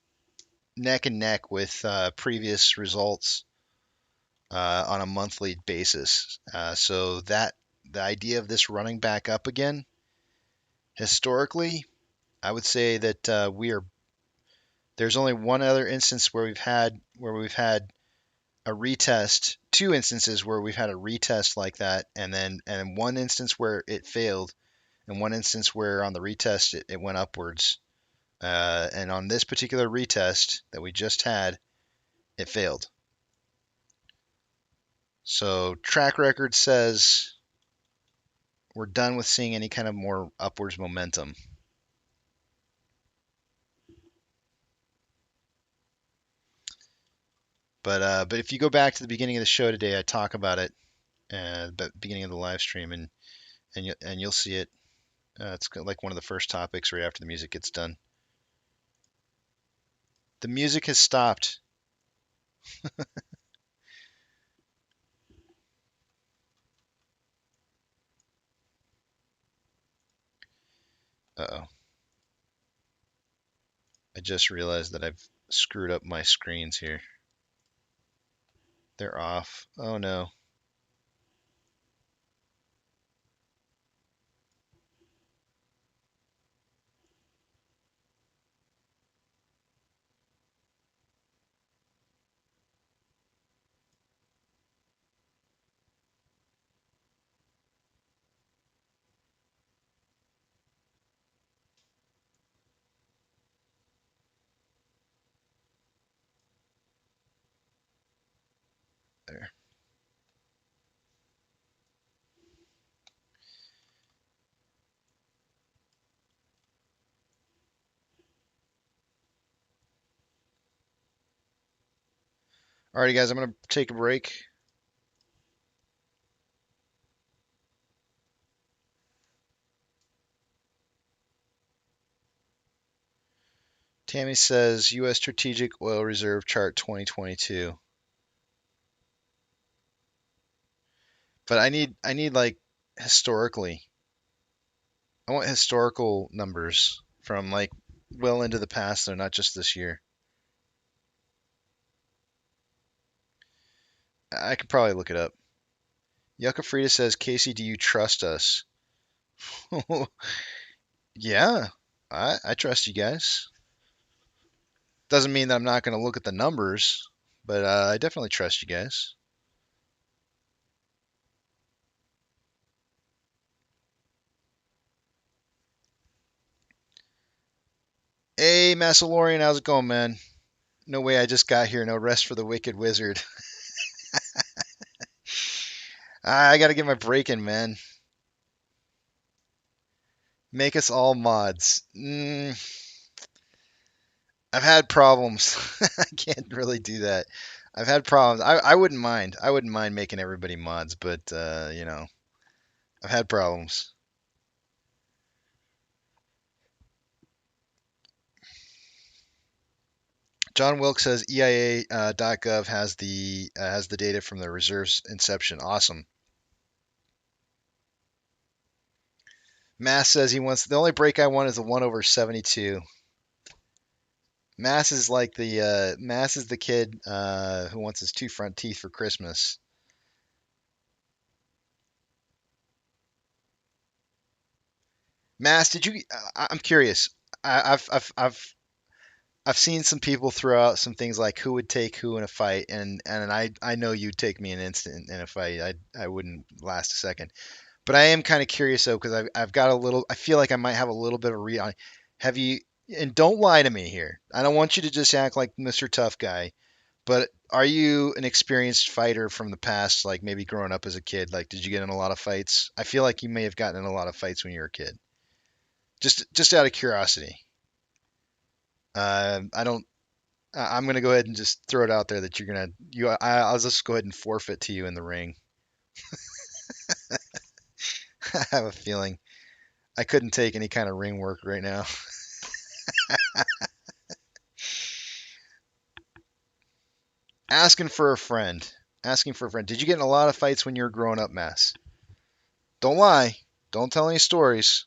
neck and neck with previous results on a monthly basis. So that the idea of this running back up again, historically, I would say that there's only one other instance where we've had a retest, two instances where we've had a retest like that, and one instance where it failed, and one instance where on the retest it went upwards. And on this particular retest that we just had, it failed. So track record says we're done with seeing any kind of more upwards momentum. But if you go back to the beginning of the show today, I talk about it at the beginning of the live stream, and you'll see it. It's like one of the first topics right after the music gets done. The music has stopped. Uh-oh. I just realized that I've screwed up my screens here. They're off. Oh no. There. Alrighty, guys, I'm gonna take a break. Tammy says U.S. Strategic Oil Reserve Chart 2022. But I need like historically. I want historical numbers from like well into the past, though, not just this year. I could probably look it up. Yucca Frida says, Casey, do you trust us? Yeah, I trust you guys. Doesn't mean that I'm not going to look at the numbers, but I definitely trust you guys. Hey, Massalorian, how's it going, man? No way I just got here. No rest for the wicked wizard. I got to get my break in, man. Make us all mods. I've had problems. I can't really do that. I've had problems. I wouldn't mind. I wouldn't mind making everybody mods, but I've had problems. John Wilkes says EIA.gov has the data from the reserve's inception. Awesome. Mass says he wants the only break I want is the 1/72. Mass is the kid who wants his two front teeth for Christmas. Mass, did you? I'm curious. I've seen some people throw out some things like who would take who in a fight, and I know you'd take me an instant in a fight. I wouldn't last a second. But I am kind of curious though because I've got a little. I feel like I might have a little bit of read on. Have you? And don't lie to me here. I don't want you to just act like Mr. Tough Guy. But are you an experienced fighter from the past, like maybe growing up as a kid? Like, did you get in a lot of fights? I feel like you may have gotten in a lot of fights when you were a kid. Just out of curiosity. I don't. I'm gonna go ahead and just throw it out there that you're gonna you. I'll just go ahead and forfeit to you in the ring. I have a feeling I couldn't take any kind of ring work right now. Asking for a friend. Asking for a friend. Did you get in a lot of fights when you were growing up, Mass? Don't lie. Don't tell any stories.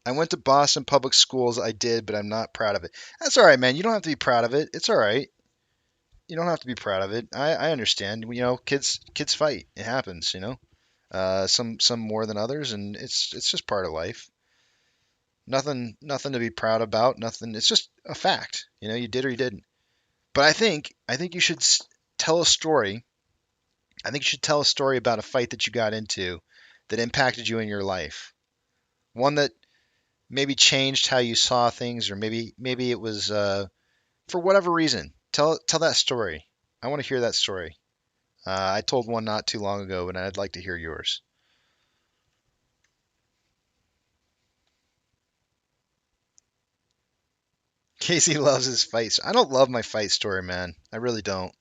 I went to Boston public schools. I did, but I'm not proud of it. That's all right, man. You don't have to be proud of it. It's all right. You don't have to be proud of it. I understand. Kids fight. It happens. Some more than others, and it's just part of life. Nothing to be proud about. Nothing. It's just a fact. You did or you didn't. But I think you should tell a story. I think you should tell a story about a fight that you got into that impacted you in your life. One that maybe changed how you saw things, or maybe it was for whatever reason. Tell that story. I want to hear that story. I told one not too long ago, and I'd like to hear yours. Casey loves his fights. I don't love my fight story, man. I really don't.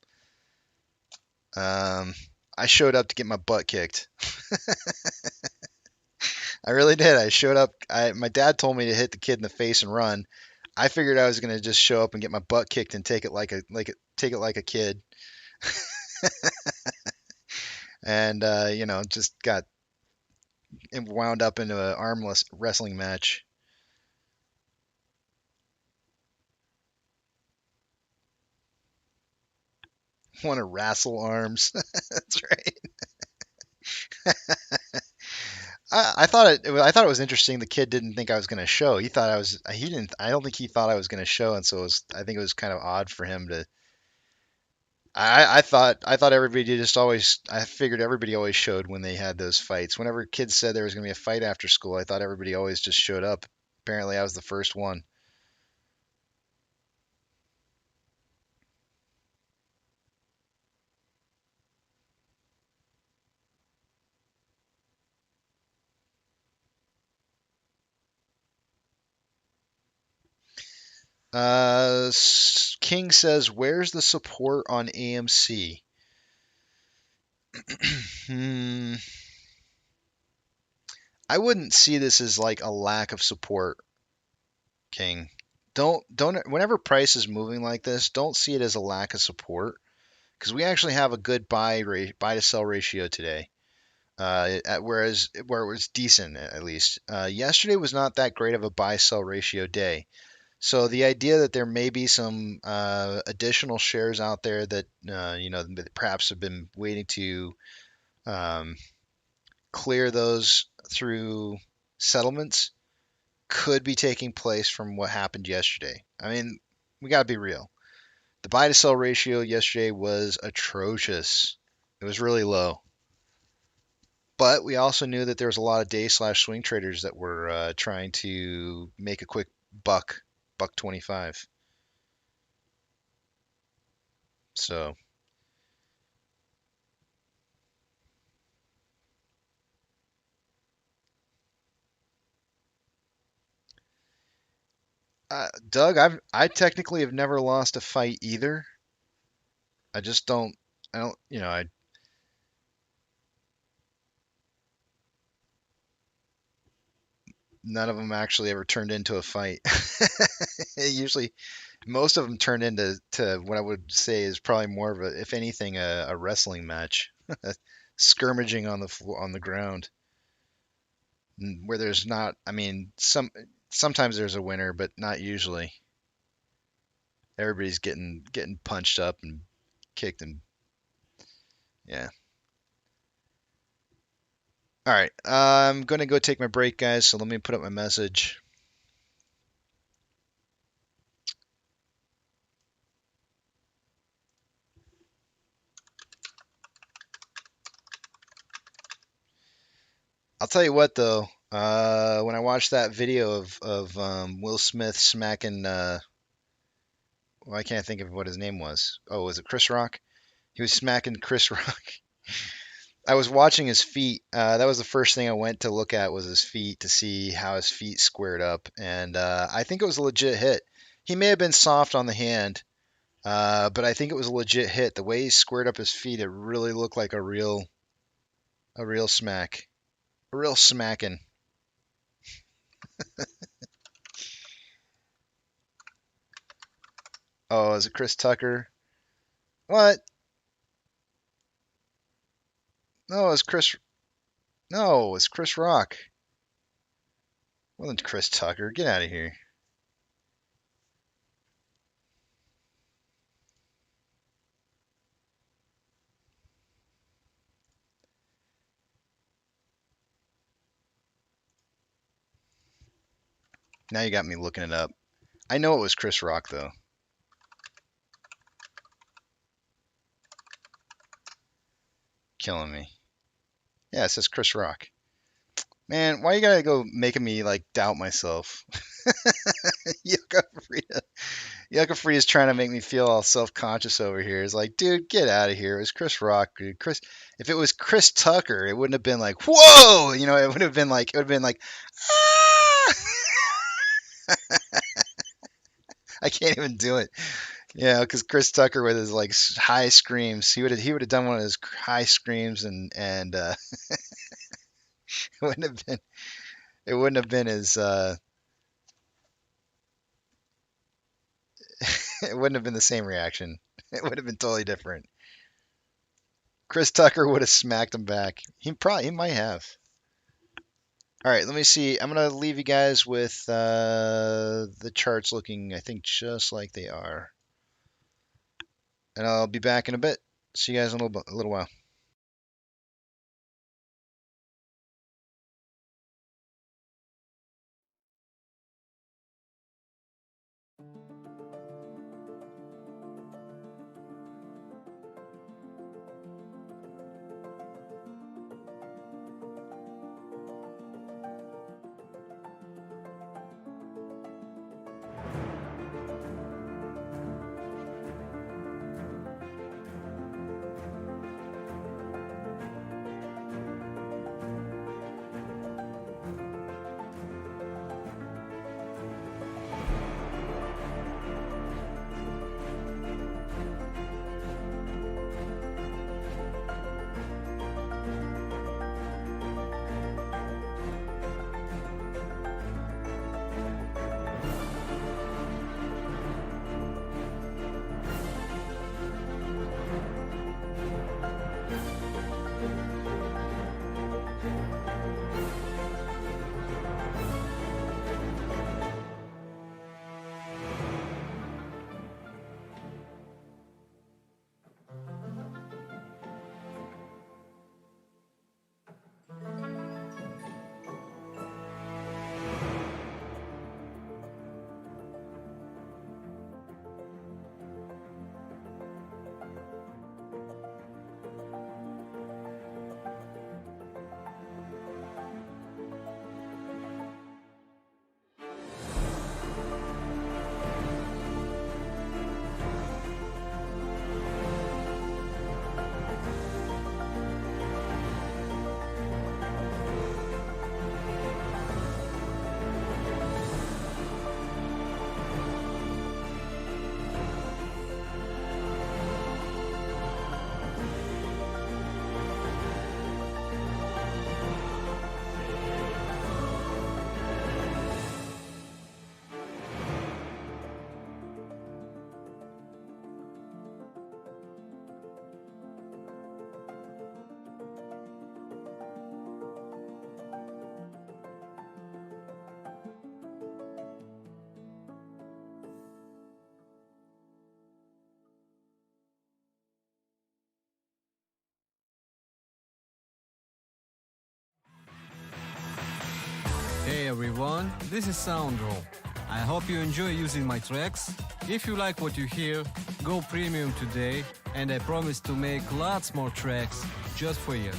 Um, I showed up to get my butt kicked. I really did. I showed up. My dad told me to hit the kid in the face and run. I figured I was gonna just show up and get my butt kicked and take it like a kid, and just got wound up into an armless wrestling match. Want to wrestle arms? That's right. I thought it was interesting. The kid didn't think I was going to show. He thought I was. He didn't. I don't think he thought I was going to show, and so I think it was kind of odd for him to. I thought everybody just always. I figured everybody always showed when they had those fights. Whenever kids said there was going to be a fight after school, I thought everybody always just showed up. Apparently, I was the first one. King says, "Where's the support on AMC?" Hmm. I wouldn't see this as like a lack of support, King. Don't whenever price is moving like this, don't see it as a lack of support because we actually have a good buy to sell ratio today. Whereas where it was decent at least. Yesterday was not that great of a buy sell ratio day. So the idea that there may be some additional shares out there that that perhaps have been waiting to um, clear those through settlements could be taking place from what happened yesterday. I mean, we got to be real. The buy to sell ratio yesterday was atrocious. It was really low. But we also knew that there was a lot of day slash swing traders that were trying to make a quick buck 25. So Doug, I technically have never lost a fight either. I just don't. I don't. I none of them actually ever turned into a fight. Usually, most of them turned into what I would say is probably more of a, if anything, a wrestling match, skirmishing on the ground, where there's not. I mean, sometimes there's a winner, but not usually. Everybody's getting punched up and kicked and yeah. All right, I'm gonna go take my break, guys. So let me put up my message. I'll tell you what though. When I watched that video of Will Smith smacking, well, I can't think of what his name was. Oh, was it Chris Rock? He was smacking Chris Rock. I was watching his feet. That was the first thing I went to look at was his feet to see how his feet squared up, and I think it was a legit hit. He may have been soft on the hand, but I think it was a legit hit. The way he squared up his feet, it really looked like a real smack, a real smacking. Oh, is it Chris Tucker? What? No, it's Chris. No, it's Chris Rock. Wasn't Chris Tucker? Get out of here. Now you got me looking it up. I know it was Chris Rock though. Killing me. Yeah, it says Chris Rock. Man, why you gotta go making me like doubt myself? Yucca Frida. Yucca Frida's trying to make me feel all self-conscious over here. It's like, dude, get out of here. It was Chris Rock, dude. If it was Chris Tucker, it wouldn't have been like, whoa. It would have been like, ah! I can't even do it. Yeah, because Chris Tucker with his like high screams, he would have done one of his high screams, and it wouldn't have been it wouldn't have been as it wouldn't have been the same reaction. It would have been totally different. Chris Tucker would have smacked him back. He might have. All right, let me see. I'm gonna leave you guys with the charts looking, I think, just like they are, and I'll be back in a bit. See you guys in a little while. Hey everyone, this is Soundro. I hope you enjoy using my tracks. If you like what you hear, go premium today, and I promise to make lots more tracks just for you.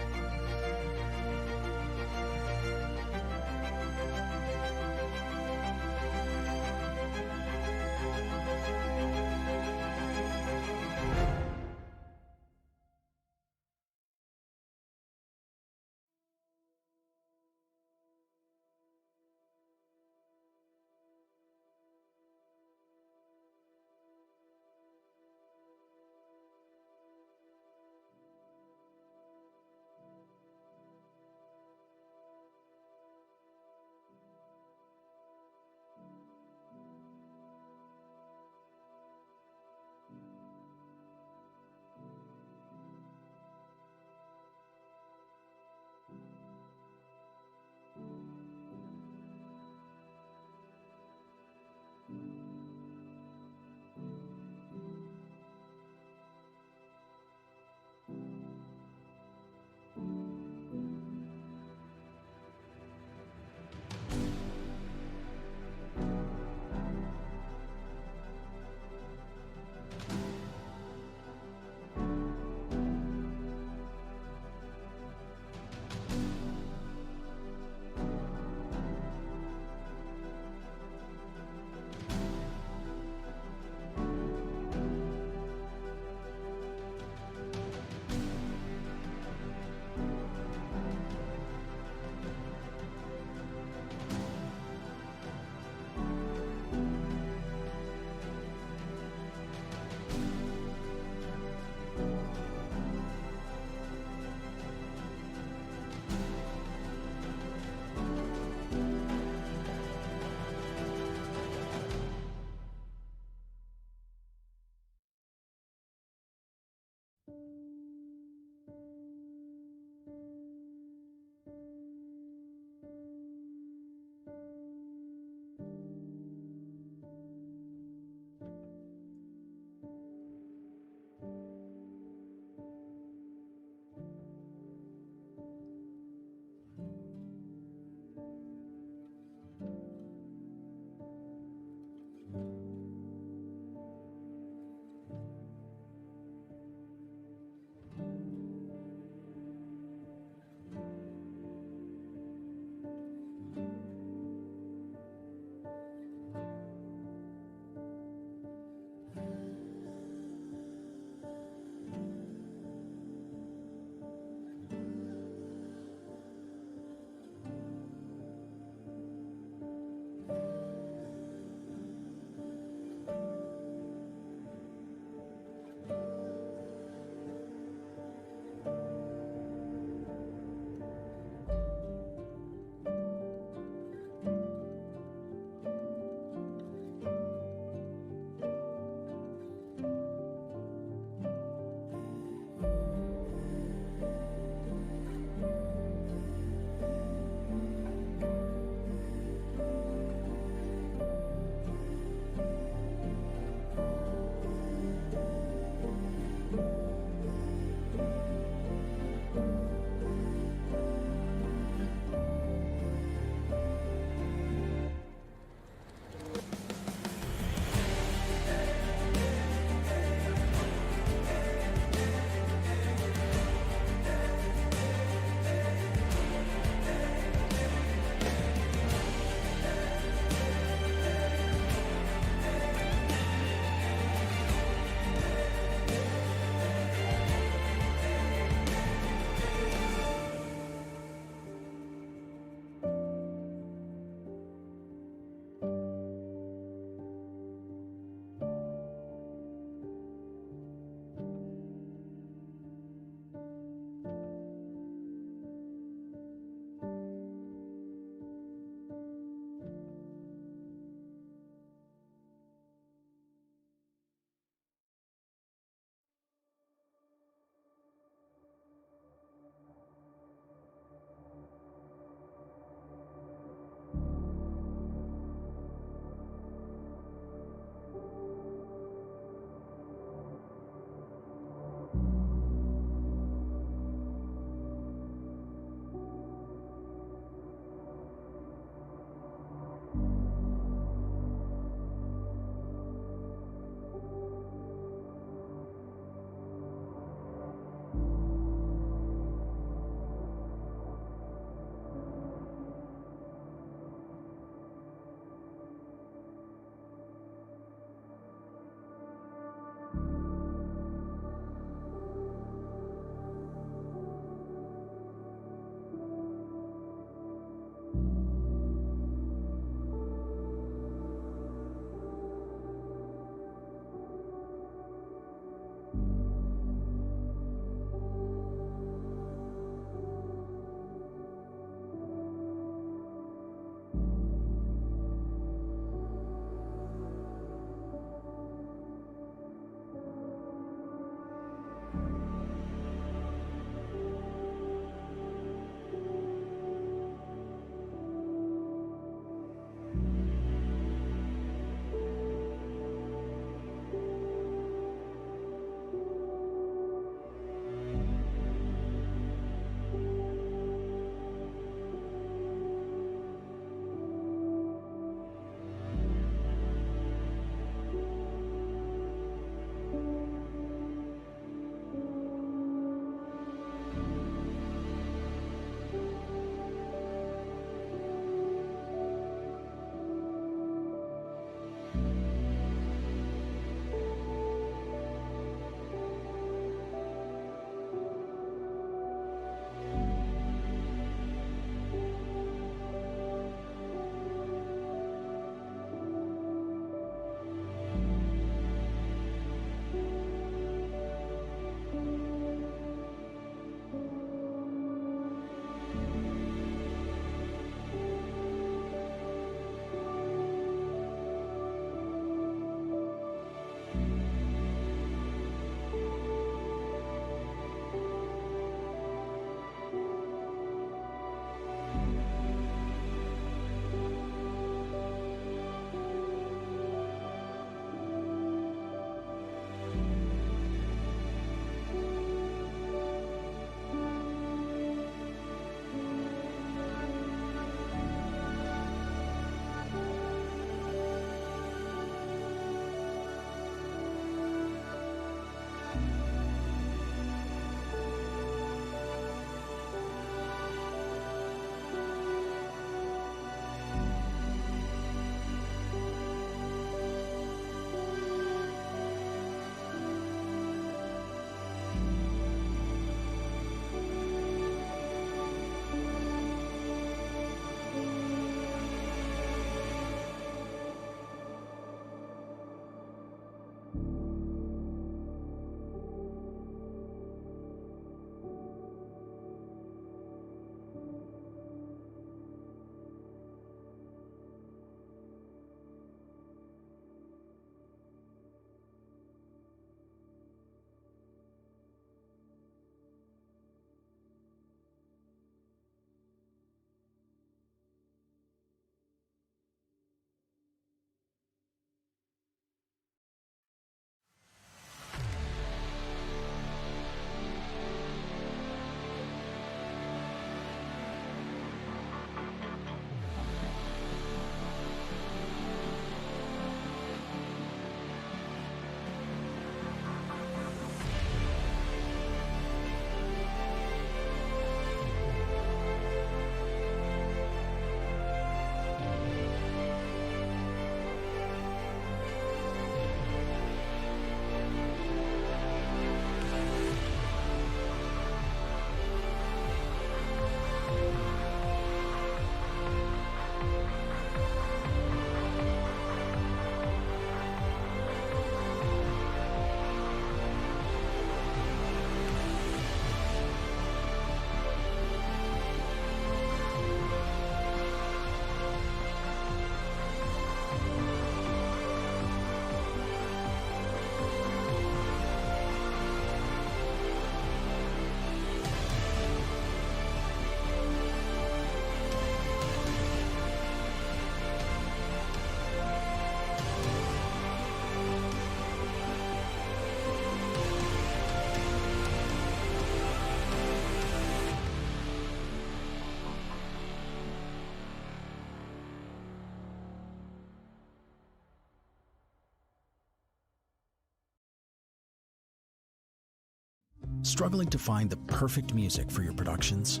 Struggling to find the perfect music for your productions?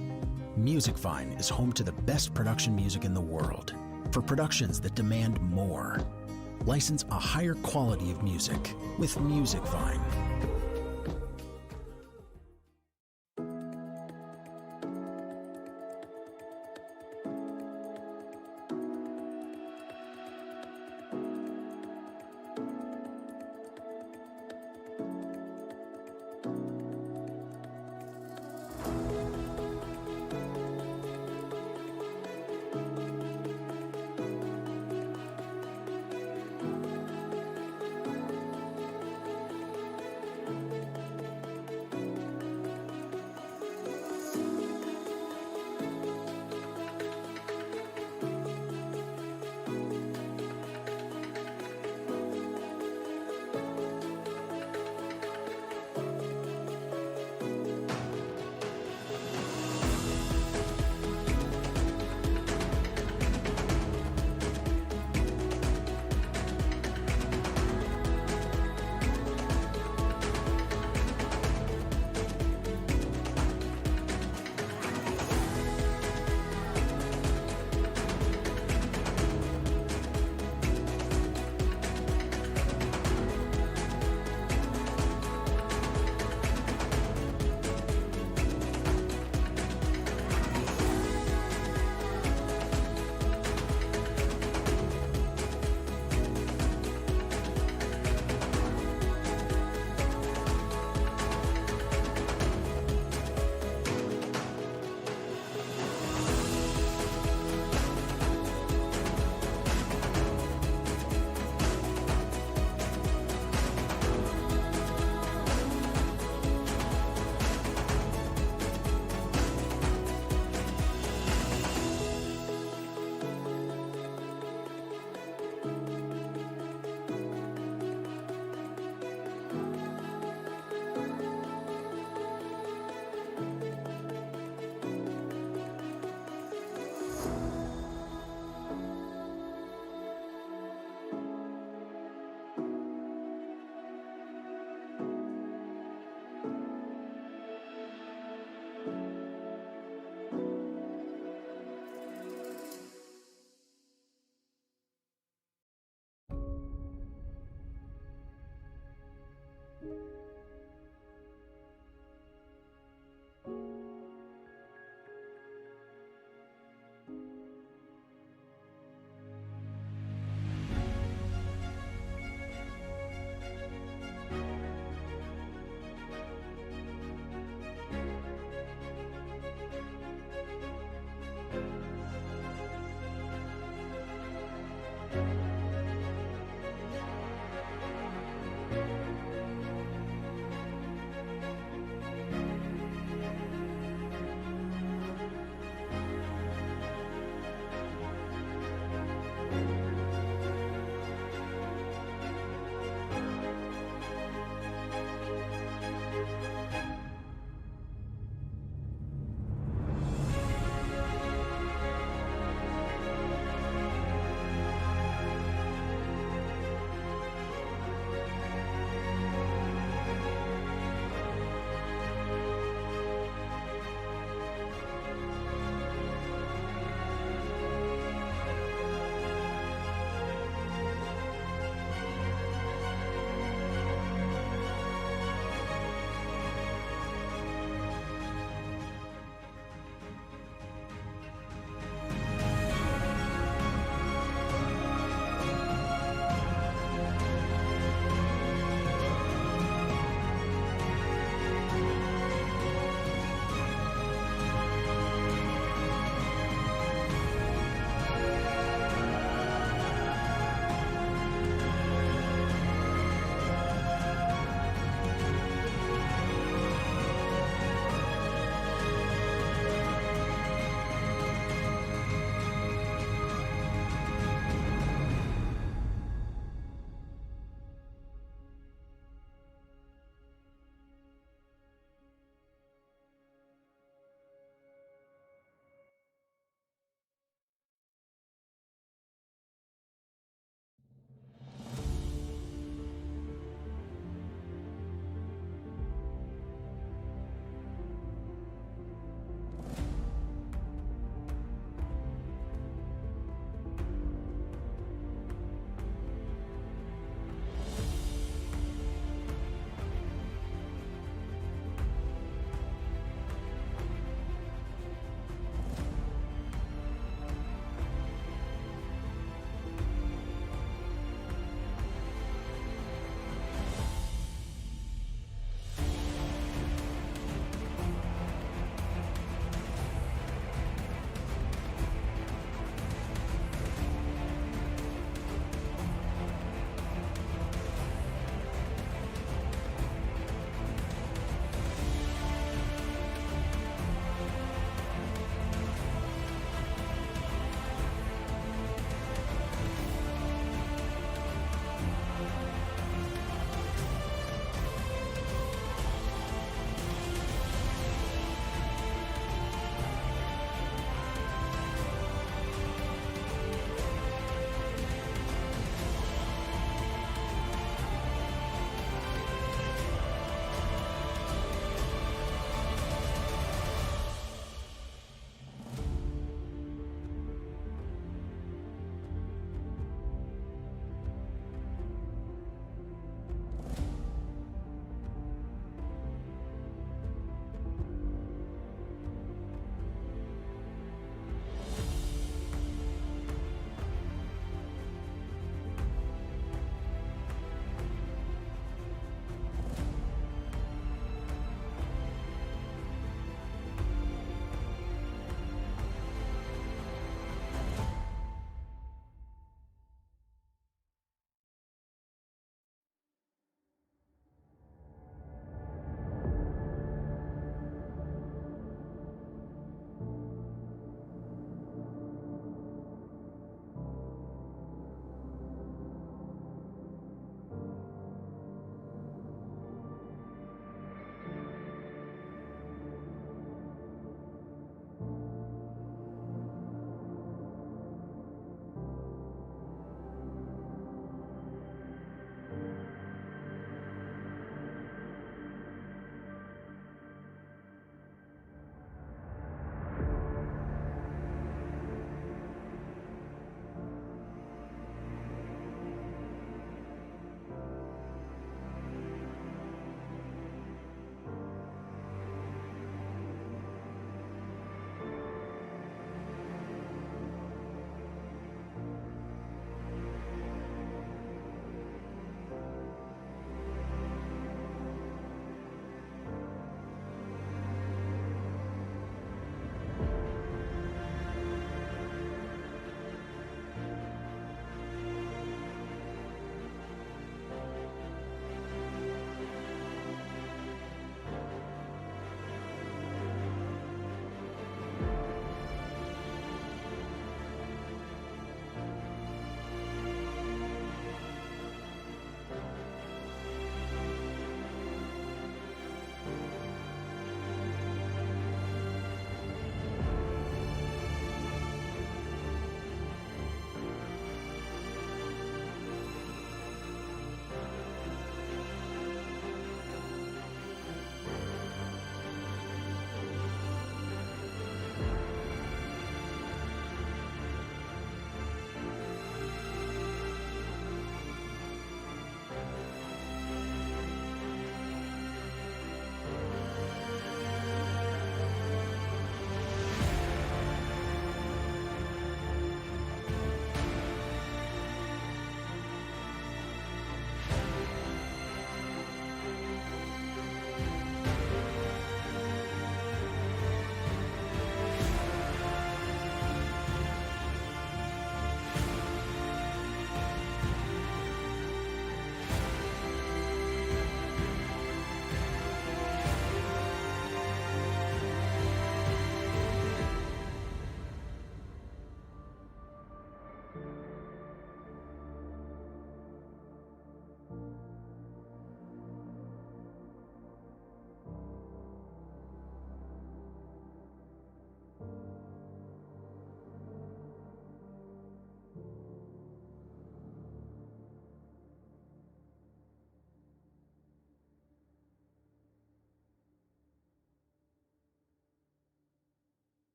Musicvine is home to the best production music in the world for productions that demand more. License a higher quality of music with Musicvine.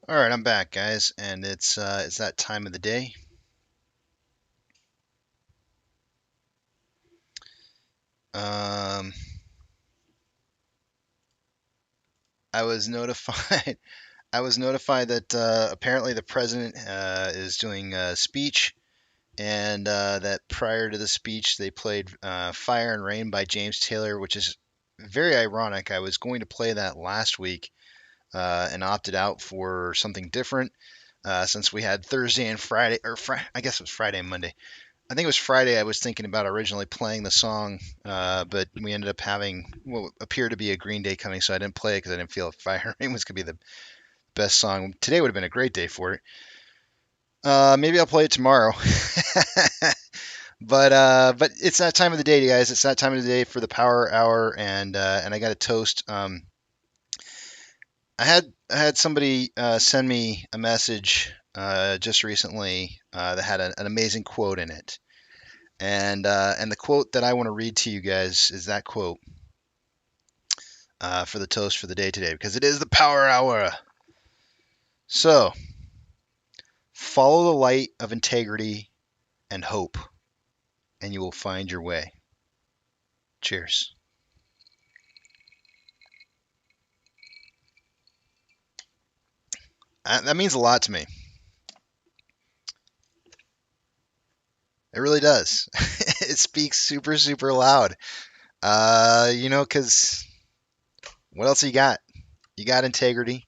All right, I'm back, guys, and it's that time of the day. Um, I was notified. I was notified that apparently the president is doing a speech, and that prior to the speech they played "Fire and Rain" by James Taylor, which is very ironic. I was going to play that last week and opted out for something different since we had Thursday and Friday, or I guess it was Friday and Monday. I think it was Friday I was thinking about originally playing the song, but we ended up having what appeared to be a Green Day coming, so I didn't play it because I didn't feel Fire and Rain was going to be the best song. Today would have been a great day for it. Maybe I'll play it tomorrow. But it's that time of the day, guys. It's that time of the day for the Power Hour, and I got a toast. I had somebody send me a message just recently that had an amazing quote in it, and the quote that I want to read to you guys is that quote for the toast for the day today because it is the Power Hour. So follow the light of integrity and hope, and you will find your way. Cheers. That means a lot to me. It really does. It speaks super, super loud. Because what else you got? You got integrity.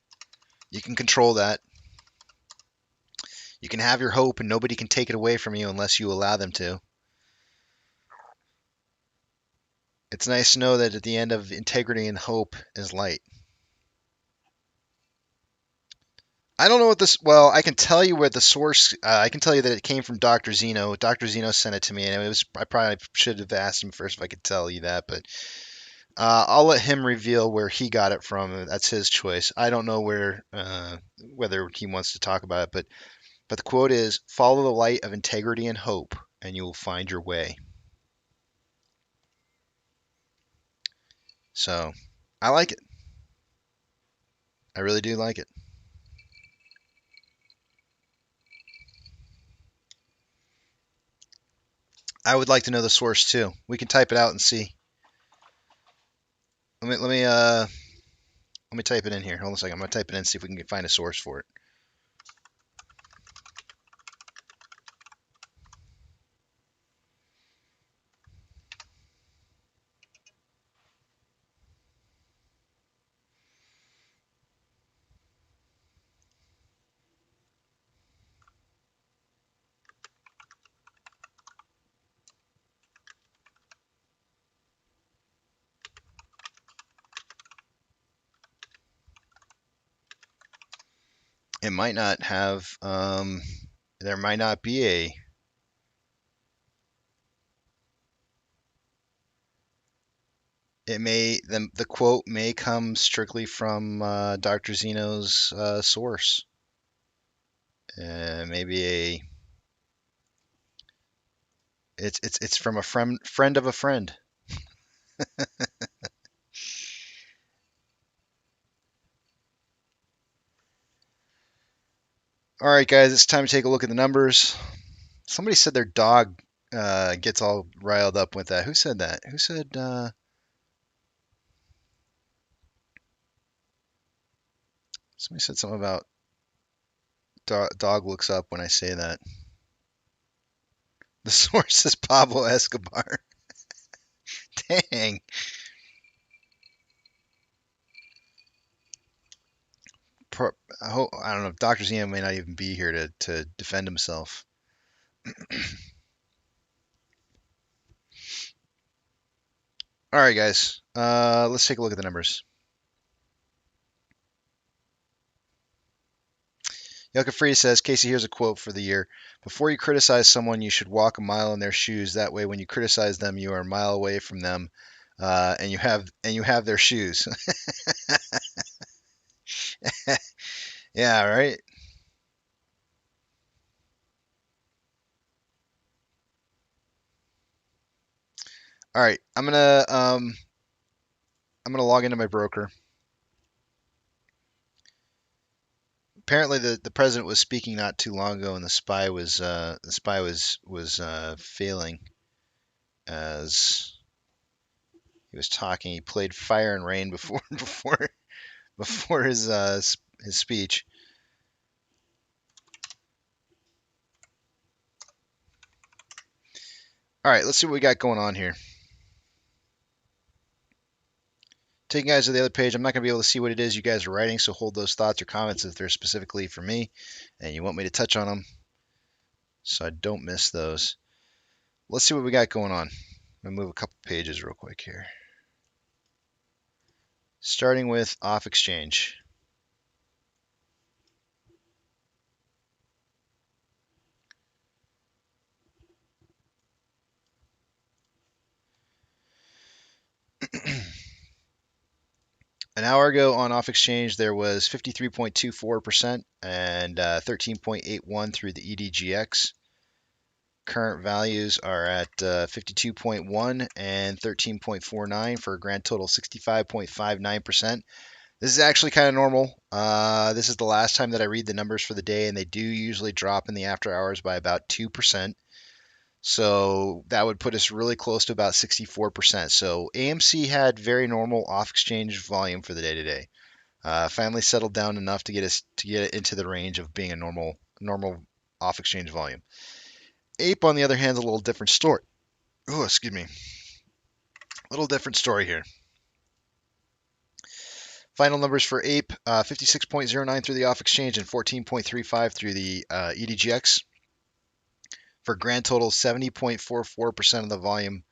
You can control that. You can have your hope, and nobody can take it away from you unless you allow them to. It's nice to know that at the end of integrity and hope is light. I don't know what this. Well, I can tell you where the source. I can tell you that it came from Dr. Zeno. Dr. Zeno sent it to me, and it was. I probably should have asked him first if I could tell you that, but I'll let him reveal where he got it from. That's his choice. I don't know whether he wants to talk about it, but the quote is, "Follow the light of integrity and hope, and you will find your way." So, I like it. I really do like it. I would like to know the source too. We can type it out and see. Let me type it in here. Hold on a second. I'm gonna type it in and see if we can find a source for it. It might not have. There might not be a. It may the quote may come strictly from Dr. Zeno's source. Maybe a. It's from a friend of a friend. All right, guys, it's time to take a look at the numbers. Somebody said their dog gets all riled up with that. Who said that? Who said? Somebody said something about dog looks up when I say that. The source is Pablo Escobar. Dang. I don't know. Dr. Zeno may not even be here to defend himself. All right, guys. Let's take a look at the numbers. Yucca Free says, Casey, here's a quote for the year. Before you criticize someone, you should walk a mile in their shoes. That way, when you criticize them, you are a mile away from them, and you have their shoes. Yeah, right. All right, I'm gonna log into my broker. apparently the president was speaking not too long ago, and the spy was failing as he was talking. He played Fire and Rain before before his speech. All right, let's see what we got going on here. Taking you guys to the other page, I'm not going to be able to see what it is you guys are writing, so hold those thoughts or comments if they're specifically for me and you want me to touch on them so I don't miss those. Let's see what we got going on. I'm going to move a couple pages real quick here. Starting with off exchange. An hour ago on off exchange, there was 53.24% and 13.81 through the EDGX. Current values are at 52.1 and 13.49 for a grand total 65.59%. This is actually kind of normal. This is the last time that I read the numbers for the day, and they do usually drop in the after hours by about 2%. So that would put us really close to about 64%. So AMC had very normal off-exchange volume for the day today. Finally settled down enough to get it into the range of being a normal off-exchange volume. Ape, on the other hand, is a little different story. Oh, excuse me. A little different story here. Final numbers for Ape, 56.09 through the off exchange and 14.35 through the EDGX. For a grand total, 70.44% of the volume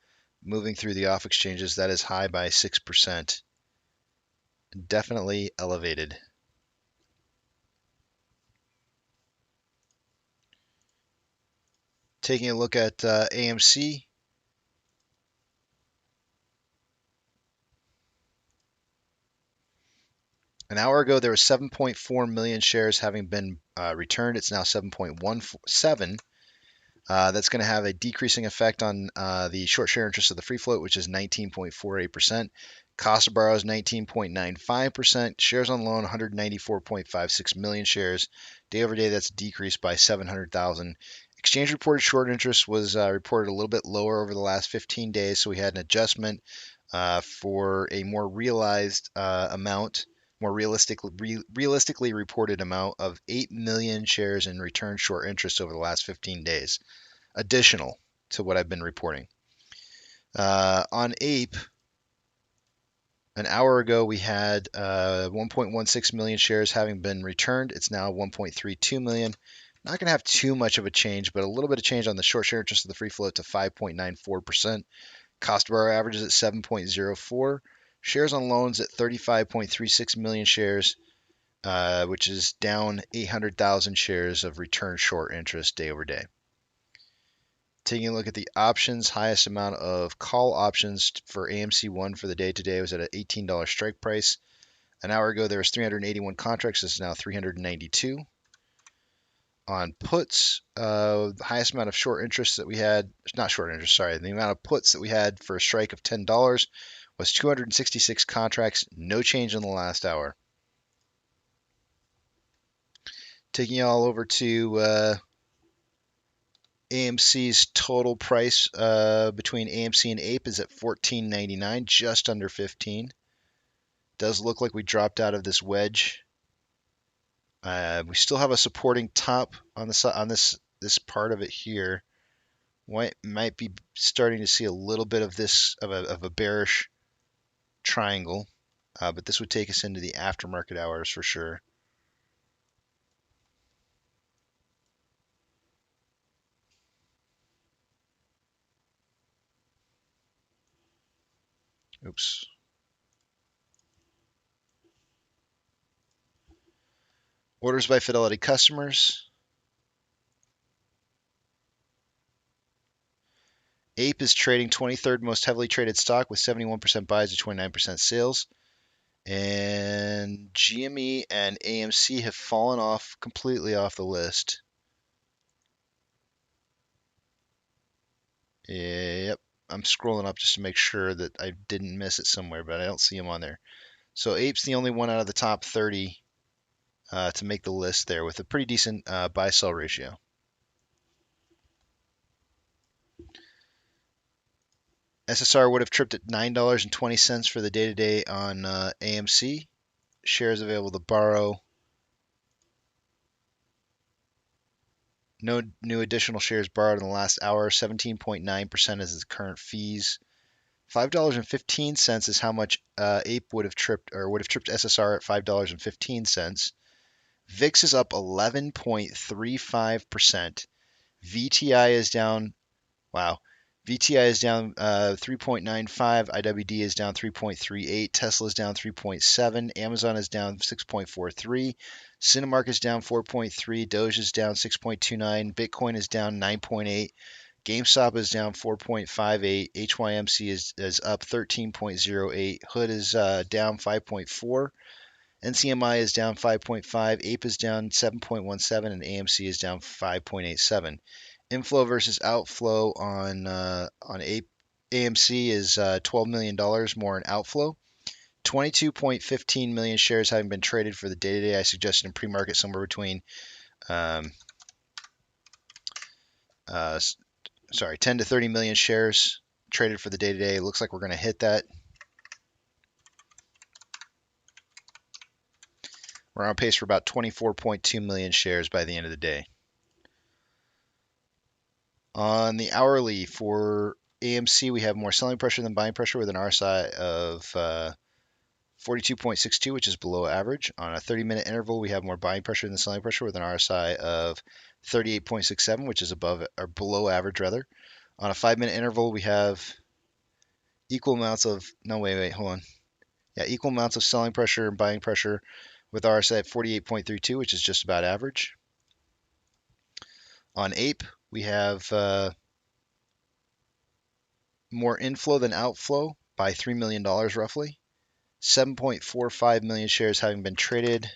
moving through the off exchanges. That is high by 6%. Definitely elevated. Taking a look at AMC. An hour ago, there was 7.4 million shares having been returned. It's now 7.17. That's going to have a decreasing effect on the short share interest of the free float, which is 19.48%. Cost to borrow is 19.95%. Shares on loan, 194.56 million shares. Day over day, that's decreased by 700,000. Exchange reported short interest was reported a little bit lower over the last 15 days, so we had an adjustment for a more realized amount, more realistically reported amount of 8 million shares in return short interest over the last 15 days, additional to what I've been reporting. On Ape, an hour ago we had 1.16 million shares having been returned. It's now 1.32 million. Not going to have too much of a change, but a little bit of change on the short share interest of the free float to 5.94%. Cost to borrow averages at 7.04. Shares on loans at 35.36 million shares, which is down 800,000 shares of return short interest day over day. Taking a look at the options, highest amount of call options for AMC1 for the day today was at an $18 strike price. An hour ago, there was 381 contracts. This is now 392. On puts, the highest amount of short interest that we had, not short interest, sorry, the amount of puts that we had for a strike of $10 was 266 contracts, no change in the last hour. Taking you all over to AMC's total price between AMC and Ape is at $14.99, just under $15. Does look like we dropped out of this wedge. We still have a supporting top on this part of it here. Might be starting to see a little bit of this of a bearish triangle, but this would take us into the aftermarket hours for sure. Oops. Orders by Fidelity customers. Ape is trading 23rd most heavily traded stock with 71% buys to 29% sales. And GME and AMC have fallen off completely off the list. Yep, I'm scrolling up just to make sure that I didn't miss it somewhere, but I don't see them on there. So Ape's the only one out of the top 30 to make the list there with a pretty decent buy-sell ratio. SSR would have tripped at $9.20 for the day-to-day on AMC. Shares available to borrow. No new additional shares borrowed in the last hour. 17.9% is its current fees. $5.15 is how much Ape would have tripped SSR at $5.15. VIX is up 11.35%. VTI is down. Wow. VTI is down 3.95. IWD is down 3.38. Tesla is down 3.7. Amazon is down 6.43. Cinemark is down 4.3. Doge is down 6.29. Bitcoin is down 9.8. GameStop is down 4.58. HYMC is up 13.08. Hood is down 5.4. NCMI is down 5.5. Ape is down 7.17. And AMC is down 5.87. Inflow versus outflow on AMC is $12 million more in outflow. 22.15 million shares having been traded for the day-to-day. I suggested in pre-market somewhere between, 10 to 30 million shares traded for the day-to-day. Looks like we're going to hit that. We're on pace for about 24.2 million shares by the end of the day. On the hourly for AMC, we have more selling pressure than buying pressure with an RSI of 42.62, which is below average. On a 30-minute interval, we have more buying pressure than selling pressure with an RSI of 38.67, which is above or below average rather. On a 5-minute interval, we have equal amounts of equal amounts of selling pressure and buying pressure with RSI at 48.32, which is just about average. On Ape, we have more inflow than outflow by $3 million roughly. 7.45 million shares having been traded.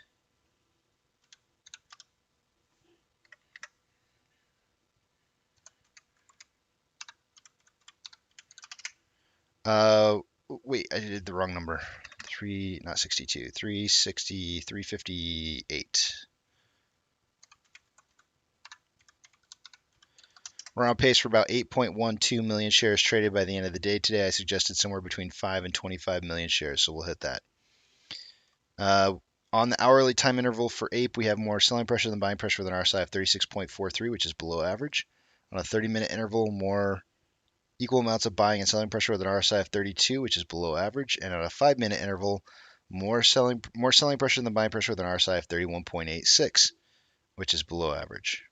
Wait, I did the wrong number. Not 62, 360, 358. We're on pace for about 8.12 million shares traded by the end of the day today. I suggested somewhere between 5 and 25 million shares, so we'll hit that. On the hourly time interval for Ape, we have more selling pressure than buying pressure with an RSI of 36.43, which is below average. On a 30-minute interval, more equal amounts of buying and selling pressure with an RSI of 32, which is below average. And on a 5-minute interval, more selling pressure than buying pressure with an RSI of 31.86, which is below average.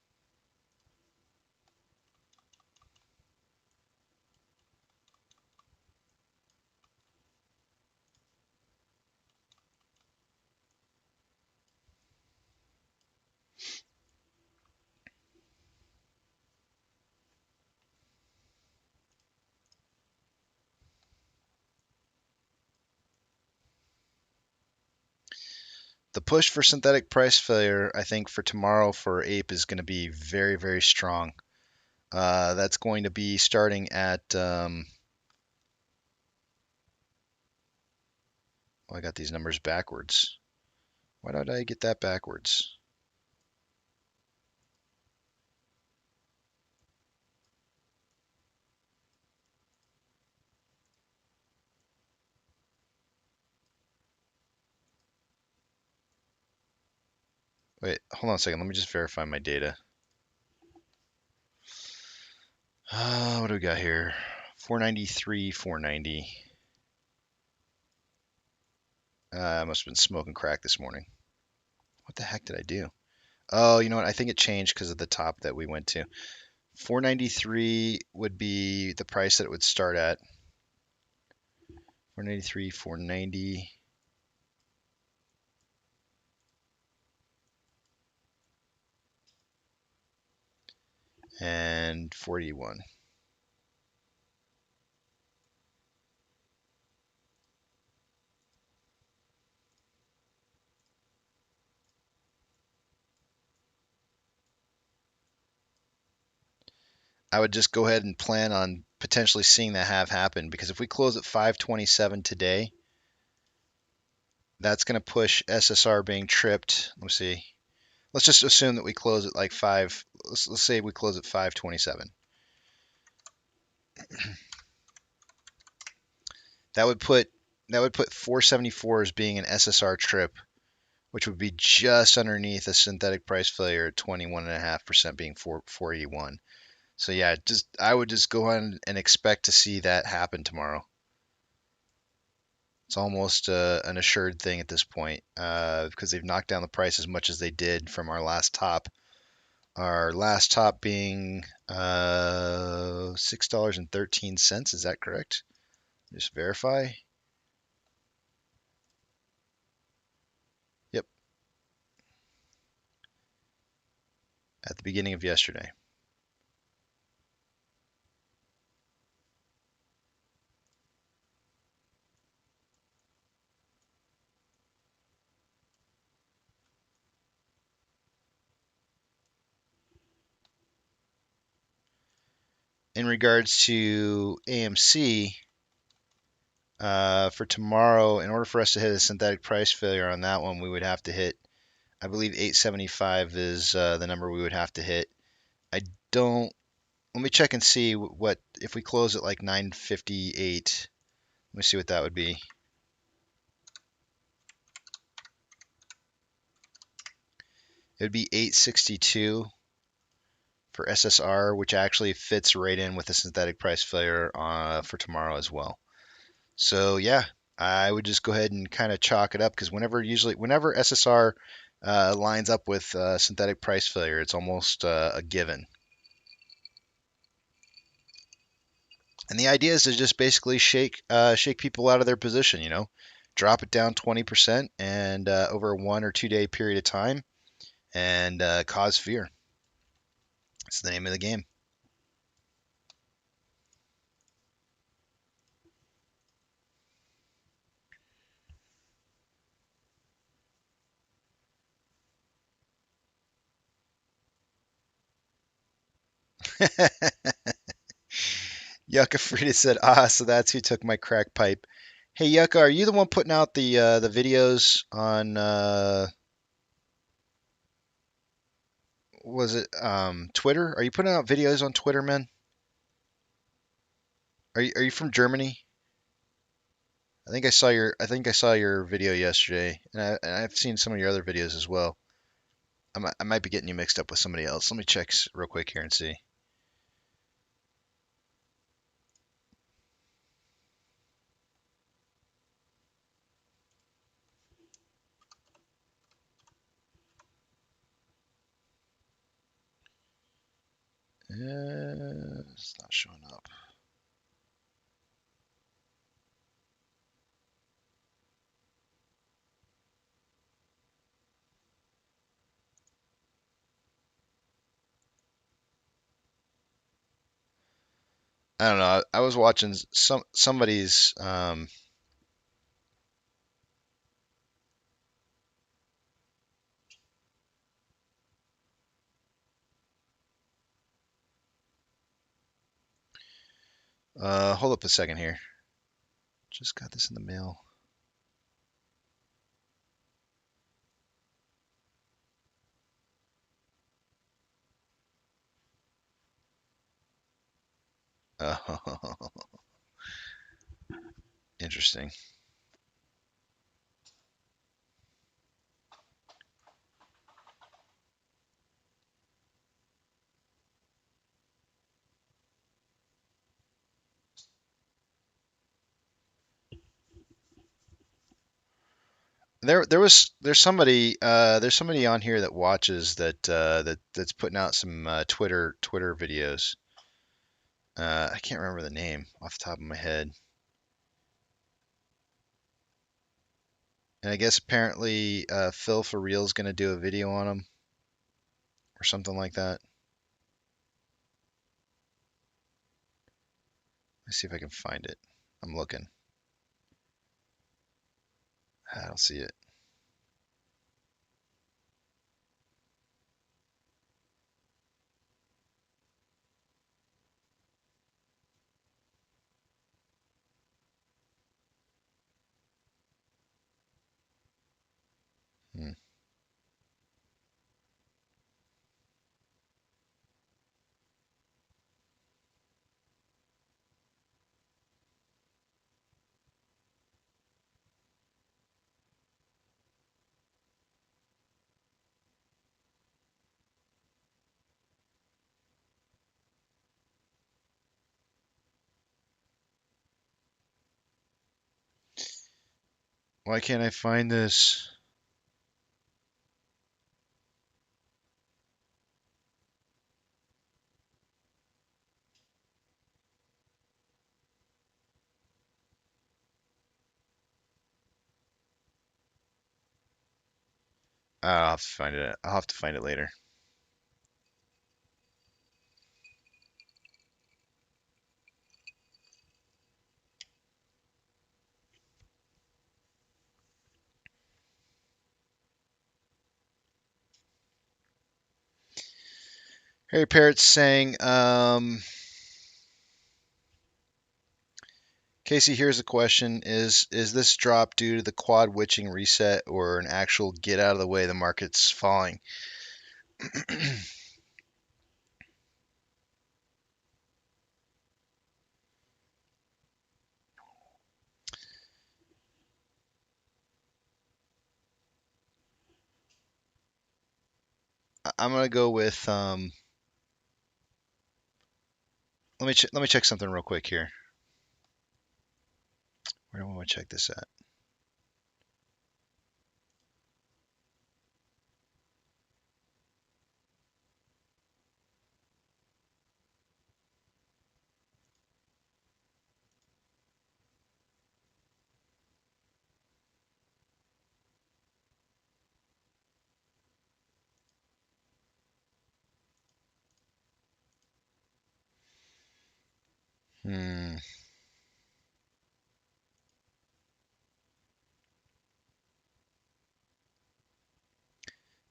The push for synthetic price failure, I think, for tomorrow for Ape is going to be very, very strong. That's going to be starting at. I got these numbers backwards. Why did I get that backwards? Wait, hold on a second. Let me just verify my data. What do we got here? 493, 490. I must have been smoking crack this morning. What the heck did I do? Oh, you know what? I think it changed because of the top that we went to. 493 would be the price that it would start at. 493, 490. And 41. I would just go ahead and plan on potentially seeing that happen because if we close at 527 today, That's going to push SSR being tripped. Let me see. Let's just assume that we close at like 5. Let's say we close at 527. That would put 474 as being an SSR trip, which would be just underneath a synthetic price failure at 21.5% being 481. So yeah, I would just go on and expect to see that happen tomorrow. It's almost an assured thing at this point because they've knocked down the price as much as they did from our last top. Our last top being $6.13. Is that correct? Just verify. Yep, at the beginning of yesterday. In regards to AMC, for tomorrow, in order for us to hit a synthetic price failure on that one, we would have to hit, I believe 875 is the number we would have to hit. I don't, let me check and see what, if we close at like 958, let me see what that would be. It would be 862 for SSR, which actually fits right in with the synthetic price failure for tomorrow as well. So yeah, I would just go ahead and kind of chalk it up because whenever SSR lines up with synthetic price failure, it's almost a given. And the idea is to just basically shake people out of their position, drop it down 20% and over a 1 or 2 day period of time and cause fear. That's the name of the game. Yucca Frida said, so that's who took my crack pipe. Hey Yucca, are you the one putting out the videos on was it Twitter? Are you putting out videos on Twitter, man? Are you from Germany? I think I saw your video yesterday, and I've seen some of your other videos as well. I might be getting you mixed up with somebody else. Let me check real quick here and see. It's not showing up. I don't know. I was watching somebody's hold up a second here. Just got this in the mail. Oh, interesting. There's somebody on here that watches that's putting out some Twitter videos. I can't remember the name off the top of my head. And I guess apparently Phil for Real is gonna do a video on him or something like that. Let's see if I can find it. I'm looking. I don't see it. Why can't I find this? I'll have to find it. I'll have to find it later. Harry Parrot's saying, Casey, here's a question. Is this drop due to the quad witching reset or an actual get out of the way, the market's falling? I'm gonna go with let me check something real quick here. Where do I want to check this at? Hmm.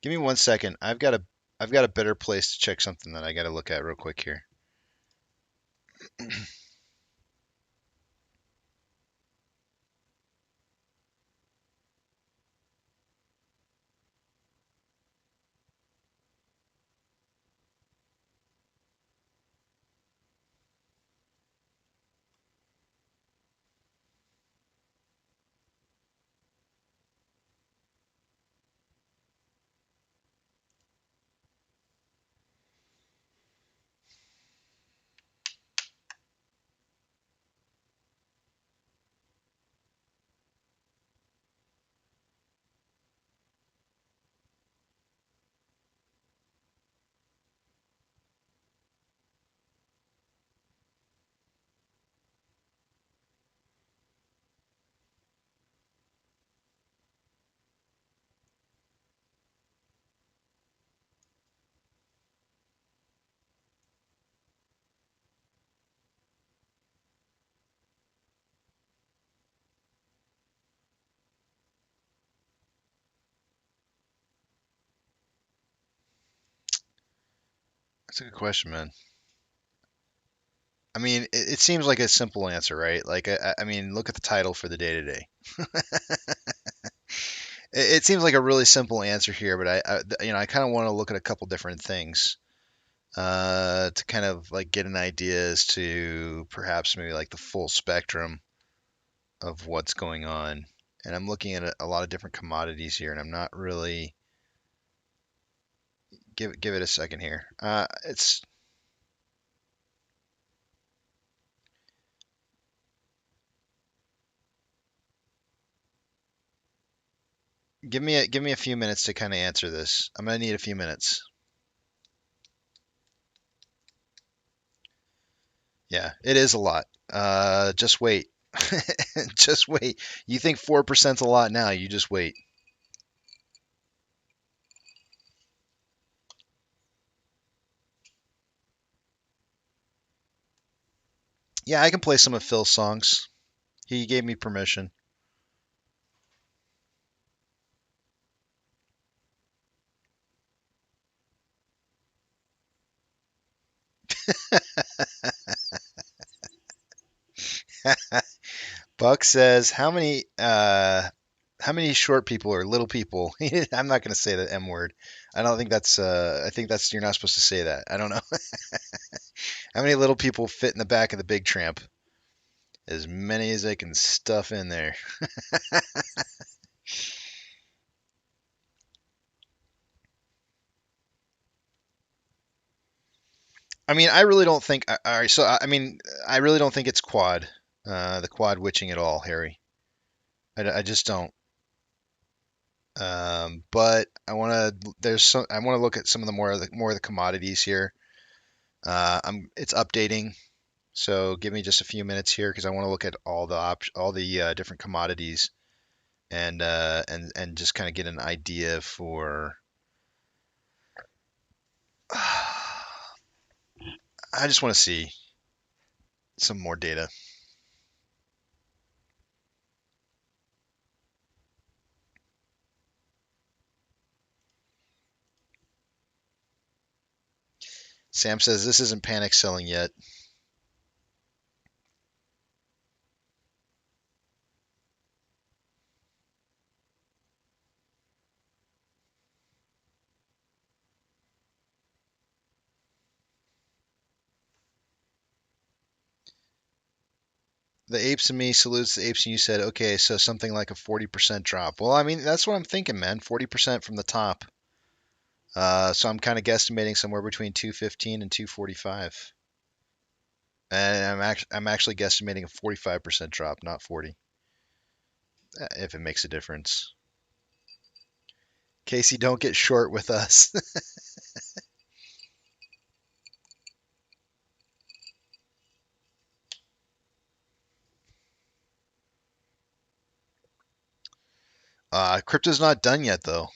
Give me 1 second. I've got a better place to check something that I got to look at real quick here. That's a good question, man. I mean, it seems like a simple answer, right? Like, I mean, look at the title for the day today. It seems like a really simple answer here, but I kind of want to look at a couple different things to kind of like get an idea as to perhaps maybe like the full spectrum of what's going on. And I'm looking at a lot of different commodities here, and I'm not really give it a second here. It's give me a few minutes to kind of answer this. I'm gonna need a few minutes. Yeah, it is a lot. Just wait. Just wait. You think 4%'s a lot now, you just wait. Yeah, I can play some of Phil's songs. He gave me permission. Buck says, how many short people or little people?" I'm not going to say the M word. I don't think that's I think that's you're not supposed to say that. I don't know. How many little people fit in the back of the big tramp? As many as I can stuff in there. I mean, I really don't think. All right, so I mean, I really don't think it's the quad witching at all, Harry. I just don't. But I want to. I want to look at some of the more of the commodities here. It's updating, so give me just a few minutes here because I want to look at all the different commodities and just kind of get an idea for. I just want to see some more data. Sam says this isn't panic selling yet. The apes in me salutes the apes in you said, okay, so something like a 40% drop. Well, I mean, that's what I'm thinking, man. 40% from the top. So I'm kind of guesstimating somewhere between 215 and 245. And I'm actually guesstimating a 45% drop, not 40, if it makes a difference. Casey, don't get short with us. Crypto's not done yet, though.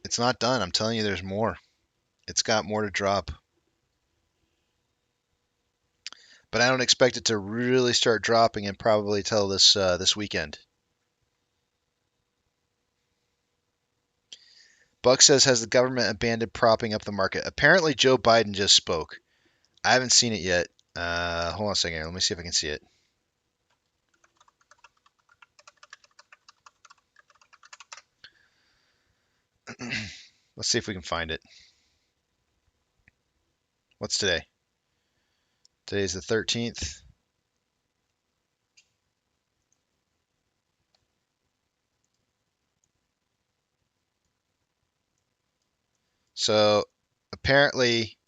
It's not done. I'm telling you, there's more. It's got more to drop. But I don't expect it to really start dropping and probably till this weekend. Buck says, has the government abandoned propping up the market? Apparently, Joe Biden just spoke. I haven't seen it yet. Hold on a second. Let me see if I can see it. Let's see if we can find it. What's today? Today's the 13th. So apparently,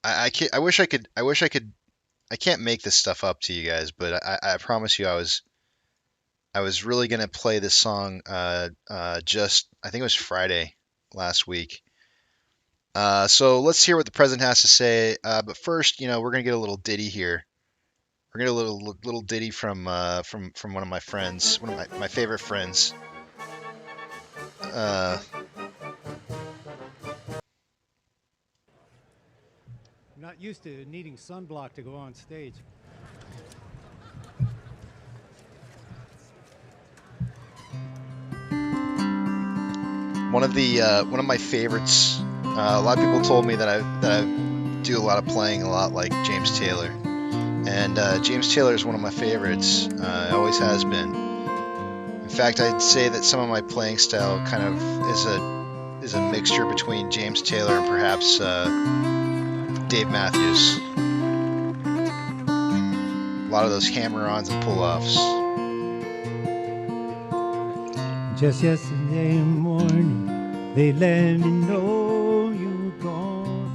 I wish I could. I can't make this stuff up to you guys, but I promise you, I was really gonna play this song. Just I think it was Friday last week. So let's hear what the president has to say. But first, we're gonna get a little ditty here. We're gonna get a little ditty from one of my friends, one of my favorite friends. Uh, I'm not used to needing sunblock to go on stage. one of my favorites. A lot of people told me that I do a lot of playing a lot like James Taylor, and James Taylor is one of my favorites. Always has been. In fact, I'd say that some of my playing style kind of is a mixture between James Taylor and perhaps Dave Matthews. A lot of those hammer-ons and pull-offs. Just yesterday morning, they let me know you were gone.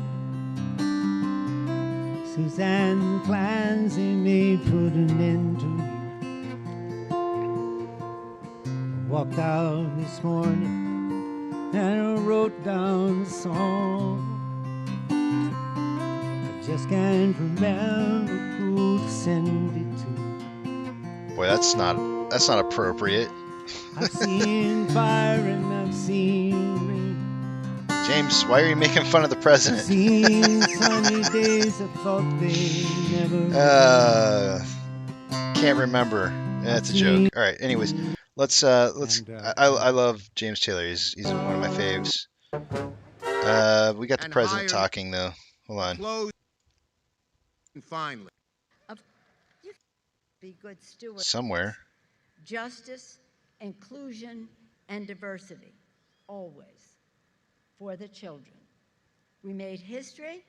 Suzanne, the plans they made put an end to you. I walked out this morning and I wrote down the song. I just can't remember who to send it to. Boy, that's not appropriate. I've seen fire and I've seen rain. James, why are you making fun of the I've president? seen sunny days I thought they never Can't remember. That's a joke. All right. Anyways, let's. I love James Taylor. He's one of my faves. We got the president talking though. Hold on. Close. And finally, be good stewards. Somewhere. Justice, inclusion, and diversity, always, for the children. We made history,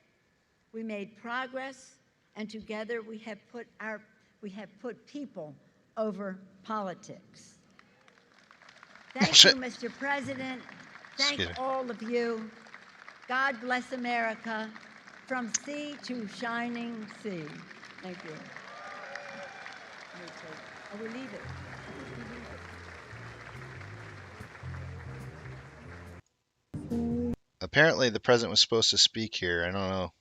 we made progress, and together we have put people over politics. Thank you, Mr. President. Thank all of you. God bless America, from sea to shining sea. Thank you. Oh, we leave it. Apparently, the president was supposed to speak here. I don't know.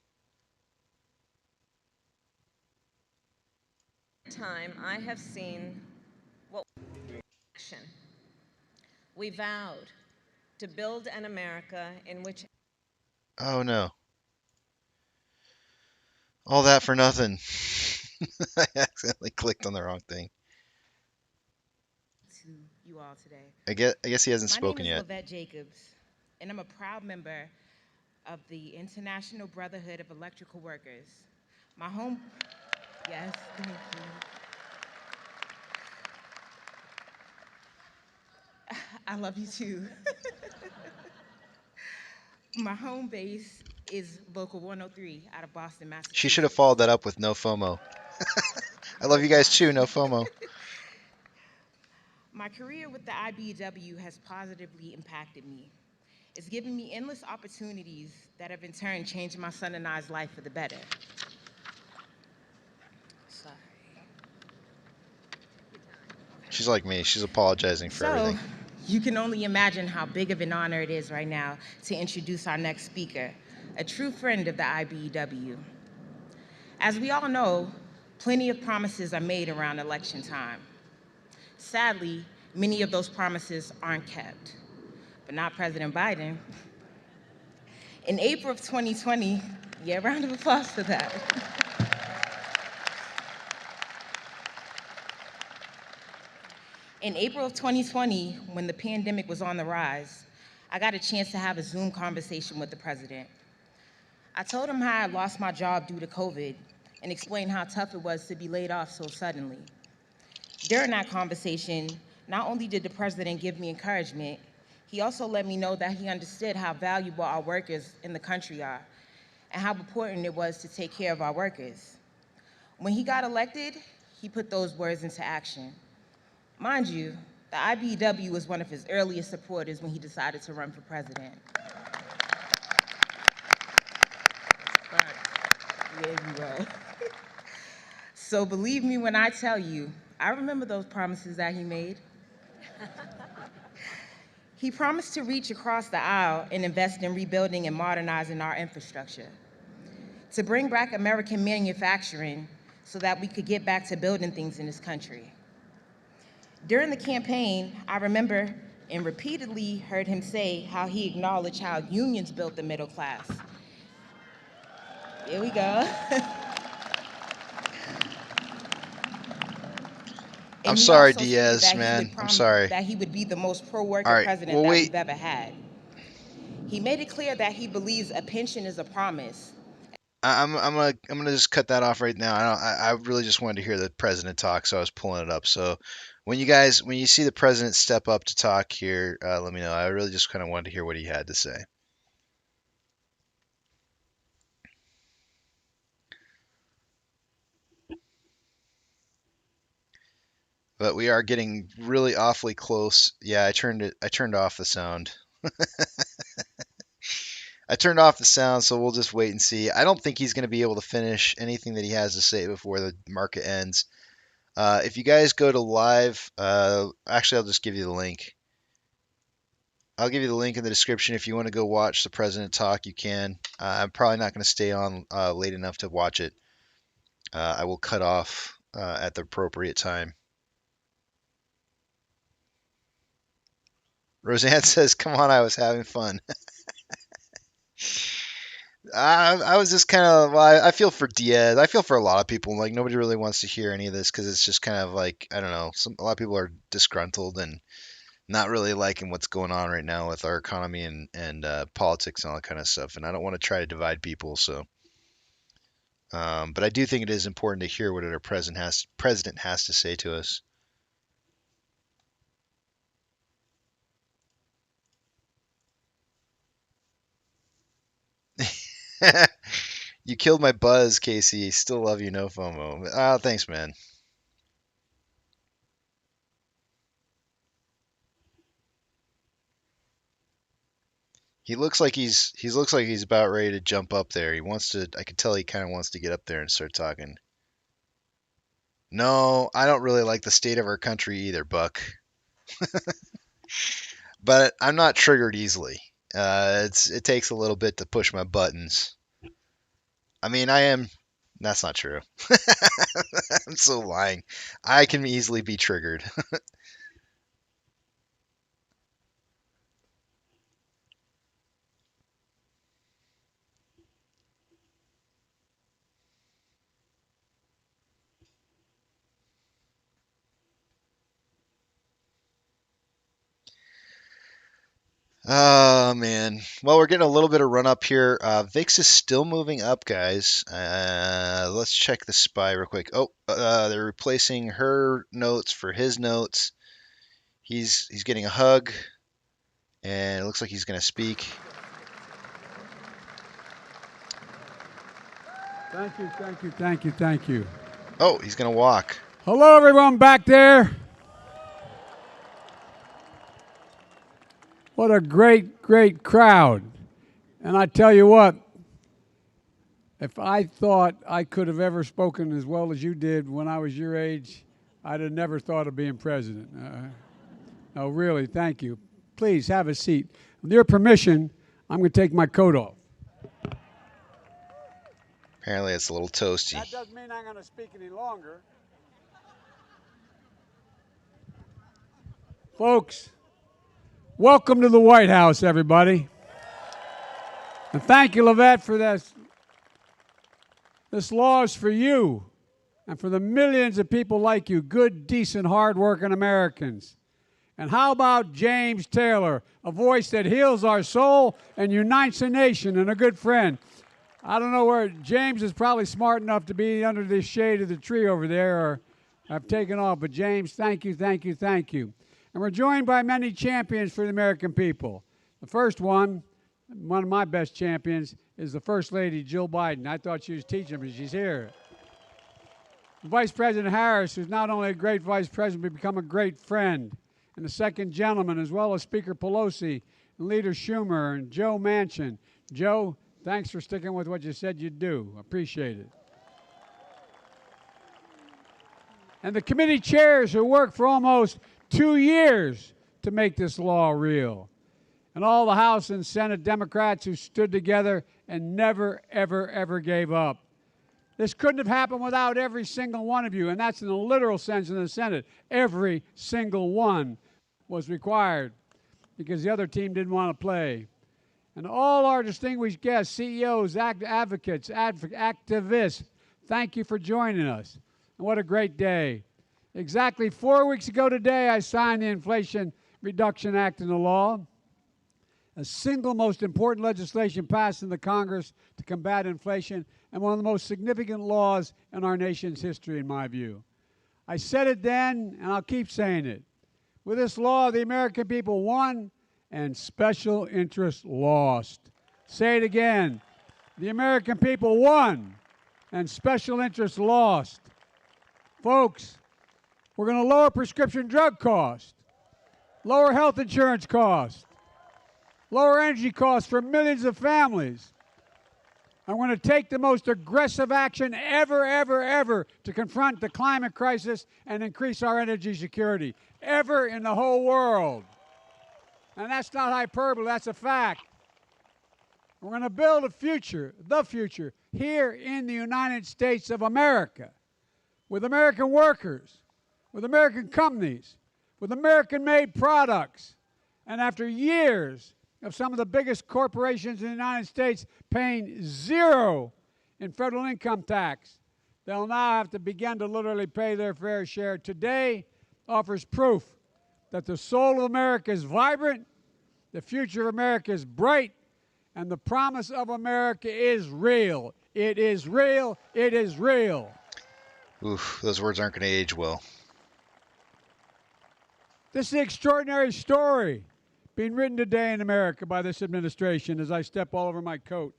Time I have seen what action. We vowed to build an America in which Oh no. All that for nothing. I accidentally clicked on the wrong thing. To you all today. I guess he hasn't My name spoken is yet. Lavette Jacobs, and I'm a proud member of the International Brotherhood of Electrical Workers. My home, yes, thank you. I love you too. My home base is Local 103 out of Boston, She should have followed Massachusetts. that up with no FOMO. I love you guys too, no FOMO. My career with the IBEW has positively impacted me. It's given me endless opportunities that have in turn changed my son and I's life for the better. Sorry. She's like me. She's apologizing for So, everything. you can only imagine how big of an honor it is right now to introduce our next speaker, a true friend of the IBEW. As we all know, plenty of promises are made around election time. Sadly, many of those promises aren't kept, but not President Biden. In April of 2020, yeah, round of applause for that. In April of 2020, when the pandemic was on the rise, I got a chance to have a Zoom conversation with the president. I told him how I lost my job due to COVID and explained how tough it was to be laid off so suddenly. During that conversation, not only did the president give me encouragement, he also let me know that he understood how valuable our workers in the country are and how important it was to take care of our workers. When he got elected, he put those words into action. Mind you, the IBEW was one of his earliest supporters when he decided to run for president. There you go. So believe me when I tell you, I remember those promises that he made. He promised to reach across the aisle and invest in rebuilding and modernizing our infrastructure, to bring back American manufacturing so that we could get back to building things in this country. During the campaign, I remember and repeatedly heard him say how he acknowledged how unions built the middle class. Here we go. I'm And he sorry, also stated Diaz, that he man. would I'm sorry. that he would be the most pro-worker All right. president Well, that wait. we've ever had. He made it clear that he believes a pension is a promise. I'm gonna just cut that off right now. I really just wanted to hear the president talk, so I was pulling it up. So when you see the president step up to talk here, let me know. I really just kind of wanted to hear what he had to say. But we are getting really awfully close. Yeah, I turned off the sound. I turned off the sound, so we'll just wait and see. I don't think he's going to be able to finish anything that he has to say before the market ends. If you guys go to live, actually, I'll just give you the link. I'll give you the link in the description. If you want to go watch the president talk, you can. I'm probably not going to stay on late enough to watch it. I will cut off at the appropriate time. Roseanne says, "Come on, I was having fun." I was just kind of, well, I feel for Diaz. I feel for a lot of people. Like nobody really wants to hear any of this because it's just kind of like I don't know. A lot of people are disgruntled and not really liking what's going on right now with our economy and politics and all that kind of stuff. And I don't want to try to divide people. So, but I do think it is important to hear what our president has to say to us. You killed my buzz, Casey. Still love you, no FOMO. Oh, thanks, man. He looks like he's about ready to jump up there. He wants to. I can tell he kind of wants to get up there and start talking. No, I don't really like the state of our country either, Buck. But I'm not triggered easily. It takes a little bit to push my buttons. I mean, I am. That's not true. I'm so lying. I can easily be triggered. Oh man. Well, we're getting a little bit of run up here. VIX is still moving up, guys. Let's check the SPY real quick. Oh, they're replacing her notes for his notes. He's getting a hug, and it looks like he's going to speak. Thank you, thank you, thank you, thank you. Oh, he's going to walk. Hello, everyone back there. What a great, great crowd. And I tell you what, if I thought I could have ever spoken as well as you did when I was your age, I'd have never thought of being president. No, really, thank you. Please have a seat. With your permission, I'm going to take my coat off. Apparently, it's a little toasty. That doesn't mean I'm going to speak any longer. Folks, welcome to the White House, everybody. And thank you, Lavette, for this. This law is for you and for the millions of people like you, good, decent, hard-working Americans. And how about James Taylor, a voice that heals our soul and unites the nation and a good friend? I don't know where James is probably smart enough to be under the shade of the tree over there, or I've taken off. But James, thank you, thank you, thank you. And we're joined by many champions for the American people. The first one of my best champions, is the First Lady, Jill Biden. I thought she was teaching, but she's here. Vice President Harris, who's not only a great vice president, but become a great friend. And the second gentleman, as well as Speaker Pelosi, and Leader Schumer, and Joe Manchin. Joe, thanks for sticking with what you said you'd do. Appreciate it. And the committee chairs who worked for almost 2 years to make this law real. And all the House and Senate Democrats who stood together and never, ever, ever gave up. This couldn't have happened without every single one of you, and that's in the literal sense in the Senate. Every single one was required because the other team didn't want to play. And all our distinguished guests, CEOs, advocates, activists, thank you for joining us. And what a great day. Exactly 4 weeks ago today, I signed the Inflation Reduction Act into law, a single most important legislation passed in the Congress to combat inflation and one of the most significant laws in our nation's history, in my view. I said it then, and I'll keep saying it. With this law, the American people won and special interests lost. Say it again. The American people won and special interests lost. Folks, we're going to lower prescription drug costs, lower health insurance costs, lower energy costs for millions of families. I'm going to take the most aggressive action ever, ever, ever to confront the climate crisis and increase our energy security, ever in the whole world. And that's not hyperbole, that's a fact. We're going to build a future, the future, here in the United States of America, with American workers, with American companies, with American-made products. And after years of some of the biggest corporations in the United States paying zero in federal income tax, they'll now have to begin to literally pay their fair share. Today offers proof that the soul of America is vibrant, the future of America is bright, and the promise of America is real. It is real. It is real. Oof, those words aren't going to age well. This is an extraordinary story being written today in America by this administration as I step all over my coat.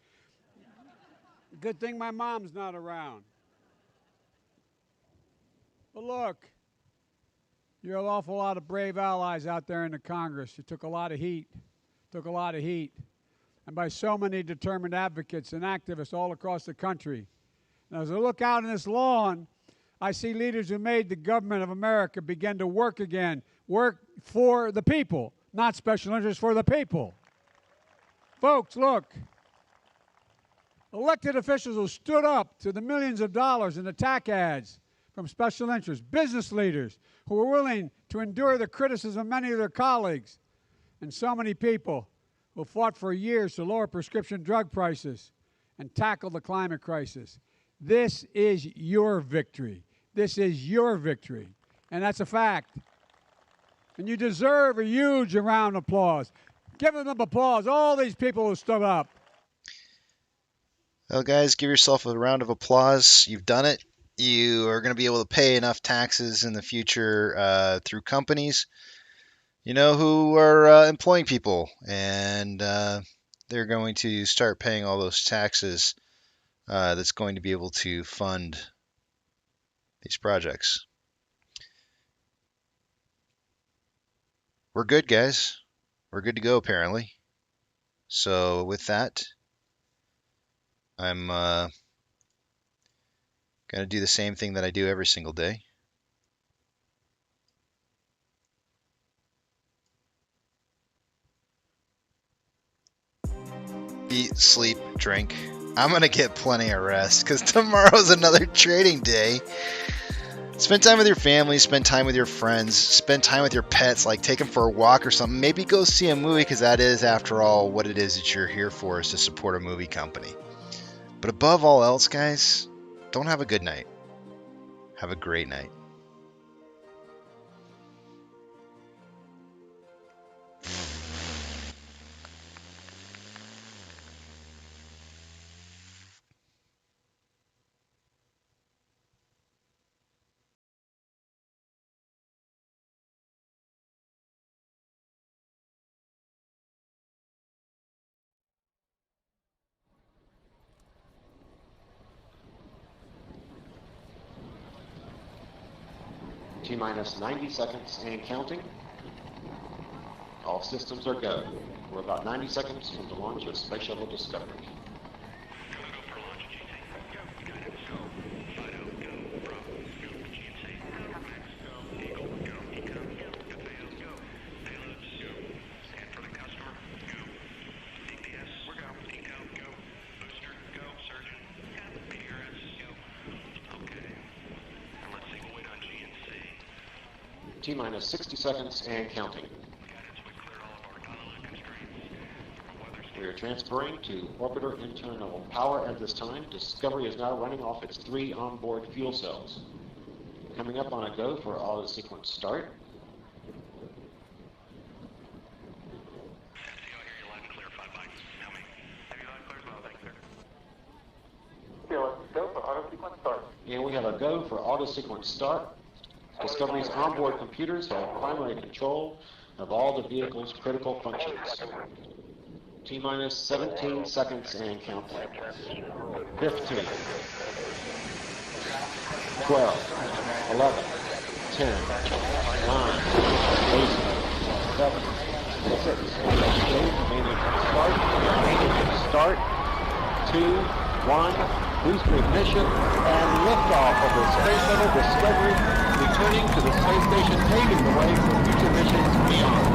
Good thing my mom's not around. But look, you're an awful lot of brave allies out there in the Congress. You took a lot of heat, and by so many determined advocates and activists all across the country. And as I look out in this lawn, I see leaders who made the government of America begin to work again, work for the people, not special interests, for the people. Folks, look. Elected officials who stood up to the millions of dollars in attack ads from special interests, business leaders who were willing to endure the criticism of many of their colleagues, and so many people who fought for years to lower prescription drug prices and tackle the climate crisis. This is your victory. This is your victory. And that's a fact. And you deserve a huge round of applause. Give them applause, all these people who stood up. Well, guys, give yourself a round of applause. You've done it. You are going to be able to pay enough taxes in the future through companies, who are employing people, and they're going to start paying all those taxes that's going to be able to fund these projects. We're good, guys. We're good to go, apparently. So with that, I'm going to do the same thing that I do every single day. Eat, sleep, drink. I'm going to get plenty of rest because tomorrow's another trading day. Spend time with your family, spend time with your friends, spend time with your pets, like take them for a walk or something. Maybe go see a movie, because that is, after all, what it is that you're here for, is to support a movie company. But above all else, guys, don't have a good night. Have a great night. T-minus 90 seconds and counting. All systems are go. We're about 90 seconds from the launch of Space Shuttle Discovery. T-minus 60 seconds and counting. We are transferring to orbiter internal power at this time. Discovery is now running off its 3 onboard fuel cells. Coming up on a go for auto sequence start. And we have a go for auto sequence start. Discovery's onboard computers have primary control of all the vehicle's critical functions. T-minus 17 seconds and counting. 15, 12, 11, 10, 9, 8, 7, 6, start, 2, 1, booster ignition, and liftoff of the Space Shuttle Discovery, returning to the space station, paving the way for future missions beyond.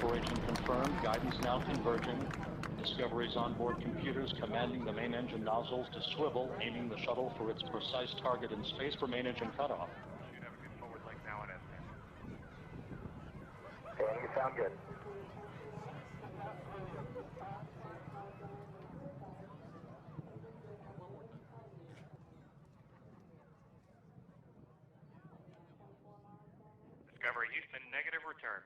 operation confirmed. Guidance now converging. Discovery's onboard computers commanding the main engine nozzles to swivel, aiming the shuttle for its precise target in space for main engine cutoff. Should have a good forward leg now and Okay, you sound good. Discovery Houston, negative return.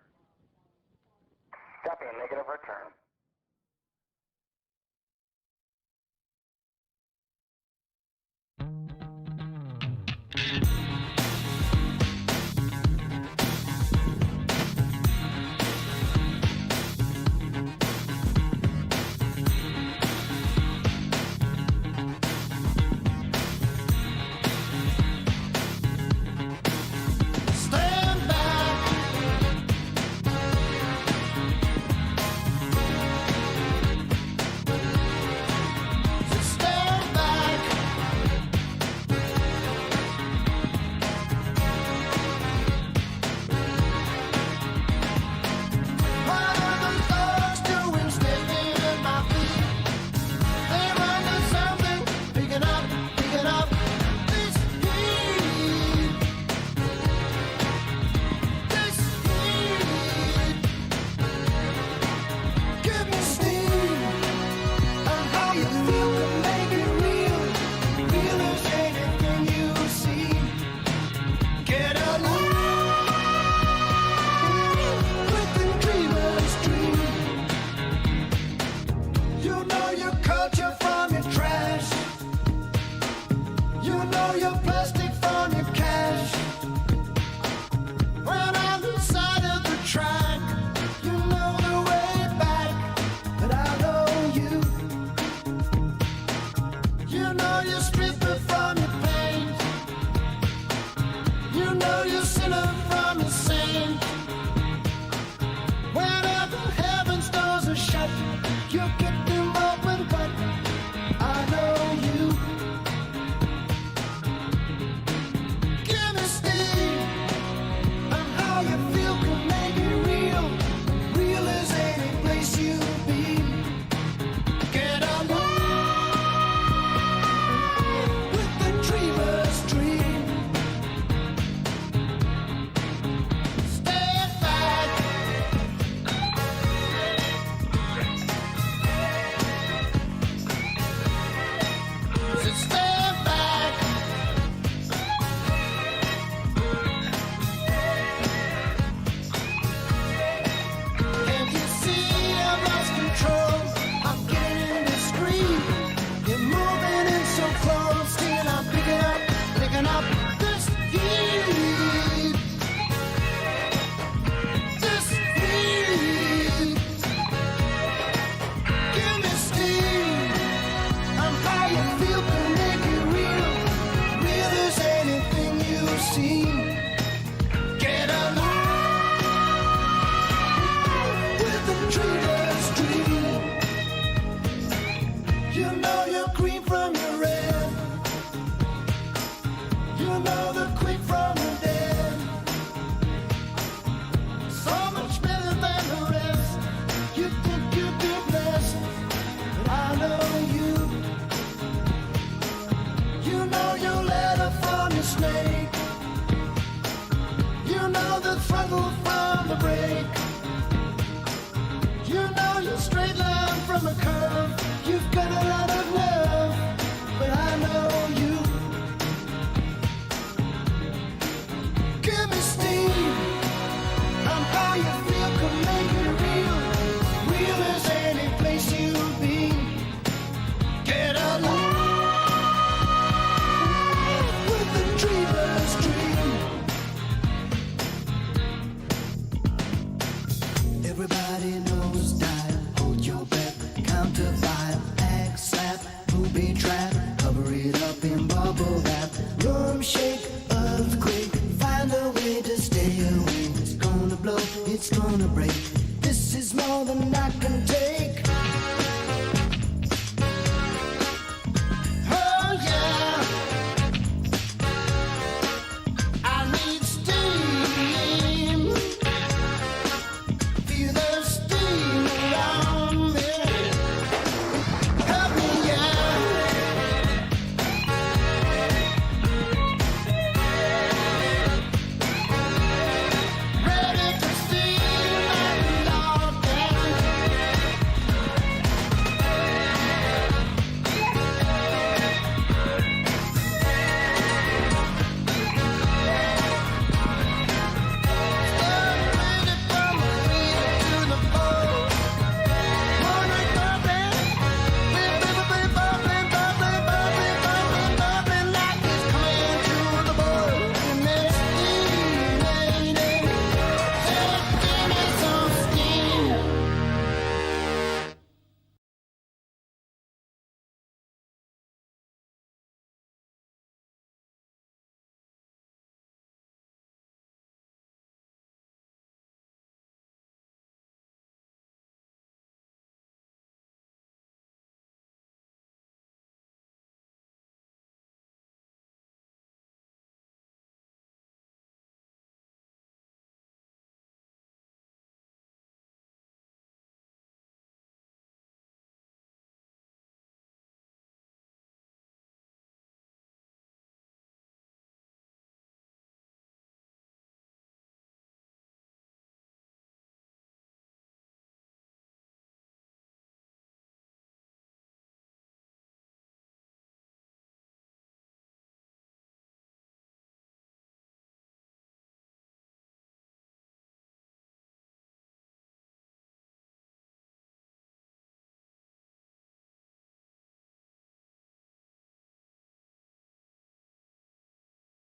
Copy, a negative return. Stand back. Stand back. What are those dogs doing sniffing at my feet? They're onto something, picking up this heat. This heat. Give me steam. And how you feel can make it real. Real as anything you see. Get alive with the dreamer's dream. You know your culture from your trash. You know your plastic from your cash. When on the side of the track, you know the way back, but I know you. You know you're stripper from your pain. You know you're sinner from your sin. Whenever heaven's doors are shut, you get them open, but I know you. Give me steam. And how you feel can make it real. Real as any place you've been. Get alive with the dreamer's dream. Stand back. Stand back. Can't you see I've lost control? I'm getting to scream. You're moving in so close, still I'm picking up this heat. This heat. Give me steam. And how you feel can make it real. Real as anything you've seen. Get alive with the dreamer's dream. You know you're green from your red. You know the quick from the dead. So much better than the rest. You think you'd be blessed, but I know you. You know your letter from your snake. You know the throttle from the brake. You know your straight line from a curve. You've got a lot of love, but I know you. Give me steam. And how you feel can make it real. Real as any place you've been. Get alive with the dreamer's dream. Everybody knows dial, hold your breath, count to 5, act slap, booby trap, cover it up in bubble wrap, room shake, earthquake, find a way to stay away. It's gonna blow, it's gonna break. This is more than I can take.